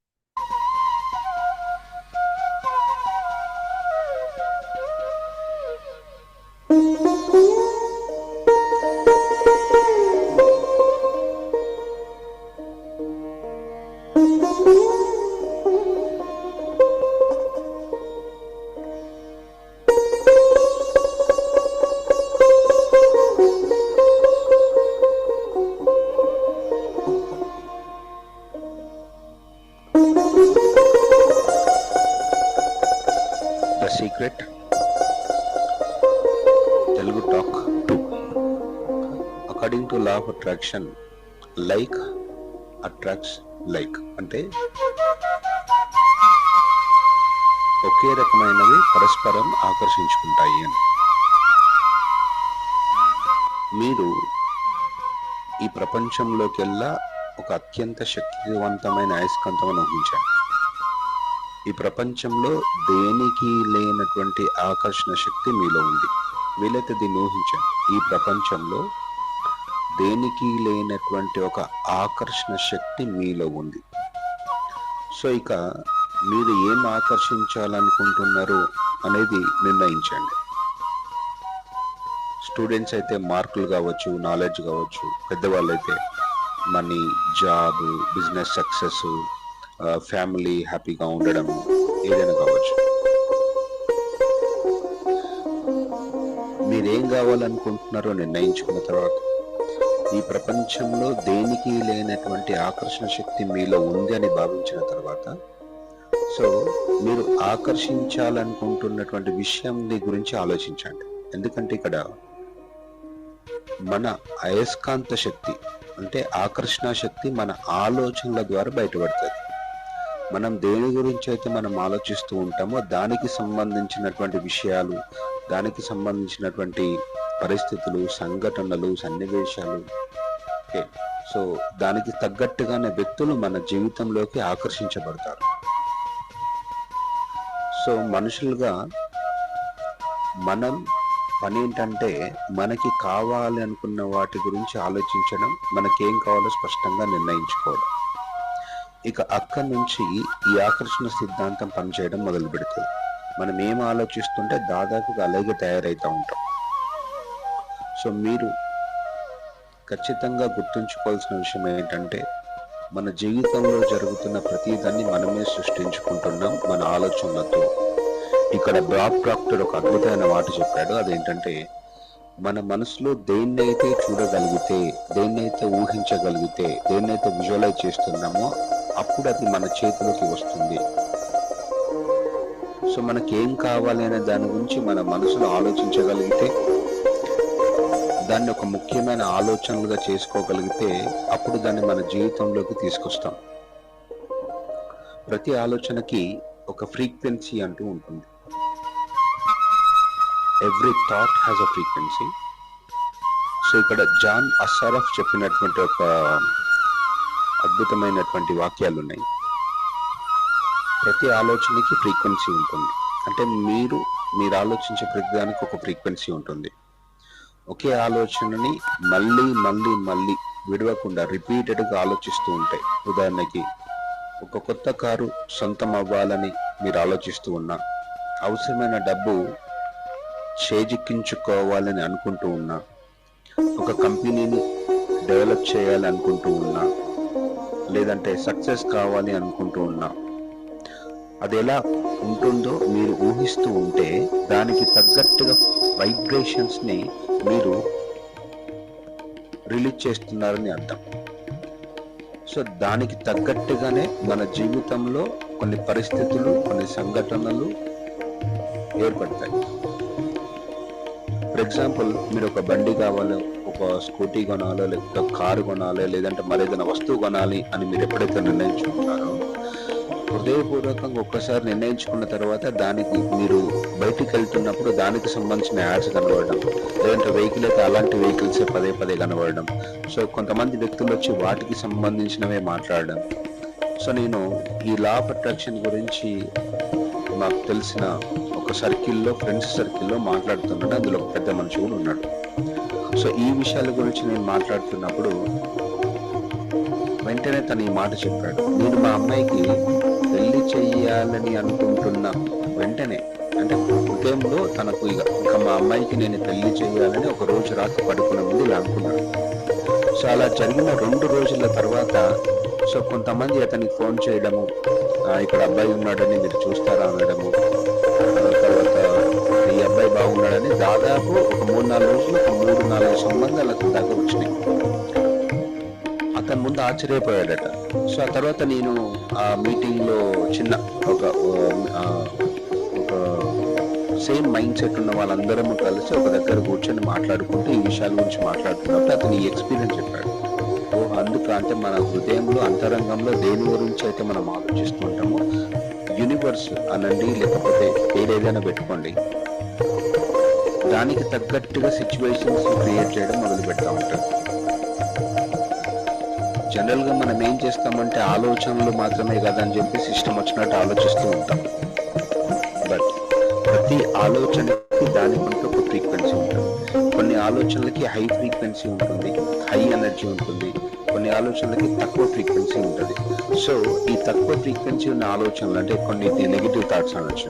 The Secret, Telugu Talk 2. According to law of attraction, like attracts like. అంటే ఒకే రకమైనవి పరస్పరం ఆకర్షించుకుంటాయి అని. మీరు ఈ ప్రపంచంలోకెల్లా ఒక అత్యంత శక్తివంతమైన అయస్కాంతం ఊహించండి. ఈ ప్రపంచంలో దేనికి లేనటువంటి ఆకర్షణ శక్తి మీలో ఉంది. వీలైతే దీన్ని ఊహించండి, ఈ ప్రపంచంలో దేనికి లేనటువంటి ఒక ఆకర్షణ శక్తి మీలో ఉంది. సో ఇక మీరు ఏం ఆకర్షించాలనుకుంటున్నారు అనేది నిర్ణయించండి. స్టూడెంట్స్ అయితే మార్కులు కావచ్చు, నాలెడ్జ్ కావచ్చు, పెద్దవాళ్ళు అయితే money, job, business success, family హ్యాపీగా ఉండడం, ఏదైనా కావచ్చు. మీరేం కావాలనుకుంటున్నారో నిర్ణయించుకున్న తర్వాత ఈ ప్రపంచంలో దేనికి లేనటువంటి ఆకర్షణ శక్తి మీలో ఉంది అని భావించిన తర్వాత, సో మీరు ఆకర్షించాలనుకుంటున్నటువంటి విషయం గురించి ఆలోచించండి. ఎందుకంటే ఇక్కడ మన అయస్కాంత శక్తి అంటే ఆకర్షణ శక్తి మన ఆలోచనల ద్వారా బయటపడుతుంది. మనం దేని గురించి అయితే మనం ఆలోచిస్తూ ఉంటామో దానికి సంబంధించినటువంటి విషయాలు, దానికి సంబంధించినటువంటి పరిస్థితులు, సంఘటనలు, సన్నివేశాలు, ఓకే, సో దానికి తగ్గట్టుగానే వ్యక్తులు మన జీవితంలోకి ఆకర్షించబడతారు. సో మనుషులుగా మనం పని ఏంటంటే మనకి కావాలి అనుకున్న వాటి గురించి ఆలోచించడం, మనకేం కావాలో స్పష్టంగా నిర్ణయించుకోవడం. ఇక అక్కడి నుంచి ఈ ఆకర్షణ సిద్ధాంతం పనిచేయడం మొదలు పెడుతుంది. మనం ఏం ఆలోచిస్తుంటే దాదాపుగా అలాగే తయారవుతూ ఉంటాం. సో మీరు ఖచ్చితంగా గుర్తుంచుకోవాల్సిన విషయం ఏంటంటే మన జీవితంలో జరుగుతున్న ప్రతిదాన్ని మనమే సృష్టించుకుంటున్నాం మన ఆలోచనలతో. ఇక్కడ బాబ్ ప్రాక్టర్ ఒక అద్భుతమైన మాట చెప్పాడు. అదేంటంటే మన మనసులో దేన్నైతే చూడగలిగితే, దేన్నైతే ఊహించగలిగితే, దేన్నైతే విజువలైజ్ చేస్తున్నామో అప్పుడు అది మన చేతిలోకి వస్తుంది. సో మనకి ఏం కావాలి అనే దాని గురించి మన మనసులో ఆలోచించగలిగితే, దాన్ని ఒక ముఖ్యమైన ఆలోచనలుగా చేసుకోగలిగితే అప్పుడు దాన్ని మన జీవితంలోకి తీసుకొస్తాం. ప్రతి ఆలోచనకి ఒక ఫ్రీక్వెన్సీ అంటూ ఉంటుంది. Every thought has a frequency. So ఇక్కడ జాన్ అస్సారఫ్ చెప్పినటువంటి ఒక అద్భుతమైనటువంటి వాక్యాలు ఉన్నాయి. ప్రతి ఆలోచనకి ఫ్రీక్వెన్సీ ఉంటుంది. అంటే మీరు ఆలోచించే ప్రతిదానికి ఒక ఫ్రీక్వెన్సీ ఉంటుంది. ఒకే ఆలోచనని మళ్ళీ మళ్ళీ మళ్ళీ విడవకుండా రిపీటెడ్గా ఆలోచిస్తూ ఉంటాయి. ఉదాహరణకి ఒక కొత్త కారు సొంతం అవ్వాలని మీరు ఆలోచిస్తూ ఉన్నా, అవసరమైన డబ్బు చేజిక్కించుకోవాలని అనుకుంటూ ఉన్నా, ఒక కంపెనీని డెవలప్ చేయాలి అనుకుంటూ ఉన్నా, లేదంటే సక్సెస్ కావాలి అనుకుంటూ ఉన్నా, అది ఎలా ఉంటుందో మీరు ఊహిస్తూ ఉంటే దానికి తగ్గట్టుగా వైబ్రేషన్స్ని మీరు రిలీజ్ చేస్తున్నారని అర్థం. సో దానికి తగ్గట్టుగానే మన జీవితంలో కొన్ని పరిస్థితులు, కొన్ని సంఘటనలు ఏర్పడతాయి. ఫర్ ఎగ్జాంపుల్, మీరు ఒక బండి కావాలో, ఒక స్కూటీ కొనాలో, లేకపోతే కారు కొనాలి, లేదంటే మరేదైనా వస్తువు కొనాలి అని మీరు ఎప్పుడైతే నిర్ణయించుకుంటారో, హృదయపూర్వకంగా ఒక్కసారి నిర్ణయించుకున్న తర్వాత దానికి మీరు బయటికి వెళ్తున్నప్పుడు దానికి సంబంధించిన యాడ్స్ కనబడడం, లేదంటే వెహికల్ అయితే అలాంటి వెహికల్సే పదే పదే కనబడడం. సో కొంతమంది వ్యక్తులు వచ్చి వాటికి సంబంధించినవే మాట్లాడడం. సో నేను ఈ లా ఆఫ్ అట్రాక్షన్ గురించి నాకు తెలిసిన ఒక సర్కిల్లో, ఫ్రెండ్స్ సర్కిల్లో మాట్లాడుతున్నాడు. అందులో ఒక పెద్ద మనిషి కూడా ఉన్నాడు. సో ఈ విషయాల గురించి నేను మాట్లాడుతున్నప్పుడు వెంటనే తను ఈ మాట చెప్పాడు. నేను మా అమ్మాయికి పెళ్లి చెయ్యాలని అనుకుంటున్నా వెంటనే, అంటే హృదయంలో తనకు ఇక మా అమ్మాయికి నేను పెళ్లి చేయాలని ఒక రోజు రాత్రి పడుకునే ముందు ఇలా అనుకున్నాడు. సో అలా జరిగిన 2 రోజుల తర్వాత సో కొంతమంది అతనికి ఫోన్ చేయడము, ఇక్కడ అబ్బాయి ఉన్నాడని మీరు చూస్తారా అనడము, తర్వాత ఈ అబ్బాయి బాగున్నాడని దాదాపు ఒక 3-4 రోజులు, ఒక 3-4 సంబంధాలు అతని దగ్గర వచ్చినాయి. అతను ముందు ఆశ్చర్యపోయాడట. సో ఆ తర్వాత నేను ఆ మీటింగ్లో చిన్న ఒక సేమ్ మైండ్ సెట్ ఉన్న వాళ్ళందరము కలిసి ఒక దగ్గర కూర్చొని మాట్లాడుకుంటూ ఈ విషయాల గురించి మాట్లాడుతున్నప్పుడు అతను ఈ ఎక్స్పీరియన్స్ చెప్పాడు. అంటే మన హృదయంలో, అంతరంగంలో దేని గురించి అయితే మనం ఆలోచిస్తుంటామో, యూనివర్స్ అనండి, లేకపోతే ఏదైనా పెట్టుకోండి, దానికి తగ్గట్టుగా సిచ్యువేషన్స్ క్రియేట్ చేయడం మొదలు పెడతా ఉంటాం. జనరల్గా మనం ఏం చేస్తామంటే ఆలోచనలు మాత్రమే కదా అని చెప్పి సిస్టమ్ వచ్చినట్టు ఆలోచిస్తూ ఉంటాం. బట్ ప్రతి ఆలోచనకి దానికంటూ ఒక ఫ్రీక్వెన్సీ ఉంటుంది. కొన్ని ఆలోచనలకి హై ఫ్రీక్వెన్సీ ఉంటుంది, హై ఎనర్జీ ఉంటుంది. కొన్ని ఆలోచనలకి తక్కువ ఫ్రీక్వెన్సీ ఉంటుంది. సో ఈ తక్కువ ఫ్రీక్వెన్సీ ఉన్న ఆలోచనలు, అంటే కొన్ని నెగిటివ్ థాట్స్ అనొచ్చు,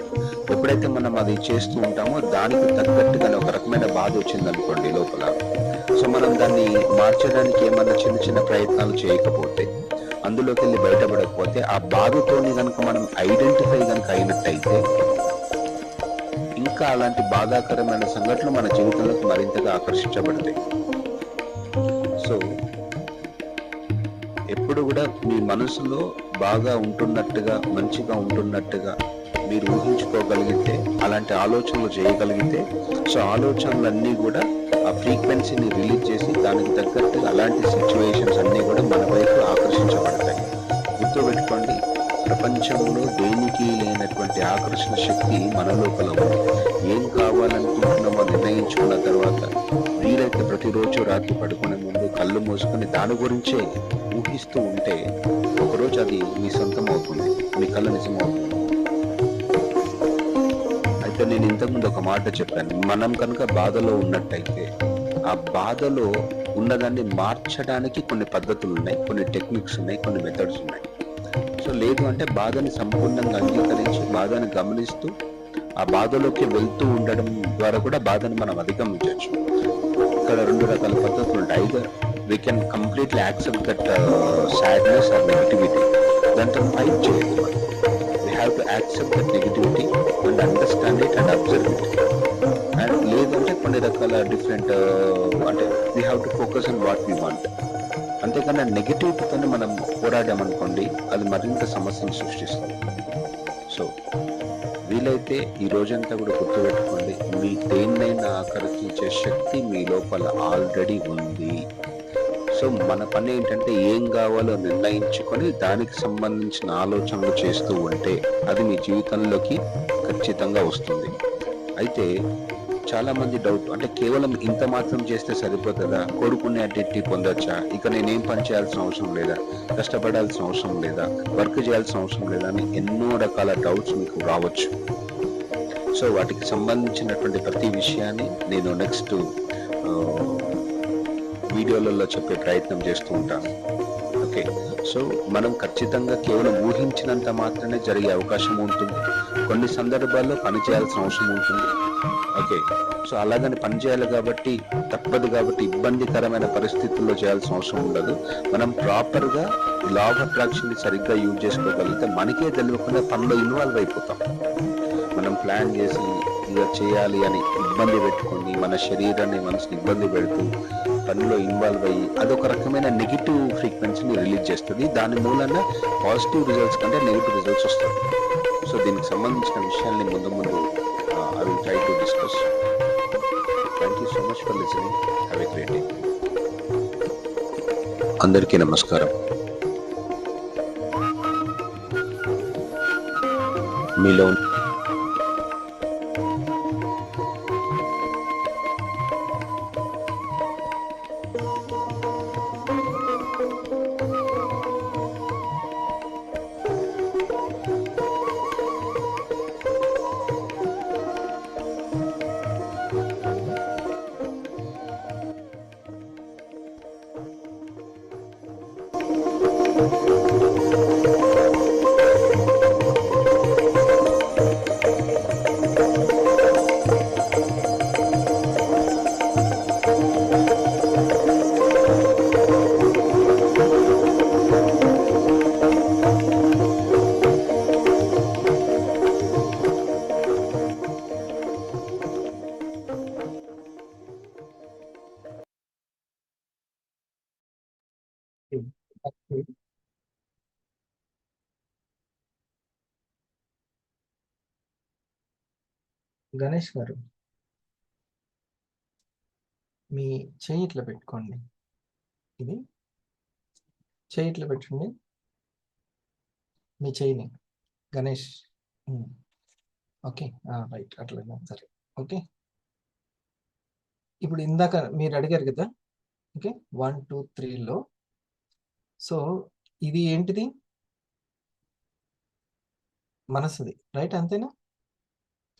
ఎప్పుడైతే మనం అది చేస్తూ ఉంటామో దానికి తగ్గట్టుగానే ఒక రకమైన బాధ వచ్చింది అనుకోండి లోపల. సో మనం దాన్ని మార్చడానికి ఏమన్నా చిన్న చిన్న ప్రయత్నాలు చేయకపోతే, అందులోకి వెళ్ళి బయటపడకపోతే, ఆ బాధతోని కనుక మనం ఐడెంటిఫై కనుక అయినట్టయితే ఇంకా అలాంటి బాధాకరమైన సంఘటనలు మన జీవితంలోకి మరింతగా ఆకర్షించబడతాయి. సో ఎప్పుడు కూడా మీ మనసులో బాగా ఉంటున్నట్టుగా, మంచిగా ఉంటున్నట్టుగా మీరు ఊహించుకోగలిగితే, అలాంటి ఆలోచనలు చేయగలిగితే, సో ఆలోచనలన్నీ కూడా ఆ ఫ్రీక్వెన్సీని రిలీజ్ చేసి దానికి తగ్గట్టుగా అలాంటి సిచ్యువేషన్స్ అన్నీ కూడా మన వైపు ఆకర్షించబడతాయి. గుర్తుపెట్టుకోండి, ప్రపంచంలో దేనికి లేనటువంటి ఆకర్షణ శక్తి మన లోపల ఉంది. ఏం కావాలనుకుంటున్నామో నిర్ణయించుకున్న తర్వాత వీలైతే ప్రతిరోజు రాత్రి పడుకునే ముందు కళ్ళు మూసుకొని దాని గురించే ఊహిస్తూ ఉంటే ఒకరోజు అది మీ సొంతం అవుతుంది, మీ కళ నిజం అవుతుంది. అయితే నేను ఇంతకుముందు ఒక మాట చెప్పాను, మనం కనుక బాధలో ఉన్నట్టయితే ఆ బాధలో ఉన్నదాన్ని మార్చడానికి కొన్ని పద్ధతులు ఉన్నాయి, కొన్ని టెక్నిక్స్ ఉన్నాయి, కొన్ని మెథడ్స్ ఉన్నాయి. సో లేదు అంటే బాధని సంపూర్ణంగా అంగీకరించి, బాధని గమనిస్తూ ఆ బాధలోకి వెళ్తూ ఉండడం ద్వారా కూడా బాధని మనం అధిగమించవచ్చు. ఇక్కడ 2 రకాల పద్ధతులు ఉంటాయి. Either we can completely accept that sadness or negativity, దాంతో ఫైట్ చేయదు. We have to accept that negativity and understand it and observe it. And లేదంటే కొన్ని రకాల డిఫరెంట్, అంటే we have to focus on what we want. అంతేకాని నెగిటివిటీతోనే మనం పోరాడామనుకోండి అది మరింత సమస్యను సృష్టిస్తుంది. సో వీలైతే ఈ రోజంతా కూడా గుర్తుపెట్టుకోండి, మీ దేన్నైనా ఆకర్షించే శక్తి మీ లోపల ఆల్రెడీ ఉంది. సో మన పని ఏంటంటే ఏం కావాలో నిర్ణయించుకొని దానికి సంబంధించిన ఆలోచనలు చేస్తూ ఉంటే అది మీ జీవితంలోకి ఖచ్చితంగా వస్తుంది. అయితే చాలా మంది డౌట్, అంటే కేవలం ఇంత మాత్రం చేస్తే సరిపోతుందా, కోరుకునే అన్నిటిని పొందొచ్చా, ఇక నేనేం పని చేయాల్సిన అవసరం లేదా, కష్టపడాల్సిన అవసరం లేదా, వర్క్ చేయాల్సిన అవసరం లేదా అని ఎన్నో రకాల డౌట్స్ మీకు రావచ్చు. సో వాటికి సంబంధించినటువంటి ప్రతి విషయాన్ని నేను నెక్స్ట్ వీడియోలలో చెప్పే ప్రయత్నం చేస్తూ ఉంటాను. ఓకే, సో మనం ఖచ్చితంగా కేవలం ఊహించినంత మాత్రమే జరిగే అవకాశం ఉంటుంది. కొన్ని సందర్భాల్లో పని చేయాల్సిన అవసరం ఉంటుంది. ఓకే, సో అలాగని పని చేయాలి కాబట్టి తప్పదు కాబట్టి ఇబ్బందికరమైన పరిస్థితుల్లో చేయాల్సిన అవసరం ఉండదు. మనం ప్రాపర్గా లా ఆఫ్ అట్రాక్షన్ సరిగ్గా యూజ్ చేసుకోగలిగితే మనకే తెలియకుండా పనిలో ఇన్వాల్వ్ అయిపోతాం. మనం ప్లాన్ చేసి ఇలా చేయాలి అని ఇబ్బంది పెట్టుకొని మన శరీరాన్ని మనసుని ఇబ్బంది పెడుతూ పనిలో ఇన్వాల్వ్ అయ్యి అదొక రకమైన నెగిటివ్ ఫ్రీక్వెన్సీని రిలీజ్ చేస్తుంది. దాని మూలంగా పాజిటివ్ రిజల్ట్స్ కంటే నెగిటివ్ రిజల్ట్స్ వస్తాయి. సో దీనికి సంబంధించిన విషయాల్ని ముందు I will try to discuss. Thank you so much for listening. Have a great day. అందరికీ నమస్కారం. మీలో గణేష్ గారు, మీ చెయ్యి ఇట్లా పెట్టుకోండి. ఇది చెయ్యి ఇట్లా పెట్టండి, మీ చెయ్యిని. గణేష్, ఓకే, రైట్, అట్లా సరే. ఓకే, ఇప్పుడు ఇందాక మీరు అడిగారు కదా, ఓకే, 1 2 3లో. సో ఇది ఏంటిది? మనసుది, రైట్, అంతేనా?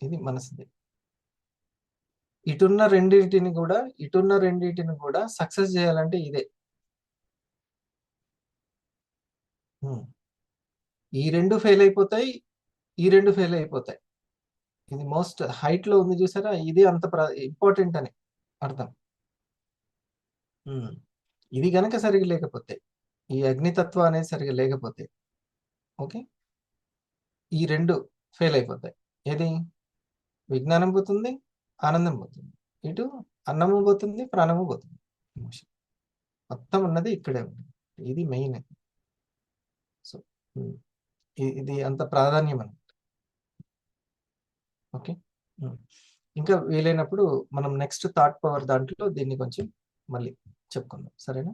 ఇది మనసుది. ఇటున్న రెండింటిని కూడా సక్సెస్ చేయాలంటే ఇదే. ఈ రెండు ఫెయిల్ అయిపోతాయి, ఈ రెండు ఫెయిల్ అయిపోతాయి. ఇది మోస్ట్ హైట్ లో ఉంది చూసారా, ఇది అంత ఇంపార్టెంట్ అని అర్థం. ఇది గనక సరిగా లేకపోతే, ఈ అగ్నితత్వం అనేది సరిగా లేకపోతే, ఓకే, ఈ రెండు ఫెయిల్ అయిపోతాయి. ఏది? విజ్ఞానం పోతుంది, ఆనందం పోతుంది, ఇటు అన్నము పోతుంది, ప్రాణము పోతుంది, ఎమోషన్ మొత్తం ఉన్నది ఇక్కడే ఉంది. ఇది మెయిన్. సో ఇది అంత ప్రాధాన్యం అన్నమాట. ఓకే, ఇంకా వీలైనప్పుడు మనం నెక్స్ట్ థాట్ పవర్ దాంట్లో దీన్ని కొంచెం మళ్ళీ చెప్పుకుందాం, సరేనా?